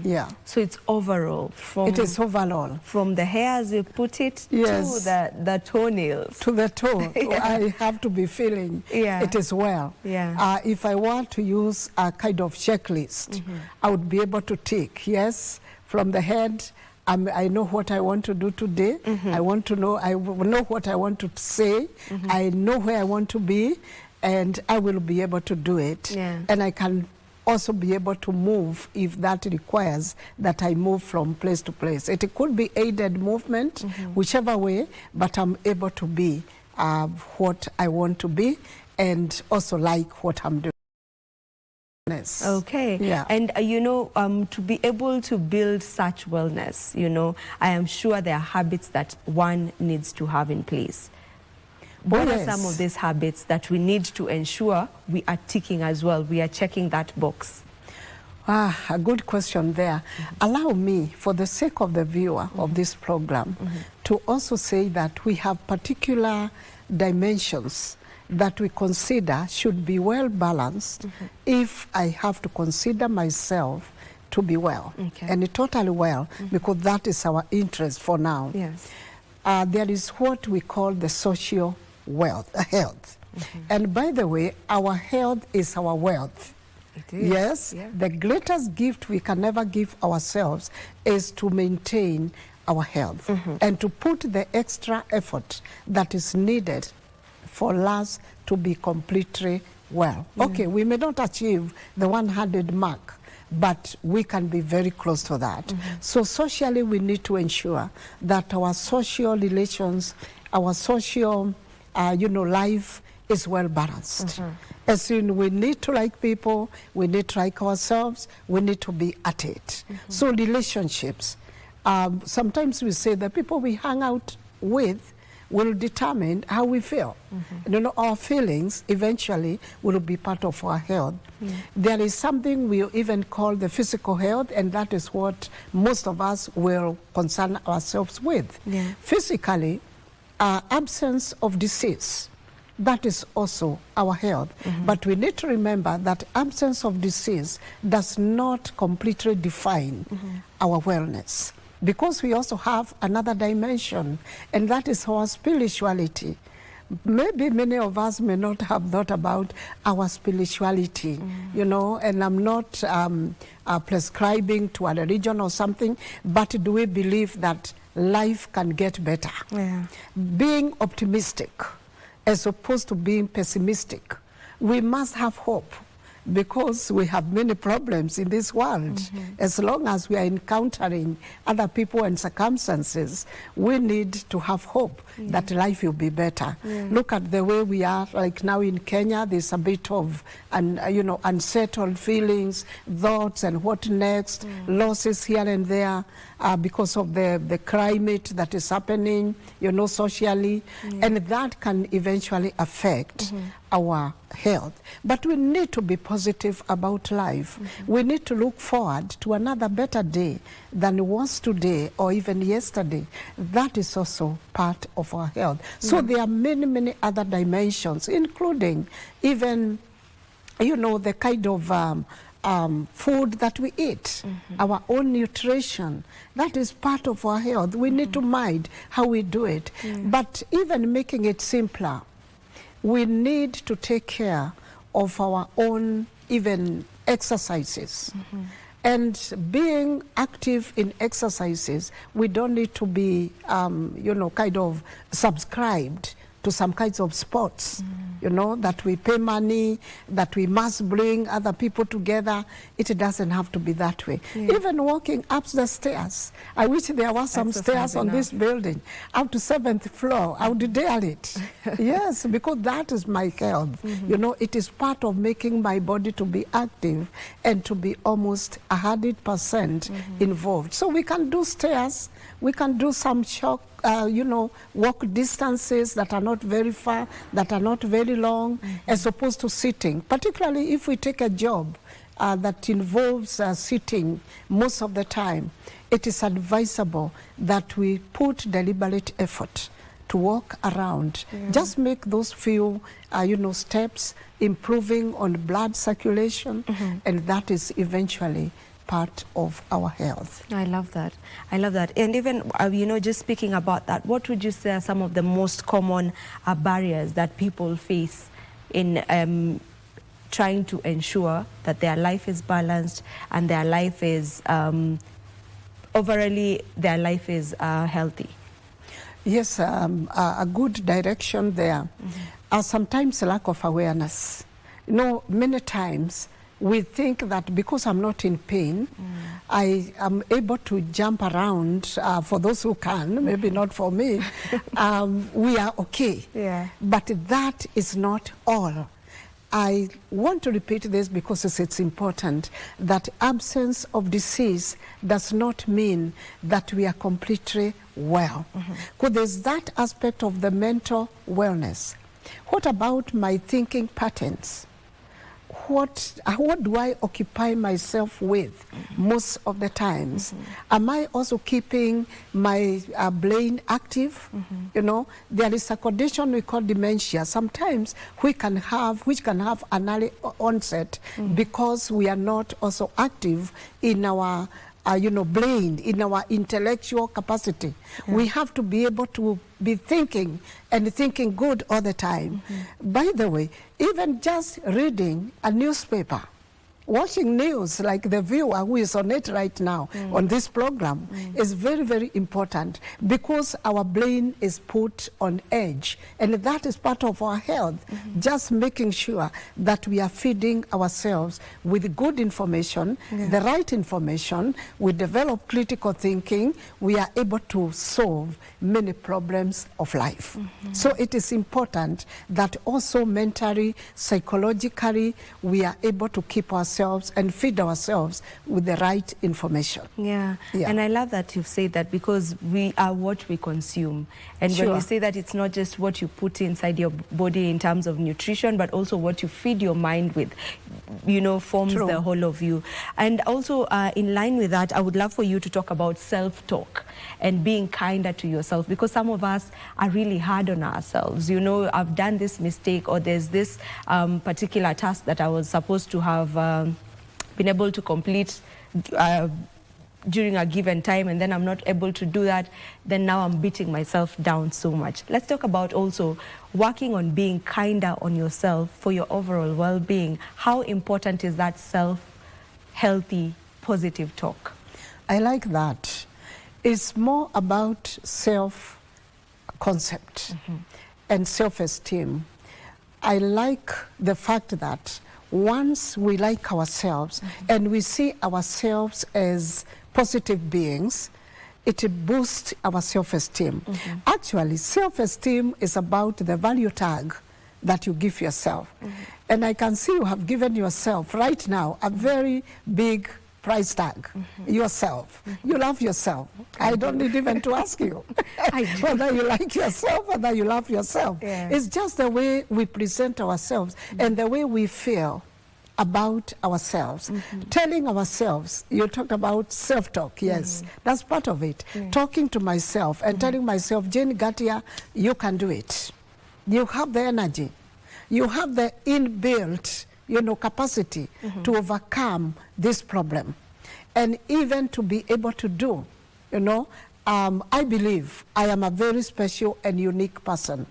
Yeah. So it's overall. It is overall. From the hair, as you put it, Yes. to the toenails. To the toe. Yeah. I have to be feeling it is well. Yeah. If I want to use a kind of checklist, I would be able to tick, yes, from the head, I know what I want to do today. I want to know, I know what I want to say. I know where I want to be, and I will be able to do it. Yeah. And I can also be able to move if that requires that I move from place to place. It could be aided movement, whichever way, but I'm able to be what I want to be, and also like what I'm doing. Okay. Yeah. And you know, to be able to build such wellness, you know, I am sure there are habits that one needs to have in place. What are some of these habits that we need to ensure we are ticking as well? We are checking that box. A good question there. Allow me, for the sake of the viewer of this program, to also say that we have particular dimensions that we consider should be well balanced if I have to consider myself to be well, and totally well, because that is our interest for now. Yes. There is what we call the social health. And by the way, our health is our wealth. It is. Yes, the greatest gift we can ever give ourselves is to maintain our health and to put the extra effort that is needed for us to be completely well. Okay, we may not achieve the 100 mark, but we can be very close to that. So socially, we need to ensure that our social relations, our social life is well balanced. As in, we need to like people, we need to like ourselves, we need to be at it. So relationships, sometimes we say the people we hang out with will determine how we feel. You know, our feelings eventually will be part of our health. There is something we even call the physical health, and that is what most of us will concern ourselves with. Physically, absence of disease, that is also our health. But we need to remember that absence of disease does not completely define our wellness, because we also have another dimension, and that is our spirituality. Maybe many of us may not have thought about our spirituality, you know, and I'm not prescribing to a religion or something, but do we believe that life can get better? Being optimistic as opposed to being pessimistic. We must have hope, because we have many problems in this world. As long as we are encountering other people and circumstances, we need to have hope that life will be better. Look at the way we are, like now in Kenya, there's a bit of unsettled feelings, thoughts, and what next, losses here and there because of the climate that is happening, you know, socially, and that can eventually affect our health. But we need to be positive about life. We need to look forward to another better day than it was today or even yesterday. That is also part of our health. So there are many, many other dimensions, including even, you know, the kind of food that we eat, our own nutrition. That is part of our health. We need to mind how we do it. But even making it simpler, we need to take care of our own even exercises. And being active in exercises, we don't need to be, you know, kind of subscribed to some kinds of sports, you know, that we pay money, that we must bring other people together. It doesn't have to be that way. Even walking up the stairs. I wish there were some stairs on this building, up to 7th floor. I would dare it. Yes, because that is my health. You know, it is part of making my body to be active and to be almost 100% involved. So we can do stairs, we can do some shock, you know, walk distances that are not very far, that are not very long, as opposed to sitting. Particularly if we take a job that involves sitting most of the time, it is advisable that we put deliberate effort to walk around. Just make those few, you know, steps, improving on blood circulation, and that is eventually part of our health. I love that. I love that. And even, you know, just speaking about that, what would you say are some of the most common barriers that people face in trying to ensure that their life is balanced and their life is, overall, their life is healthy? Yes, a good direction there. Sometimes lack of awareness. You know, many times we think that because I'm not in pain, I am able to jump around. For those who can, maybe not for me, we are okay. But that is not all. I want to repeat this because it's important, that absence of disease does not mean that we are completely well. Because there's that aspect of the mental wellness. What about my thinking patterns? What do I occupy myself with most of the times? Am I also keeping my brain active? You know, there is a condition we call dementia. Sometimes which can have an early onset because we are not also active in our you know, brain, in our intellectual capacity. We have to be able to be thinking and thinking good all the time. By the way, even just reading a newspaper, watching news like the viewer who is on it right now on this program is very, very important, because our brain is put on edge, and that is part of our health. Just making sure that we are feeding ourselves with good information, the right information, we develop critical thinking, we are able to solve many problems of life. So it is important that also mentally, psychologically, we are able to keep ourselves and feed ourselves with the right information. And I love that you've said that, because we are what we consume. And when we say that, it's not just what you put inside your body in terms of nutrition, but also what you feed your mind with, you know, forms the whole of you. And also in line with that, I would love for you to talk about self-talk and being kinder to yourself, because some of us are really hard on ourselves. You know, I've done this mistake, or there's this particular task that I was supposed to have been able to complete during a given time, and then I'm not able to do that, then now I'm beating myself down so much. Let's talk about also working on being kinder on yourself for your overall well-being. How important is that self-healthy, positive talk? I like that. It's more about self-concept and self-esteem. I like the fact that once we like ourselves and we see ourselves as positive beings, it boosts our self-esteem. Actually, self-esteem is about the value tag that you give yourself. And I can see you have given yourself right now a very big price tag. Yourself. You love yourself. I don't need even to ask you whether you like yourself, whether you love yourself. It's just the way we present ourselves and the way we feel about ourselves. Telling ourselves, you talked about self-talk, yes, that's part of it. Talking to myself and telling myself, Jane Gatia, you can do it. You have the energy. You have the inbuilt, you know, capacity to overcome this problem, and even to be able to do, you know, I believe I am a very special and unique person.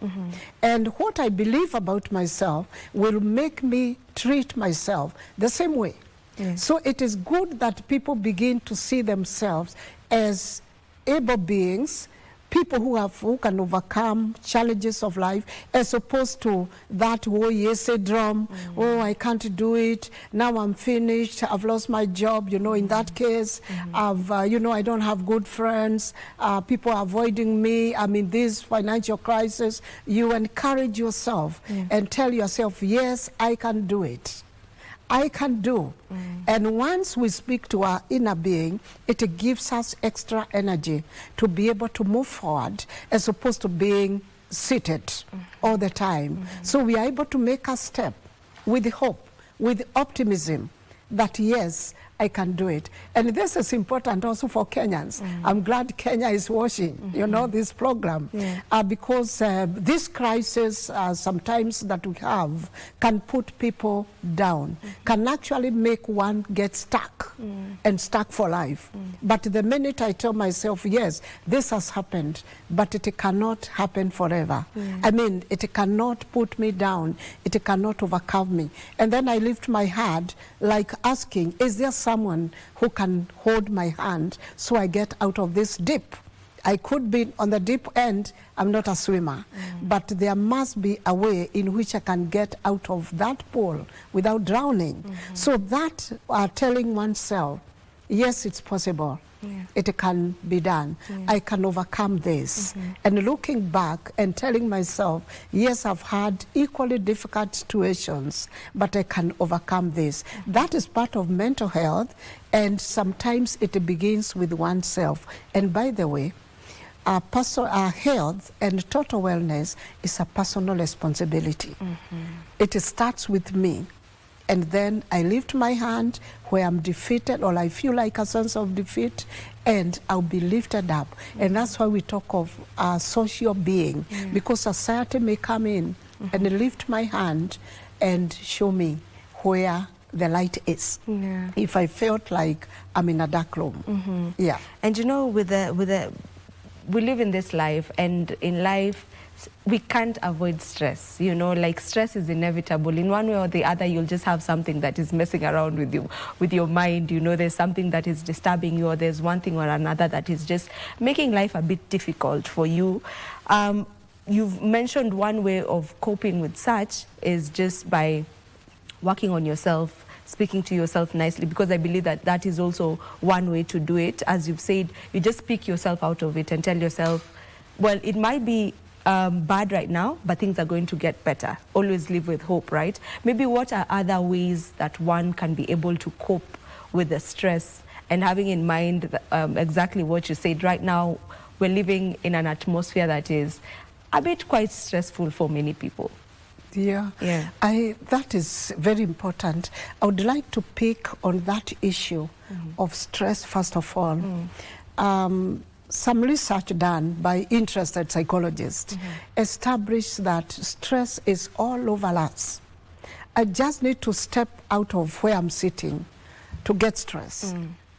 And what I believe about myself will make me treat myself the same way. So it is good that people begin to see themselves as able beings, people who can overcome challenges of life, as opposed to that oh yes syndrome, oh I can't do it, now I'm finished, I've lost my job, you know, in that case, I've, you know, I don't have good friends, people are avoiding me, I'm in this financial crisis. You encourage yourself and tell yourself, yes, I can do it. I can do. And once we speak to our inner being, it gives us extra energy to be able to move forward, as opposed to being seated all the time. So we are able to make a step with hope, with optimism, that yes, I can do it. And this is important also for Kenyans. I'm glad Kenya is watching, you know, this program, because this crisis sometimes that we have can put people down, can actually make one get stuck and stuck for life. But the minute I tell myself, yes, this has happened, but it cannot happen forever. I mean, it cannot put me down. It cannot overcome me. And then I lift my hand, like asking, is there someone who can hold my hand so I get out of this dip? I could be on the deep end. I'm not a swimmer, but there must be a way in which I can get out of that pool without drowning. So that telling oneself, yes, it's possible. It can be done. I can overcome this. And looking back and telling myself, yes, I've had equally difficult situations, but I can overcome this. That is part of mental health, and sometimes it begins with oneself. And by the way, our health and total wellness is a personal responsibility. It starts with me. And then I lift my hand where I'm defeated, or I feel like a sense of defeat, and I'll be lifted up. And that's why we talk of a social being, because society may come in and lift my hand and show me where the light is. If I felt like I'm in a dark room. And you know, we live in this life, and in life, we can't avoid stress, you know, like stress is inevitable. In one way or the other, you'll just have something that is messing around with you, with your mind, you know, there's something that is disturbing you, or there's one thing or another that is just making life a bit difficult for you. You've mentioned one way of coping with such is just by working on yourself, speaking to yourself nicely, because I believe that that is also one way to do it. As you've said, you just speak yourself out of it and tell yourself, well, it might be bad right now, but things are going to get better. Always live with hope, right? Maybe what are other ways that one can be able to cope with the stress, and having in mind exactly what you said. Right now, we're living in an atmosphere that is a bit quite stressful for many people. That is very important. I would like to pick on that issue of stress first of all. Some research done by interested psychologists established that stress is all over us. I just need to step out of where I'm sitting to get stress.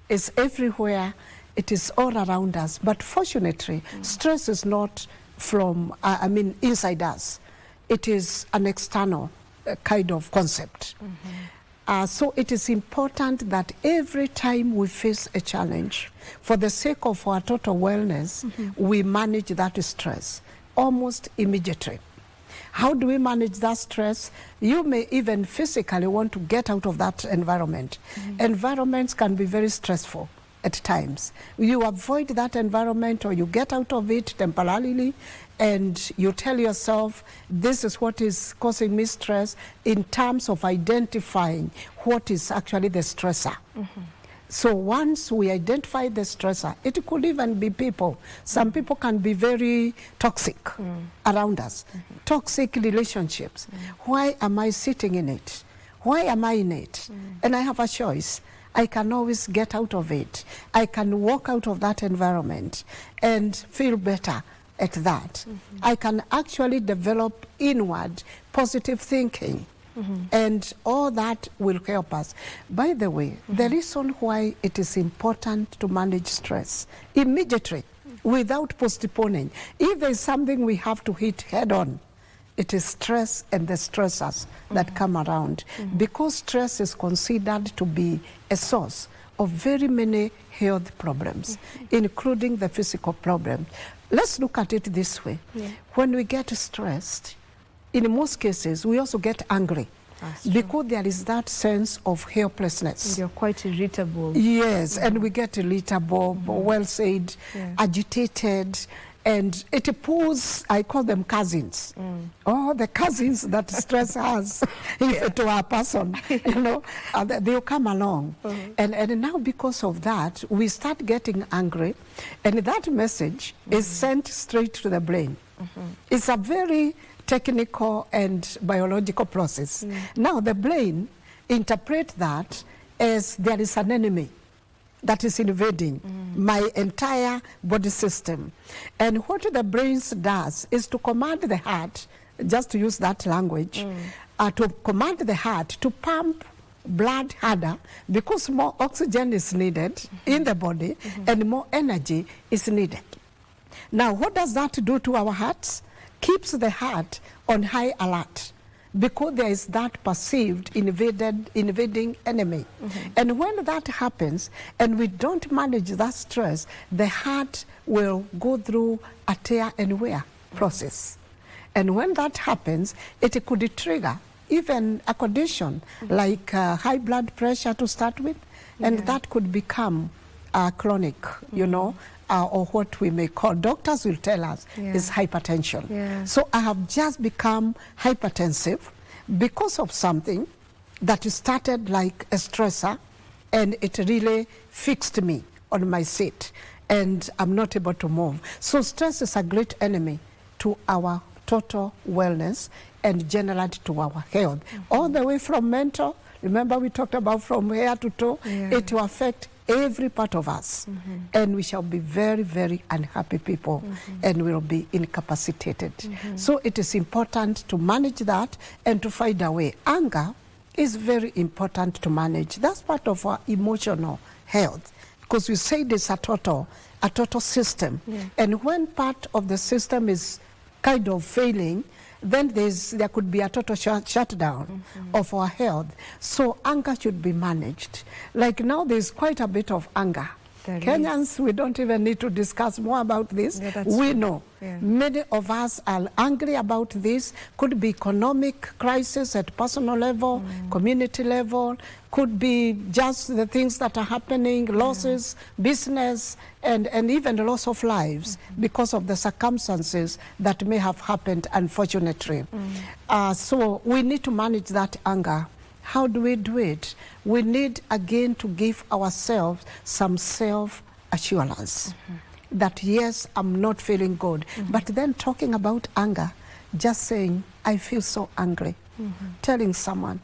It's everywhere. It is all around us. But fortunately, stress is not from, inside us. It is an external kind of concept. So it is important that every time we face a challenge, for the sake of our total wellness, we manage that stress almost immediately. How do we manage that stress? You may even physically want to get out of that environment. Environments can be very stressful at times. You avoid that environment, or you get out of it temporarily, and you tell yourself, this is what is causing me stress, in terms of identifying what is actually the stressor. So once we identify the stressor, it could even be people. Some people can be very toxic around us. Toxic relationships. Why am I sitting in it? Why am I in it? And I have a choice. I can always get out of it. I can walk out of that environment and feel better at that. I can actually develop inward positive thinking, and all that will help us. By the way, the reason why it is important to manage stress immediately, without postponing, if there is something we have to hit head on, it is stress and the stressors that come around, because stress is considered to be a source of very many health problems, including the physical problem. let's look at it this way. Yeah. When we get stressed, in most cases, we also get angry. Because there is that sense of helplessness. You're quite irritable. Yes, and we get irritable, well said, agitated, and it pulls, I call them cousins. Oh, the cousins that stress has, if to a person, you know, they'll come along. And now because of that, we start getting angry, and that message is sent straight to the brain. It's a very technical and biological process. Now the brain interprets that as there is an enemy that is invading my entire body system. And what the brain does is to command the heart, just to use that language, to command the heart to pump blood harder, because more oxygen is needed in the body and more energy is needed. Now what does that do to our hearts? Keeps the heart on high alert, because there is that perceived invading enemy. And when that happens and we don't manage that stress, the heart will go through a tear and wear process. And when that happens, it could trigger even a condition like high blood pressure to start with, and that could become chronic, you know, or what we may call, doctors will tell us, is hypertension. So I have just become hypertensive because of something that started like a stressor, and it really fixed me on my seat, and I'm not able to move. So stress is a great enemy to our total wellness and generally to our health. All the way from mental, remember we talked about from hair to toe, it will affect every part of us, and we shall be very, very unhappy people, and will be incapacitated. So it is important to manage that and to find a way. Anger is very important to manage. That's part of our emotional health, because we say this a total system. And when part of the system is kind of failing, then there could be a total shutdown of our health. So anger should be managed. Like now there's quite a bit of anger. Kenyans, we don't even need to discuss more about this. We know. Many of us are angry about this. Could be economic crisis at personal level, community level, could be just the things that are happening, losses, business, and even the loss of lives because of the circumstances that may have happened, unfortunately. So we need to manage that anger. How do we do it? We need, again, to give ourselves some self-assurance that, yes, I'm not feeling good. But then talking about anger, just saying, I feel so angry, telling someone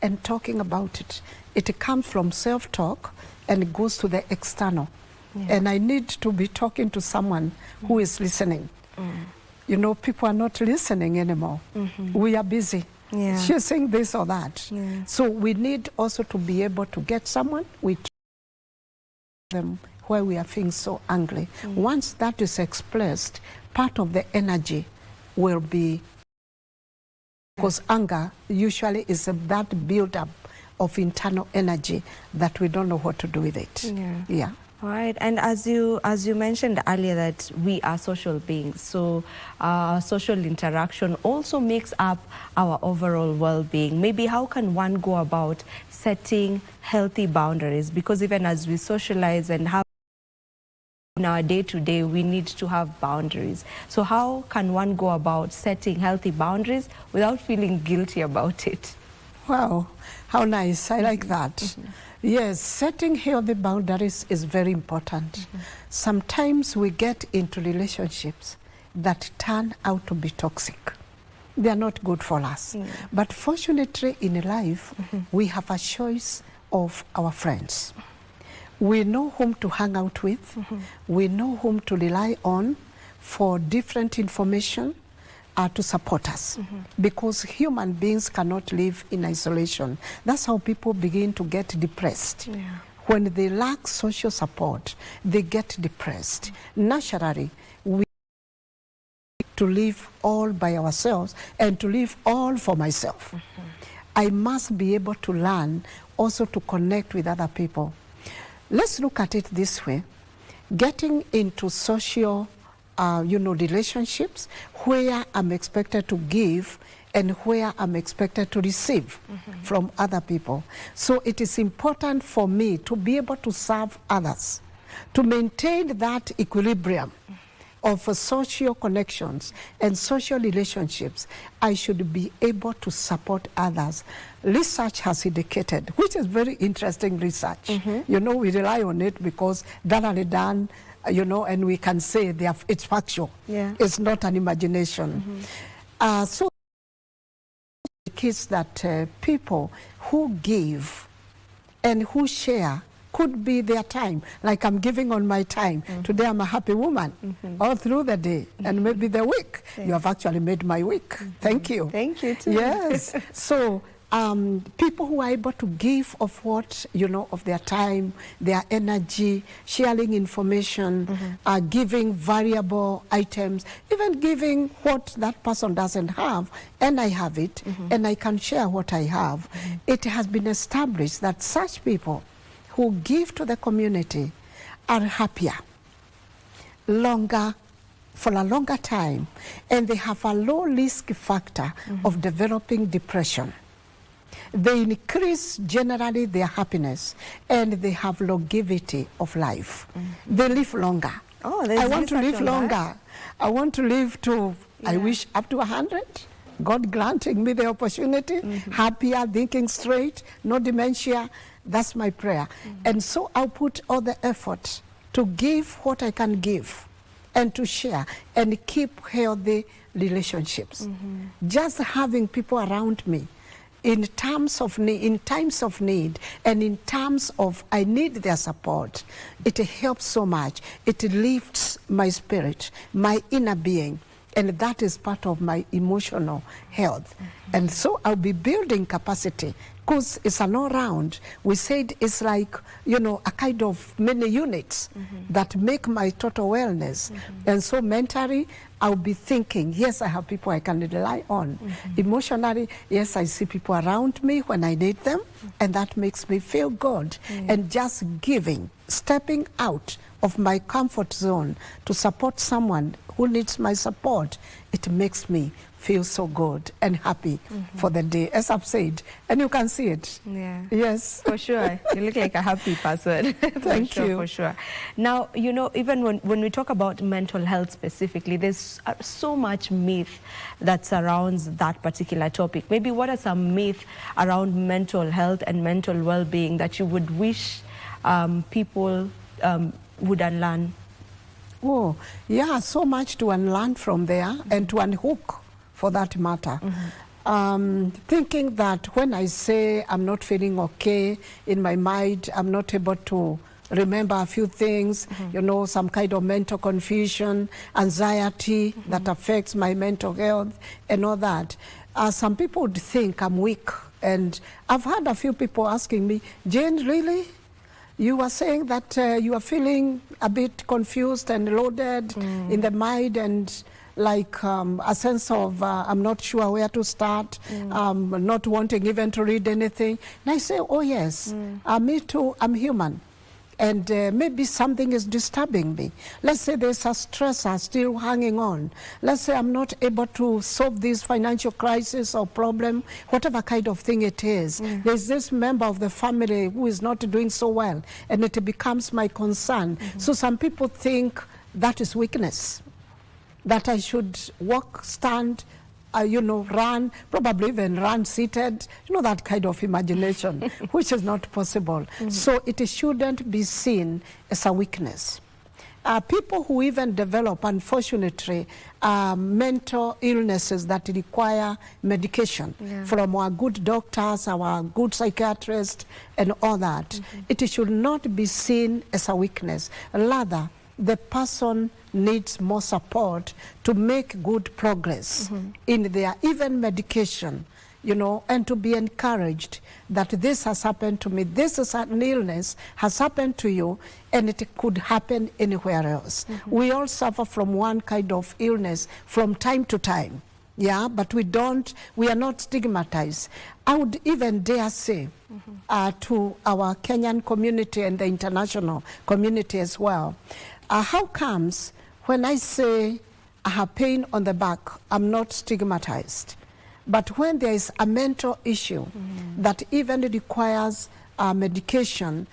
and talking about it. It comes from self-talk and it goes to the external. And I need to be talking to someone who is listening. You know, people are not listening anymore. We are busy. She's saying this or that. So we need also to be able to get someone, we them where we are feeling so angry. Once that is expressed, part of the energy will be, because anger usually is that build-up of internal energy that we don't know what to do with it. All right, and as you mentioned earlier that we are social beings, so social interaction also makes up our overall well-being. Maybe how can one go about setting healthy boundaries? Because even as we socialize and have in our day-to-day, we need to have boundaries. So how can one go about setting healthy boundaries without feeling guilty about it? Wow, how nice. I like that. Yes, setting healthy boundaries is very important. Sometimes we get into relationships that turn out to be toxic. They are not good for us. But fortunately in life, we have a choice of our friends. We know whom to hang out with. We know whom to rely on for different information to support us, because human beings cannot live in isolation. That's how people begin to get depressed. When they lack social support, they get depressed. Naturally, we to live all by ourselves and to live all for myself. I must be able to learn also to connect with other people. Let's look at it this way. Getting into social relationships where I'm expected to give and where I'm expected to receive from other people. So it is important for me to be able to serve others, to maintain that equilibrium of social connections and social relationships. I should be able to support others. Research has indicated, which is very interesting research. We rely on it because that are done, and we can say it's factual. Yeah. It's not an imagination. So indicates that people who give and who share could be their time, like I'm giving on my time. Today I'm a happy woman, all through the day, and maybe the week. You have actually made my week. Thank you. Thank you too. Yes. So people who are able to give of what, of their time, their energy, sharing information, giving variable items, even giving what that person doesn't have, and I have it, and I can share what I have. It has been established that such people who give to the community are happier, for a longer time, and they have a low risk factor of developing depression. They increase generally their happiness, and they have longevity of life. They live longer. Oh, I want to live longer. I want to live to, I wish, up to 100. God granting me the opportunity, happier, thinking straight, no dementia. That's my prayer. And so I'll put all the effort to give what I can give and to share and keep healthy relationships. Just having people around me in times of need and in terms of I need their support, it helps so much. It lifts my spirit, my inner being, and that is part of my emotional health. And so I'll be building capacity, because it's an all-round. We said it's like, a kind of many units that make my total wellness. And so mentally, I'll be thinking, yes, I have people I can rely on. Emotionally, yes, I see people around me when I need them, and that makes me feel good. And just giving, stepping out of my comfort zone to support someone who needs my support, it makes me feel so good and happy for the day, as I've said. And you can see it. Yeah. Yes. For sure. You look like a happy person. Thank you. For sure. Now, even when we talk about mental health specifically, there's so much myth that surrounds that particular topic. Maybe what are some myths around mental health and mental well-being that you would wish people would unlearn? Oh, yeah, so much to unlearn from there and to unhook, for that matter. Thinking that when I say I'm not feeling okay in my mind, I'm not able to remember a few things, some kind of mental confusion, anxiety that affects my mental health and all that. Some people would think I'm weak. And I've had a few people asking me, Jane, really? You were saying that you are feeling a bit confused and loaded in the mind, and like a sense of I'm not sure where to start, not wanting even to read anything. And I say, oh yes, me too, I'm human. And maybe something is disturbing me. Let's say there's a stressor still hanging on. Let's say I'm not able to solve this financial crisis or problem, whatever kind of thing it is. There's this member of the family who is not doing so well, and it becomes my concern. So some people think that is weakness, that I should walk, stand, run, probably even run seated, that kind of imagination, which is not possible. So it shouldn't be seen as a weakness. People who even develop, unfortunately, mental illnesses that require medication from our good doctors, our good psychiatrists, and all that, it should not be seen as a weakness. Rather, the person needs more support to make good progress in their even medication, and to be encouraged that this has happened to me, this is an illness, has happened to you, and it could happen anywhere else. We all suffer from one kind of illness from time to time, but we are not stigmatized. I would even dare say to our Kenyan community and the international community as well, how comes When I say I have pain on the back, I'm not stigmatized. But when there is a mental issue that even requires medication,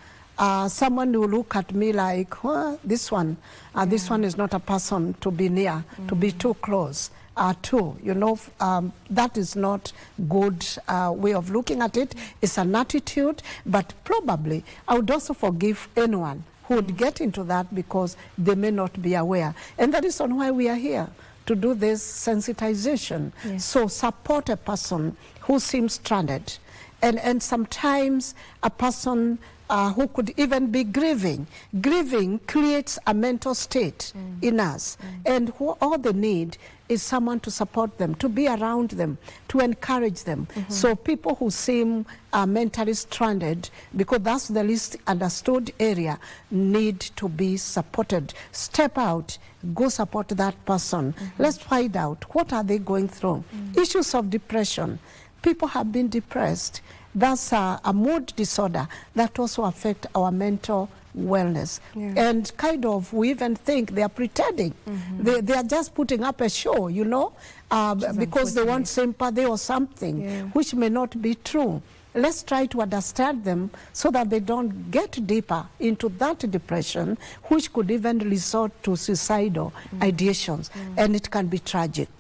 someone will look at me like, this one is not a person to be near, to be too close. That is not good way of looking at it. It's an attitude, but probably I would also forgive anyone who would get into that because they may not be aware. And that is on why we are here, to do this sensitization. Yes. So support a person who seems stranded. And sometimes a person who could even be grieving. Grieving creates a mental state in us. And all they need is someone to support them, to be around them, to encourage them. So people who seem mentally stranded, because that's the least understood area, need to be supported. Step out, go support that person. Let's find out, what are they going through? Issues of depression. People have been depressed. That's a mood disorder that also affects our mental wellness. And kind of, we even think they are pretending. They are just putting up a show, because they want sympathy or something, which may not be true. Let's try to understand them so that they don't get deeper into that depression, which could even resort to suicidal ideations, and it can be tragic.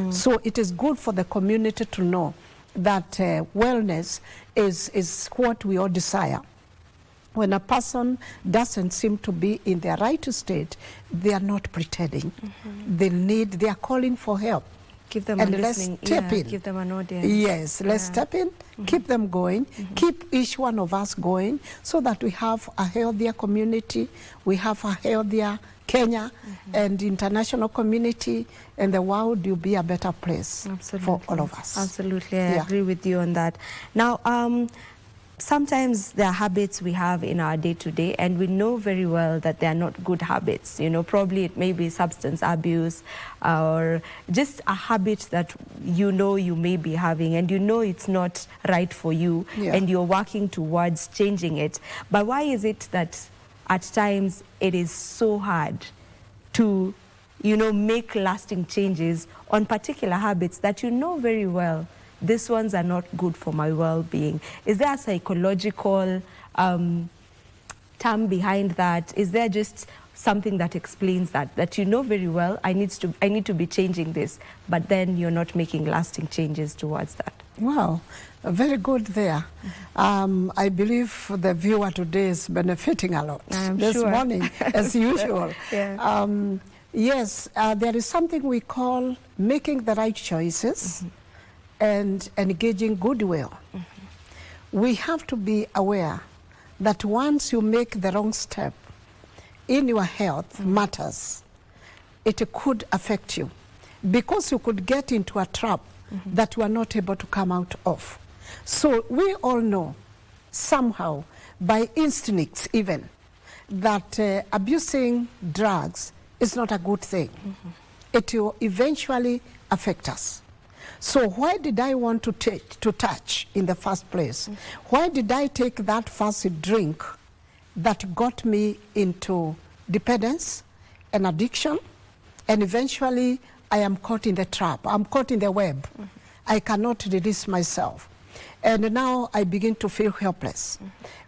So it is good for the community to know that wellness is what we all desire. When a person doesn't seem to be in their right state, they are not pretending. They are calling for help. Give them and a listening ear, give them an audience. Yes, let's step in, keep them going, keep each one of us going, so that we have a healthier community, we have a healthier Kenya, and international community, and the world will be a better place for all of us. Absolutely, I agree with you on that. Now, sometimes there are habits we have in our day-to-day, and we know very well that they are not good habits. Probably it may be substance abuse or just a habit that you may be having, and it's not right for you, and you're working towards changing it. But why is it that at times it is so hard to, make lasting changes on particular habits that very well these ones are not good for my well-being? Is there a psychological term behind that? Is there just something that explains that very well, I need to be changing this, but then you're not making lasting changes towards that? Wow, very good there. I believe the viewer today is benefiting a lot this morning, as usual. Yes, there is something we call making the right choices and engaging goodwill. We have to be aware that once you make the wrong step in your health matters, it could affect you, because you could get into a trap that you are not able to come out of. So we all know somehow, by instincts even, that abusing drugs is not a good thing. It will eventually affect us. So why did I want to touch in the first place? Why did I take that first drink that got me into dependence and addiction? And eventually I am caught in the trap. I'm caught in the web. I cannot release myself. And now I begin to feel helpless.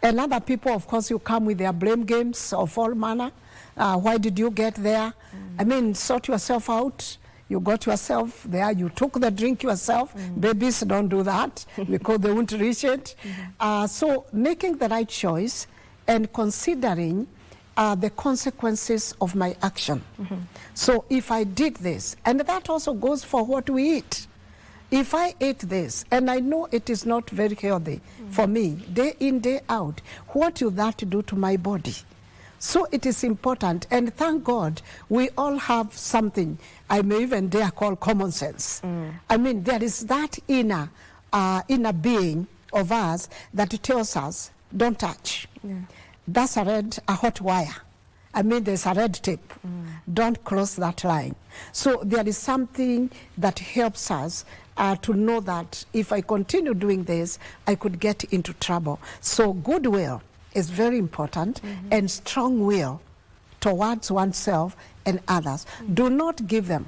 And other people, of course, you come with their blame games of all manner. Why did you get there? I mean, sort yourself out. You got yourself there, you took the drink yourself. Babies don't do that because they won't reach it. So making the right choice and considering the consequences of my action. So if I did this, and that also goes for what we eat. If I ate this, and I know it is not very healthy for me, day in, day out, what will that do to my body? So it is important, and thank God we all have something I may even dare call common sense. I mean, there is that inner being of us that tells us, don't touch. That's a hot wire. I mean, there's a red tape. Don't cross that line. So there is something that helps us to know that if I continue doing this, I could get into trouble. So goodwill is very important, and strong will towards oneself and others. Do not give them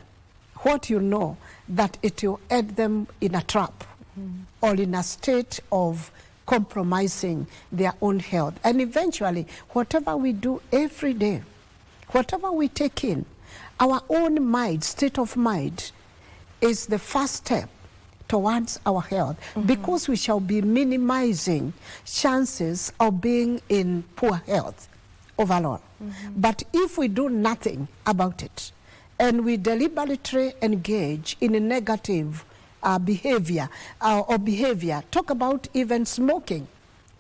what you know that it will add them in a trap or in a state of compromising their own health. And eventually, whatever we do every day, whatever we take in, our own mind, state of mind, is the first step towards our health, because we shall be minimizing chances of being in poor health overall. But if we do nothing about it, and we deliberately engage in a negative behavior, talk about even smoking,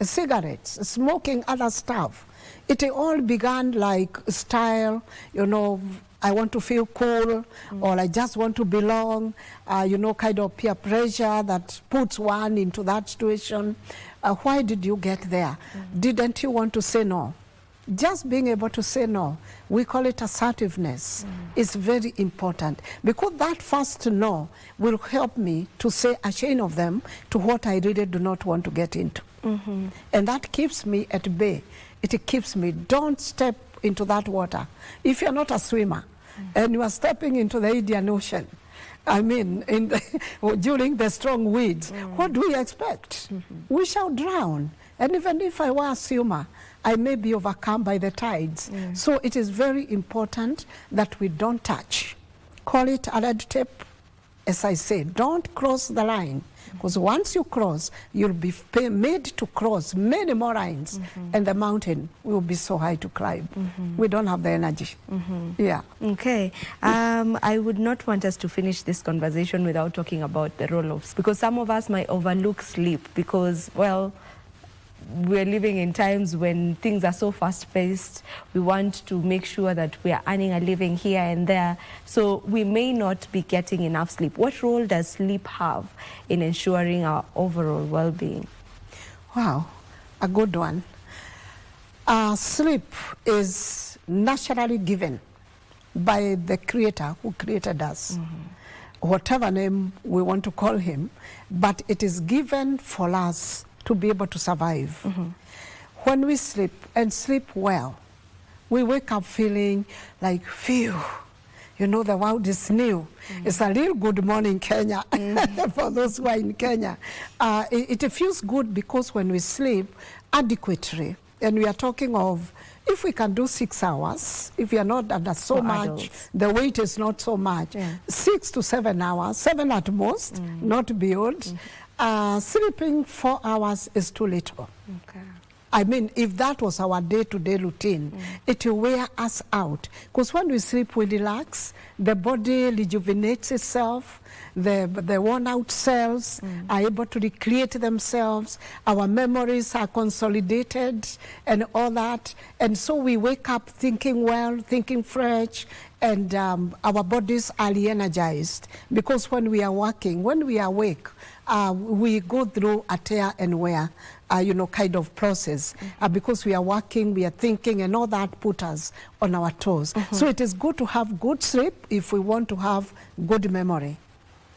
cigarettes, smoking other stuff. It all began like style, you know, I want to feel cool, or I just want to belong, you know, kind of peer pressure that puts one into that situation. Why did you get there? Didn't you want to say no? Just being able to say no, we call it assertiveness, is very important, because that first no will help me to say a chain of them to what I really do not want to get into. And that keeps me at bay. It keeps me, don't step into that water. If you're not a swimmer and you are stepping into the Indian Ocean, I mean, during the strong winds, what do we expect? We shall drown. And even if I were a swimmer, I may be overcome by the tides. So it is very important that we don't touch. Call it a red tape. As I say, don't cross the line, because once you cross, you'll be made to cross many more lines, and the mountain will be so high to climb. We don't have the energy. Yeah. Okay. I would not want us to finish this conversation without talking about the role of, because some of us might overlook sleep because, well, we're living in times when things are so fast-paced. We want to make sure that we are earning a living here and there, so we may not be getting enough sleep. What role does sleep have in ensuring our overall well-being? Wow, a good one. Sleep is naturally given by the Creator who created us, whatever name we want to call him, but it is given for us to be able to survive. When we sleep and sleep well, we wake up feeling like, phew, you know, the world is new. It's a real good morning, Kenya, for those who are in Kenya. It feels good because when we sleep adequately, and we are talking of, if we can do 6 hours, if we are not under so for much, adults, the weight is not so much, 6 to 7 hours, 7 at most, not beyond. Sleeping 4 hours is too little. I mean, if that was our day-to-day routine, it will wear us out. Because when we sleep, we relax, the body rejuvenates itself, the worn-out cells are able to recreate themselves, our memories are consolidated and all that. And so we wake up thinking well, thinking fresh, and our bodies are re-energized. Because when we are working, when we are awake, we go through a tear and wear, you know, kind of process. Because we are working, we are thinking, and all that put us on our toes. So it is good to have good sleep if we want to have good memory.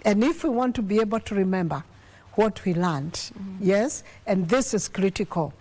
And if we want to be able to remember what we learned, yes, and this is critical,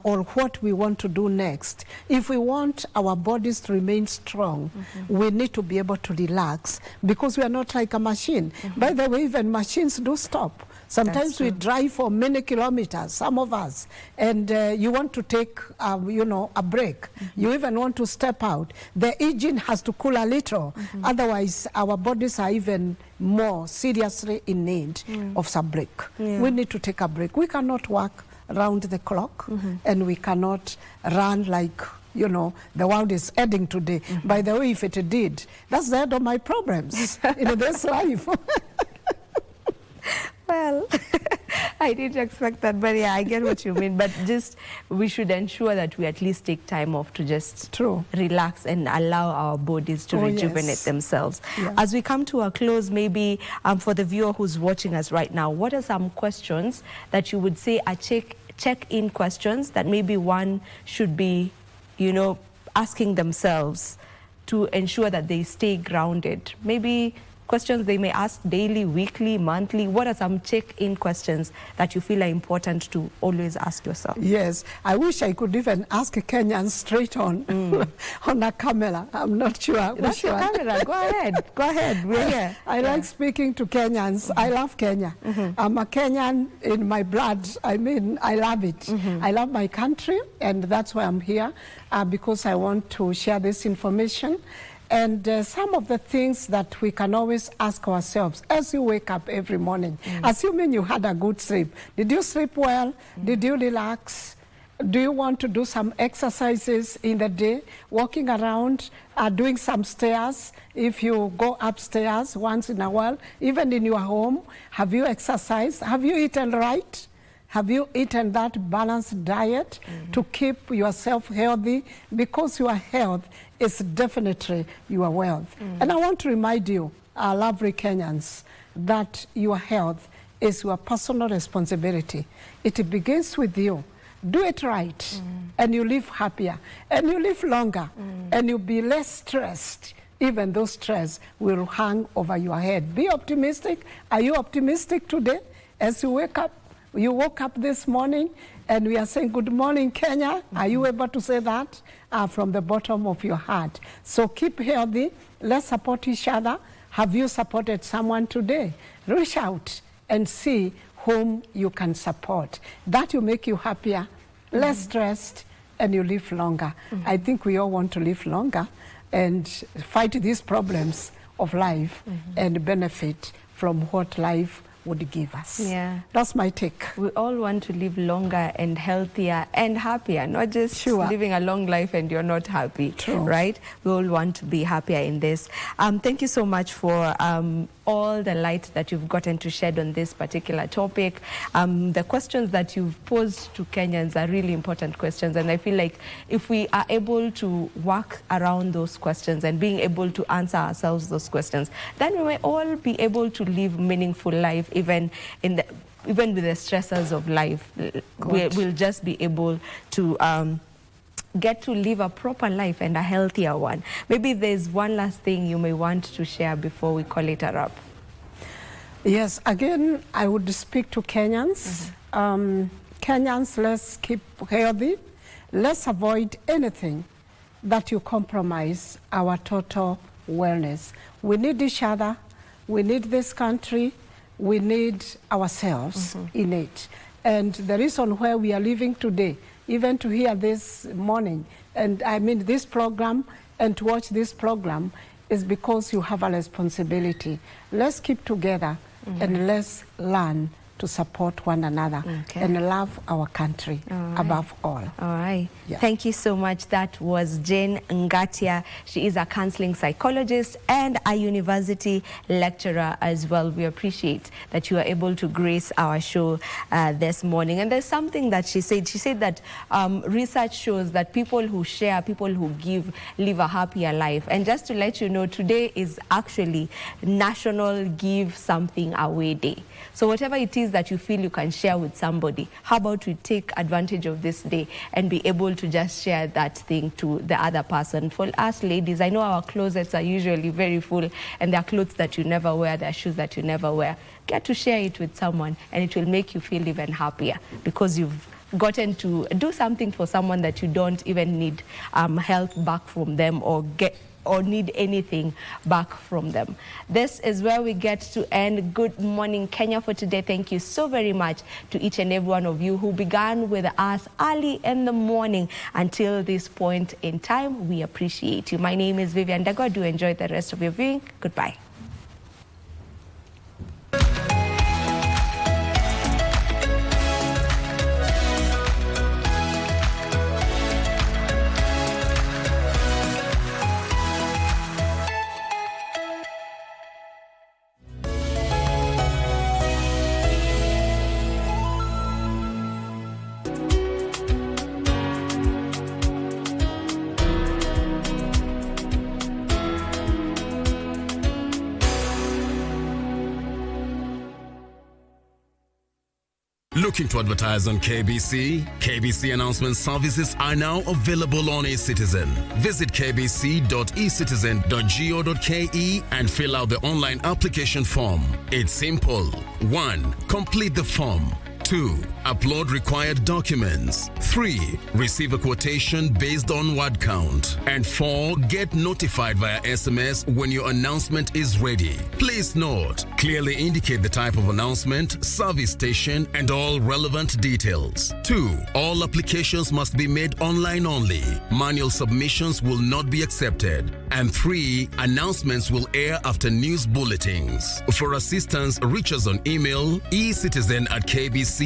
or what we want to do next. If we want our bodies to remain strong, we need to be able to relax, because we are not like a machine. By the way, even machines do stop. Sometimes we drive for many kilometers, some of us, and you want to take, you know, a break. You even want to step out. The engine has to cool a little. Otherwise, our bodies are even more seriously in need of some break. We need to take a break. We cannot work around the clock, and we cannot run like, you know, the world is ending today. By the way, if it did, that's the end of my problems in this life. Well, I didn't expect that, but yeah, I get what you mean. But just, we should ensure that we at least take time off to just relax and allow our bodies to rejuvenate themselves. As we come to a close, maybe for the viewer who's watching us right now, what are some questions that you would say are check-in questions that maybe one should be, you know, asking themselves to ensure that they stay grounded? Maybe questions they may ask daily, weekly, monthly? What are some check-in questions that you feel are important to always ask yourself? Yes, I wish I could even ask Kenyans straight on on a camera. I'm not sure. That's your camera. Go ahead. Go ahead. We're here. I like speaking to Kenyans. I love Kenya. I'm a Kenyan in my blood. I mean, I love it. I love my country, and that's why I'm here, because I want to share this information. And some of the things that we can always ask ourselves as you wake up every morning, assuming you had a good sleep. Did you sleep well? Did you relax? Do you want to do some exercises in the day, walking around, doing some stairs? If you go upstairs once in a while, even in your home, have you exercised? Have you eaten right? Have you eaten that balanced diet to keep yourself healthy? Because your health is definitely your wealth. And I want to remind you, our lovely Kenyans, that your health is your personal responsibility. It begins with you. Do it right, and you live happier, and you live longer, and you'll be less stressed. Even though stress will hang over your head. Be optimistic. Are you optimistic today? As you wake up, you woke up this morning, and we are saying, good morning, Kenya. Are you able to say that from the bottom of your heart? So keep healthy. Let's support each other. Have you supported someone today? Reach out and see whom you can support. That will make you happier, less stressed, and you live longer. I think we all want to live longer and fight these problems of life and benefit from what life would give us. Yeah. That's my take. We all want to live longer and healthier and happier, not just living a long life and you're not happy. True. Right? We all want to be happier in this. Thank you so much for all the light that you've gotten to shed on this particular topic. The questions that you've posed to Kenyans are really important questions, and I feel like if we are able to work around those questions and being able to answer ourselves those questions, then we may all be able to live meaningful life, even with the stressors of life. We'll just be able to get to live a proper life and a healthier one. Maybe there's one last thing you may want to share before we call it a wrap. Yes, again, I would speak to Kenyans. Kenyans, let's keep healthy. Let's avoid anything that you compromise our total wellness. We need each other. We need this country. We need ourselves in it. And the reason why we are living today, even to hear this morning, and I mean this program, and to watch this program, is because you have a responsibility. Let's keep together and let's learn to support one another and love our country above all. All right. Yeah. Thank you so much. That was Jane Ngatia. She is a counseling psychologist and a university lecturer as well. We appreciate that you are able to grace our show this morning. And there's something that she said. She said that research shows that people who share, people who give, live a happier life. And just to let you know, today is actually National Give Something Away Day. So whatever it is that you feel you can share with somebody, how about we take advantage of this day and be able to just share that thing to the other person. For us ladies, I know our closets are usually very full, and there are clothes that you never wear, there are shoes that you never wear. Get to share it with someone, and it will make you feel even happier because you've gotten to do something for someone that you don't even need help back from them or need anything back from them. This is where we get to end Good Morning Kenya for today. Thank you so very much to each and every one of you who began with us early in the morning until this point in time. We appreciate you. My name is Vivian Dago. Do enjoy the rest of your viewing. Goodbye. Looking to advertise on KBC? KBC announcement services are now available on eCitizen. Visit kbc.ecitizen.go.ke and fill out the online application form. It's simple. 1. Complete the form. 2. Upload required documents. 3. Receive a quotation based on word count. And 4. Get notified via SMS when your announcement is ready. Please note, clearly indicate the type of announcement, service station, and all relevant details. 2. All applications must be made online only. Manual submissions will not be accepted. And 3. Announcements will air after news bulletins. For assistance, reach us on email ecitizen@kbc.co.ke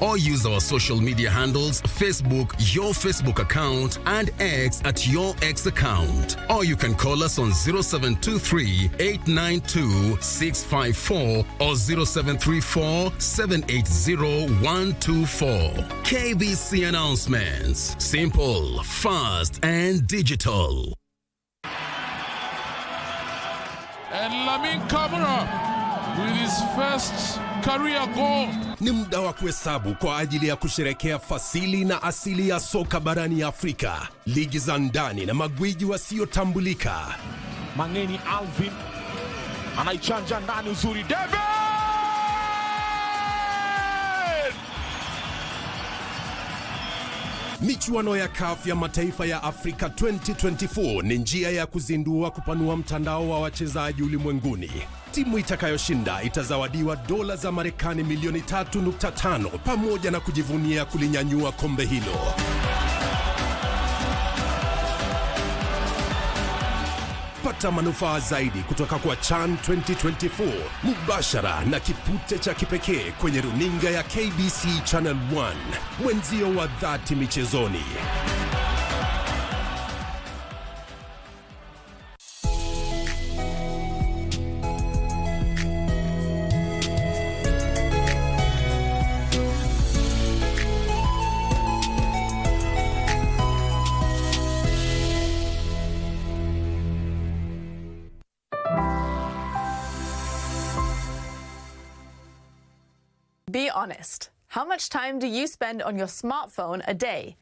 or use our social media handles, Facebook, your Facebook account, and X at your X account. Or you can call us on 0723 892 654 or 0734 780 124. KBC announcements. Simple, fast, and digital. And Lamin Camara with his first career goal. Ni muda wa kuhesabu kwa ajili ya kusherekea fasili na asili ya soka barani Afrika. Ligi za ndani na magwiji wasiotambulika. Mangeni Alvin anaichanja ndani uzuri. David! Michuano ya CAF ya mataifa ya Afrika 2024 ni njia ya kuzindua kupanua mtandao wa wachezaji ulimwenguni. Timu itakayoshinda itazawadiwa dola za Marekani milioni 3.5 pamoja na kujivunia kulinyanyua kombe hilo. Pata manufaa zaidi kutoka kwa CHAN 2024 mubashara na kipute cha kipekee kwenye runinga ya KBC Channel 1, mwenzio wa dhati michezoni. Be honest. How much time do you spend on your smartphone a day?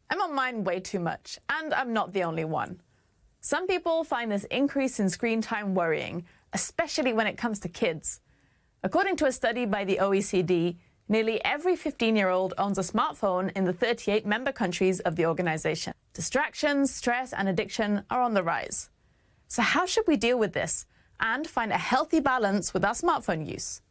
I'm on mine way too much, and I'm not the only one. Some people find this increase in screen time worrying, especially when it comes to kids. According to a study by the OECD, nearly every 15-year-old owns a smartphone in the 38 member countries of the organization. Distractions, stress, and addiction are on the rise. So how should we deal with this and find a healthy balance with our smartphone use?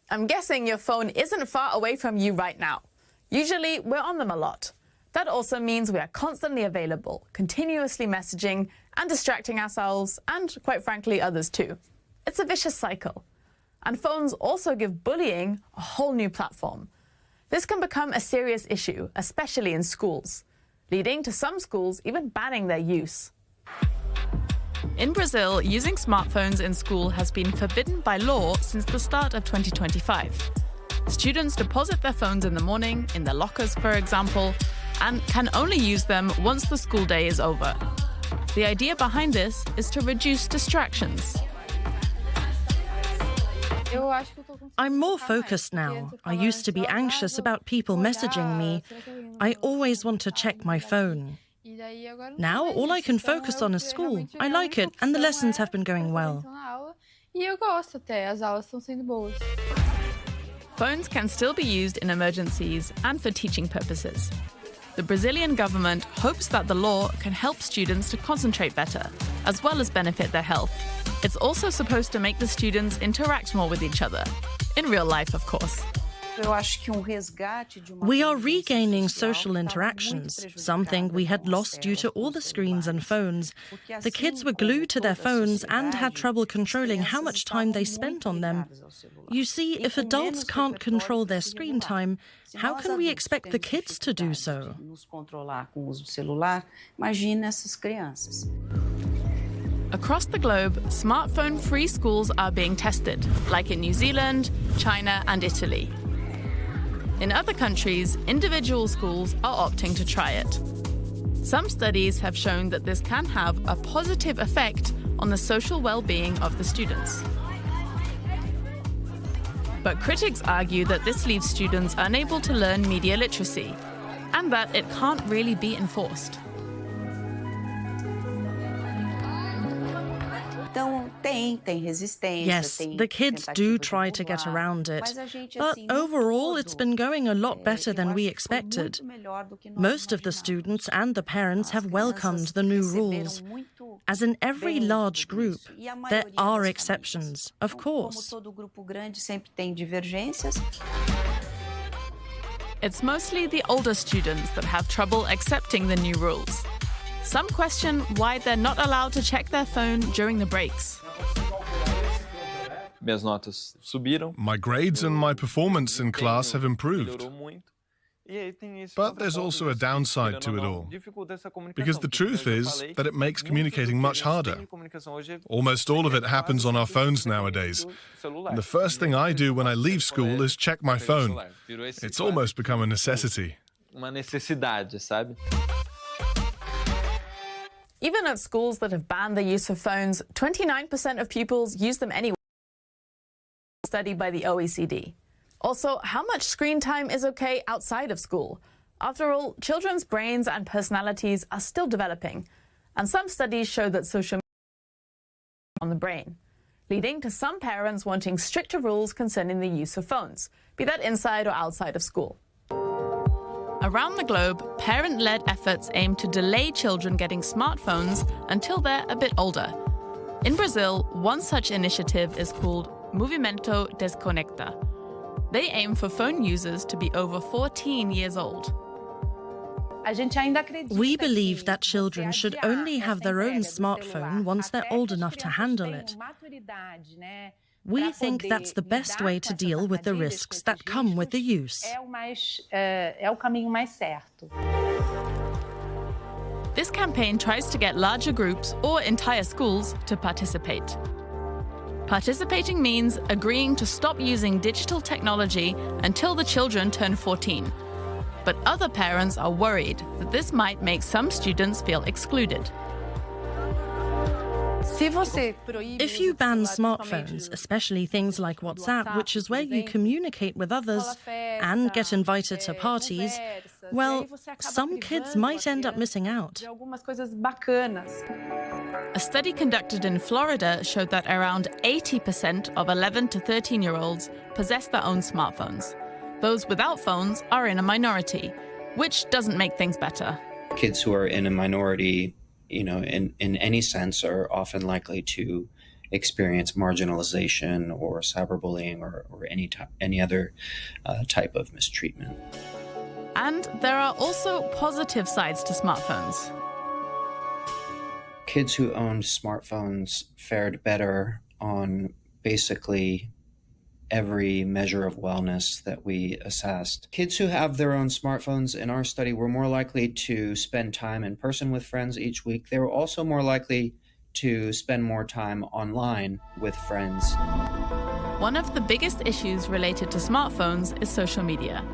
I'm guessing your phone isn't far away from you right now. Usually, we're on them a lot. That also means we are constantly available, continuously messaging and distracting ourselves and, quite frankly, others too. It's a vicious cycle. And phones also give bullying a whole new platform. This can become a serious issue, especially in schools, leading to some schools even banning their use. In Brazil, using smartphones in school has been forbidden by law since the start of 2025. Students deposit their phones in the morning, in their lockers, for example, and can only use them once the school day is over. The idea behind this is to reduce distractions. I'm more focused now. I used to be anxious about people messaging me. I always want to check my phone. Now, all I can focus on is school. I like it, and the lessons have been going well. Phones can still be used in emergencies and for teaching purposes. The Brazilian government hopes that the law can help students to concentrate better, as well as benefit their health. It's also supposed to make the students interact more with each other. In real life, of course. We are regaining social interactions, something we had lost due to all the screens and phones. The kids were glued to their phones and had trouble controlling how much time they spent on them. You see, if adults can't control their screen time, how can we expect the kids to do so? Across the globe, smartphone-free schools are being tested, like in New Zealand, China, and Italy. In other countries, individual schools are opting to try it. Some studies have shown that this can have a positive effect on the social well-being of the students. But critics argue that this leaves students unable to learn media literacy, and that it can't really be enforced. Yes, the kids do try to get around it, but overall it's been going a lot better than we expected. Most of the students and the parents have welcomed the new rules. As in every large group, there are exceptions, of course. It's mostly the older students that have trouble accepting the new rules. Some question why they're not allowed to check their phone during the breaks. My grades and my performance in class have improved. But there's also a downside to it all, because the truth is that it makes communicating much harder. Almost all of it happens on our phones nowadays. And the first thing I do when I leave school is check my phone. It's almost become a necessity. Even at schools that have banned the use of phones, 29% of pupils use them anyway. Study by the OECD. Also, how much screen time is okay outside of school? After all, children's brains and personalities are still developing, and some studies show that social media on the brain, leading to some parents wanting stricter rules concerning the use of phones, be that inside or outside of school. Around the globe, parent-led efforts aim to delay children getting smartphones until they're a bit older. In Brazil, one such initiative is called Movimento Desconecta. They aim for phone users to be over 14 years old. We believe that children should only have their own smartphone once they're old enough to handle it. We think that's the best way to deal with the risks that come with the use. This campaign tries to get larger groups or entire schools to participate. Participating means agreeing to stop using digital technology until the children turn 14. But other parents are worried that this might make some students feel excluded. If you ban smartphones, especially things like WhatsApp, which is where you communicate with others and get invited to parties, well, some kids might end up missing out. A study conducted in Florida showed that around 80% of 11 to 13-year-olds possess their own smartphones. Those without phones are in a minority, which doesn't make things better. Kids who are in a minority, in any sense, are often likely to experience marginalization or cyberbullying or any other type of mistreatment. And there are also positive sides to smartphones. Kids who owned smartphones fared better on basically every measure of wellness that we assessed. Kids who have their own smartphones in our study were more likely to spend time in person with friends each week. They were also more likely to spend more time online with friends. One of the biggest issues related to smartphones is social media.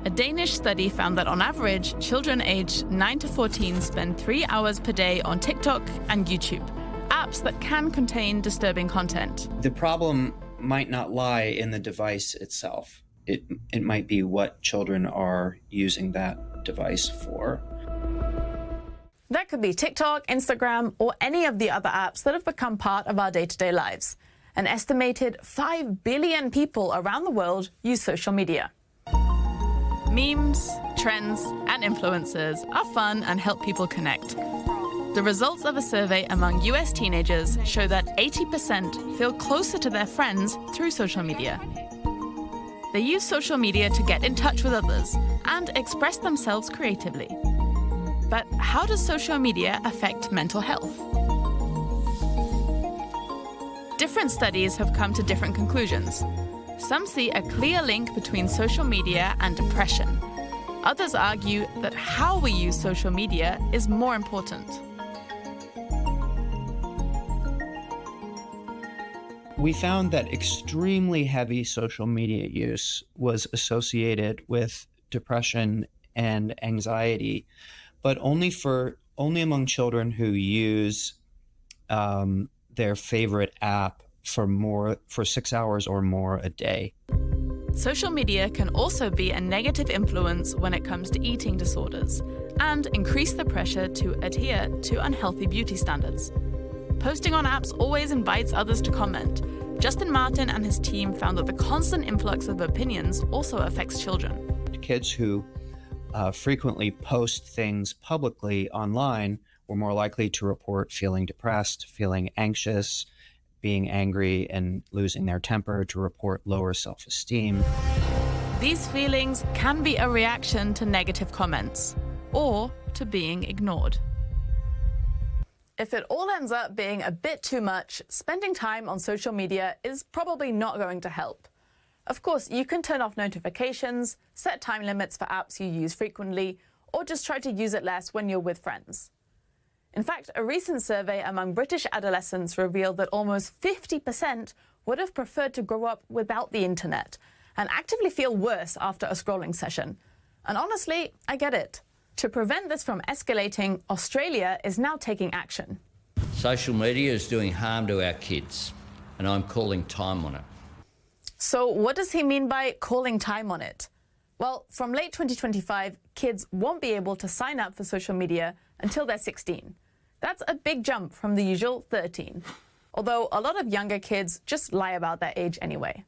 A Danish study found that on average, children aged 9 to 14 spend 3 hours per day on TikTok and YouTube, apps that can contain disturbing content. The problem might not lie in the device itself. It might be what children are using that device for. That could be TikTok, Instagram, or any of the other apps that have become part of our day-to-day lives. An estimated 5 billion people around the world use social media. Memes, trends, and influencers are fun and help people connect. The results of a survey among US teenagers show that 80% feel closer to their friends through social media. They use social media to get in touch with others and express themselves creatively. But how does social media affect mental health? Different studies have come to different conclusions. Some see a clear link between social media and depression. Others argue that how we use social media is more important. We found that extremely heavy social media use was associated with depression and anxiety, but only among children who use their favorite app for 6 hours or more a day. Social media can also be a negative influence when it comes to eating disorders and increase the pressure to adhere to unhealthy beauty standards. Posting on apps always invites others to comment. Justin Martin and his team found that the constant influx of opinions also affects children. Kids who frequently post things publicly online were more likely to report feeling depressed, feeling anxious, being angry, and losing their temper, to report lower self-esteem. These feelings can be a reaction to negative comments or to being ignored. If it all ends up being a bit too much, spending time on social media is probably not going to help. Of course, you can turn off notifications, set time limits for apps you use frequently, or just try to use it less when you're with friends. In fact, a recent survey among British adolescents revealed that almost 50% would have preferred to grow up without the internet and actively feel worse after a scrolling session. And honestly, I get it. To prevent this from escalating, Australia is now taking action. Social media is doing harm to our kids, and I'm calling time on it. So what does he mean by calling time on it? Well, from late 2025, kids won't be able to sign up for social media until they're 16. That's a big jump from the usual 13. Although a lot of younger kids just lie about their age anyway.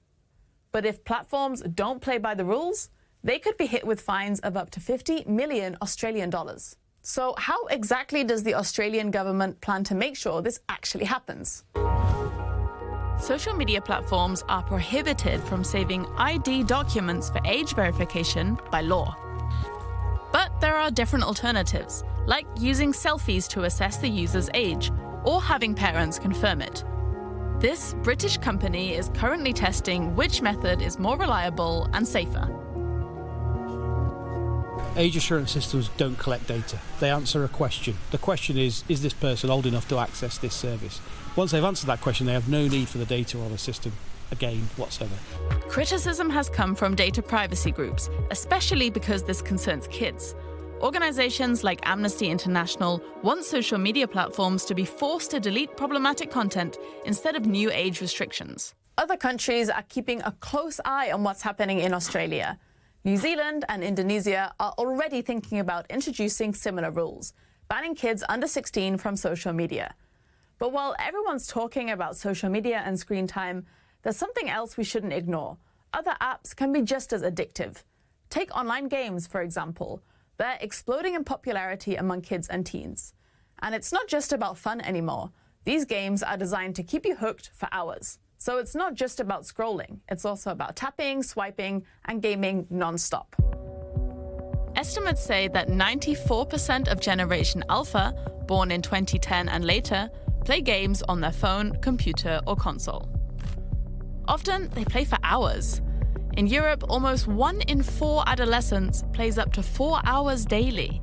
But if platforms don't play by the rules, they could be hit with fines of up to 50 million Australian dollars. So how exactly does the Australian government plan to make sure this actually happens? Social media platforms are prohibited from saving ID documents for age verification by law. But there are different alternatives, like using selfies to assess the user's age, or having parents confirm it. This British company is currently testing which method is more reliable and safer. Age assurance systems don't collect data. They answer a question. The question is this person old enough to access this service? Once they've answered that question, they have no need for the data or the system again whatsoever. Criticism has come from data privacy groups, especially because this concerns kids. Organizations like Amnesty International want social media platforms to be forced to delete problematic content instead of new age restrictions. Other countries are keeping a close eye on what's happening in Australia. New Zealand and Indonesia are already thinking about introducing similar rules, banning kids under 16 from social media. But while everyone's talking about social media and screen time, there's something else we shouldn't ignore. Other apps can be just as addictive. Take online games, for example. They're exploding in popularity among kids and teens. And it's not just about fun anymore. These games are designed to keep you hooked for hours. So it's not just about scrolling. It's also about tapping, swiping, and gaming non-stop. Estimates say that 94% of Generation Alpha, born in 2010 and later, play games on their phone, computer, or console. Often, they play for hours. In Europe, almost 1 in 4 adolescents plays up to 4 hours daily.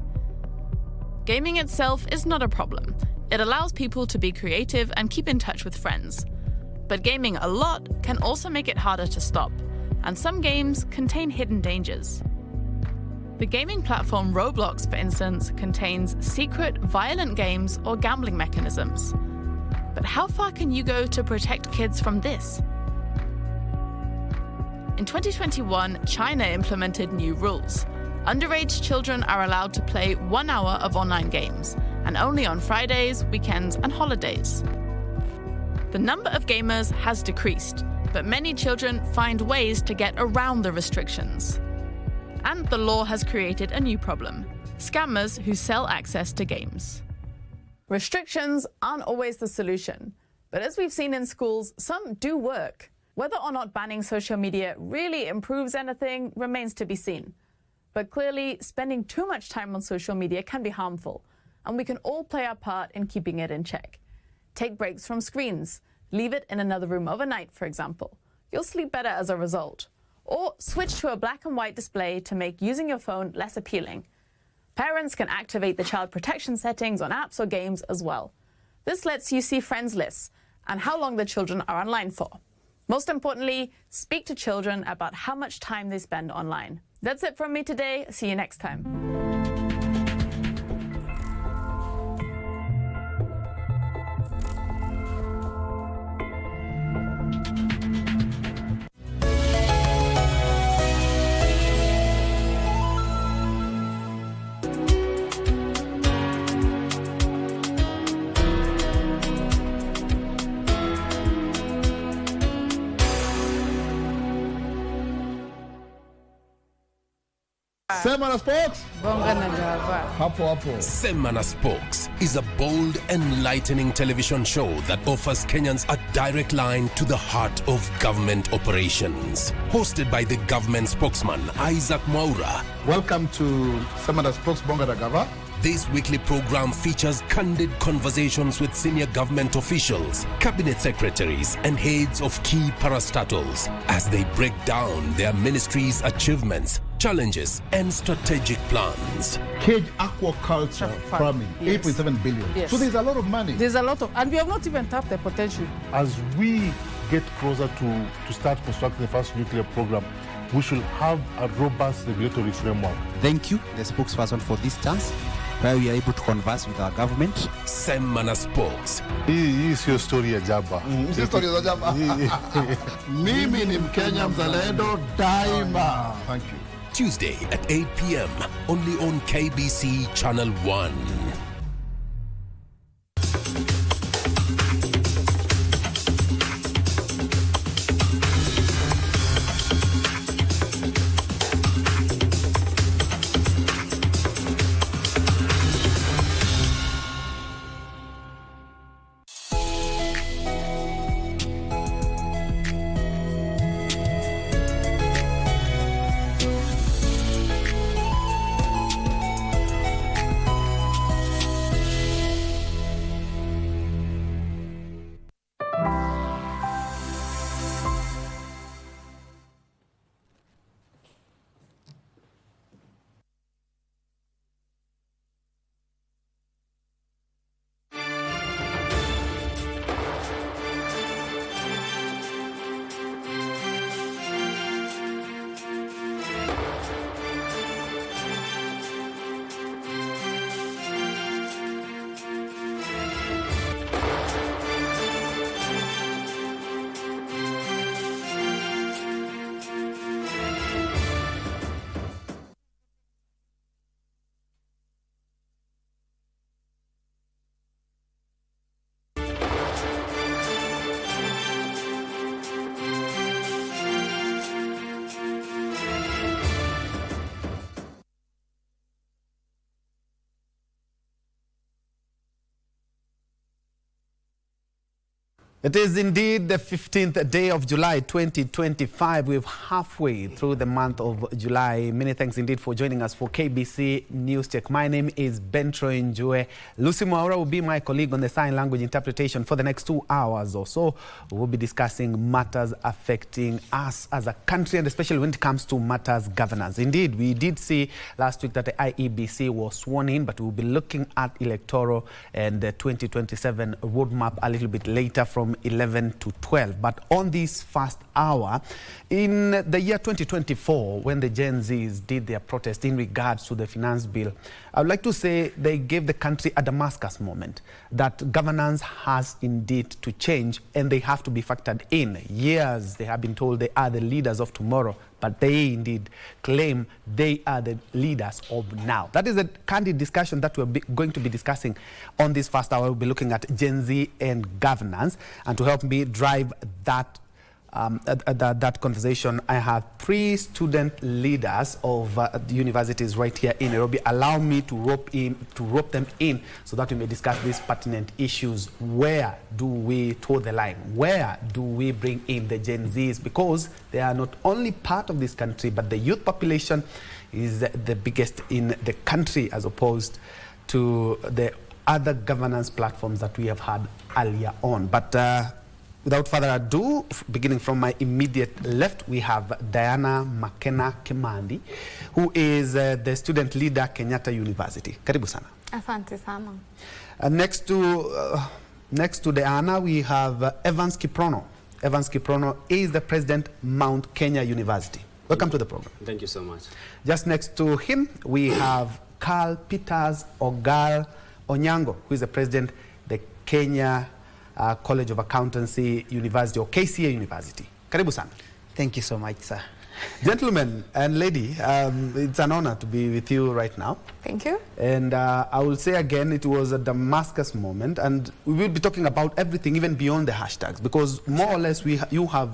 Gaming itself is not a problem. It allows people to be creative and keep in touch with friends. But gaming a lot can also make it harder to stop, and some games contain hidden dangers. The gaming platform Roblox, for instance, contains secret, violent games or gambling mechanisms. But how far can you go to protect kids from this? In 2021, China implemented new rules. Underage children are allowed to play 1 hour of online games, and only on Fridays, weekends, and holidays. The number of gamers has decreased, but many children find ways to get around the restrictions. And the law has created a new problem: scammers who sell access to games. Restrictions aren't always the solution, but as we've seen in schools, some do work. Whether or not banning social media really improves anything remains to be seen. But clearly, spending too much time on social media can be harmful, and we can all play our part in keeping it in check. Take breaks from screens. Leave it in another room overnight, for example. You'll sleep better as a result. Or switch to a black and white display to make using your phone less appealing. Parents can activate the child protection settings on apps or games as well. This lets you see friends lists and how long the children are online for. Most importantly, speak to children about how much time they spend online. That's it from me today. See you next time. Semana Spokes. Bonga na Java. Hapo hapo. Semana Spokes is a bold, enlightening television show that offers Kenyans a direct line to the heart of government operations. Hosted by the government spokesman, Isaac Mwaura. Welcome to Semana Spokes Bonga na Gava. This weekly program features candid conversations with senior government officials, cabinet secretaries, and heads of key parastatals as they break down their ministries' achievements, challenges, and strategic plans. Cage aquaculture farming, Yes. 8.7 billion. Yes. So there's a lot of money. There's a lot of, and we have not even tapped the potential. As we get closer to start constructing the first nuclear program, we should have a robust regulatory framework. Thank you, the spokesperson, for this chance where we are able to converse with our government. Semana Spokes. Hii sio story ya jaba. Sio story ya jaba. Mimi ni Mkenya mzalendo daima. Thank you. Tuesday at 8 p.m. only on KBC Channel 1. It is indeed the 15th day of July 2025. We're halfway through the month of July. Many thanks indeed for joining us for KBC News Check. My name is Bentro Njue. Lucy Mwaura will be my colleague on the sign language interpretation for the next 2 hours or so. We will be discussing matters affecting us as a country, and especially when it comes to matters governance. Indeed, we did see last week that the IEBC was sworn in, but we'll be looking at electoral and the 2027 roadmap a little bit later from 11 to 12. But on this first hour, in the year 2024, when the Gen Zs did their protest in regards to the finance bill, I would like to say they gave the country a Damascus moment, that governance has indeed to change and they have to be factored in. Years they have been told they are the leaders of tomorrow, but they indeed claim they are the leaders of now. That is a candid discussion that we're going to be discussing on this first hour. We'll be looking at Gen Z and governance. And to help me drive that conversation, I have 3 student leaders of the universities right here in Nairobi. Allow me to rope them in so that we may discuss these pertinent issues. Where do we toe the line? Where do we bring in the Gen Zs? Because they are not only part of this country, but the youth population is the biggest in the country as opposed to the other governance platforms that we have had earlier on. But without further ado, beginning from my immediate left, we have Diana Makena Kimandi, who is the student leader, Kenyatta University. Karibu sana. Asante sana. Next to Diana, we have Evans Kiprono. Evans Kiprono is the president, Mount Kenya University. Welcome to the program. Thank you so much. Just next to him, we have Carl Peters Ogal Onyango, who is the president, the Kenya College of Accountancy University, or KCA University. Karibu sana. Thank you so much, sir. Gentlemen and lady, it's an honor to be with you right now. Thank you. And I will say again, it was a Damascus moment, and we will be talking about everything, even beyond the hashtags, because more or less you have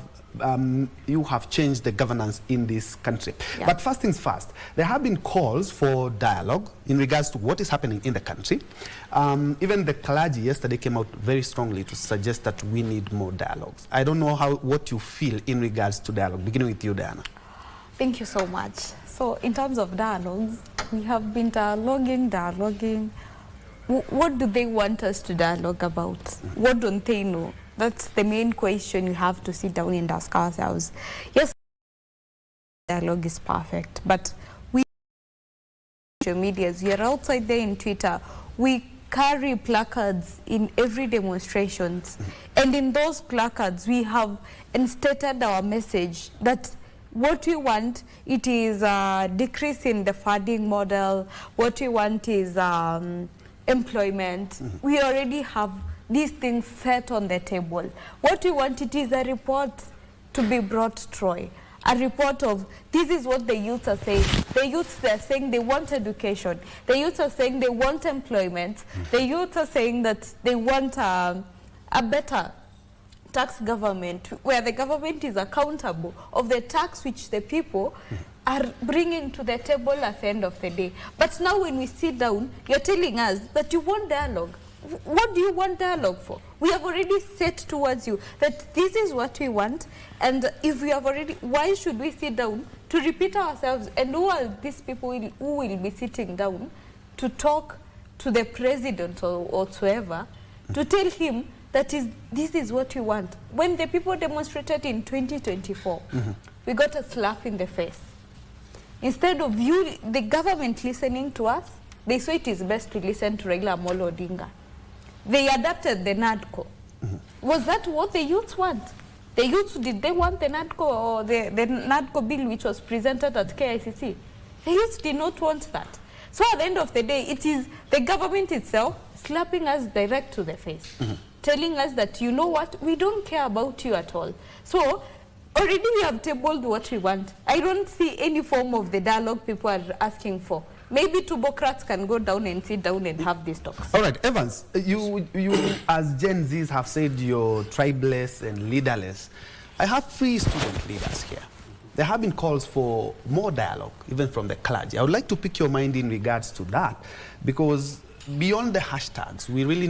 you have changed the governance in this country. Yeah. But first things first, there have been calls for dialogue in regards to what is happening in the country. Even the clergy yesterday came out very strongly to suggest that we need more dialogues. I don't know what you feel in regards to dialogue, beginning with you, Diana. Thank you so much. So in terms of dialogues, we have been dialoguing. What do they want us to dialogue about? What don't they know? That's the main question you have to sit down and ask ourselves. Yes, dialogue is perfect, but we social medias, we are outside there in Twitter, we carry placards in every demonstrations, and in those placards we have instated our message that what we want, it is a decrease in the funding model. What we want is employment. We already have these things set on the table. What we want, it is a report to be brought, Troy. A report of, this is what the youths are saying. The youths are saying they want education. The youths are saying they want employment. The youths are saying that they want a better tax government, where the government is accountable of the tax which the people are bringing to the table at the end of the day. But now when we sit down, you're telling us that you want dialogue. What do you want dialogue for? We have already set towards you that this is what we want, and if we have already, why should we sit down to repeat ourselves? And who are these people who will be sitting down to talk to the president or whatsoever, to tell him that this is what we want? When the people demonstrated in 2024, we got a slap in the face. Instead of the government listening to us, they saw it is best to listen to Raila Amolo Odinga. They adapted the NADCO. Was that what the youths want? The youths, did they want the NADCO or the NADCO bill which was presented at KICC? The youths did not want that. So at the end of the day, it is the government itself slapping us direct to the face, telling us that, you know what, we don't care about you at all. So already we have tabled what we want. I don't see any form of the dialogue people are asking for. Maybe Tubocrats can go down and sit down and have these talks. All right, Evans, you as Gen Zs have said you're tribeless and leaderless. I have 3 student leaders here. There have been calls for more dialogue, even from the clergy. I would like to pick your mind in regards to that, because beyond the hashtags, we really need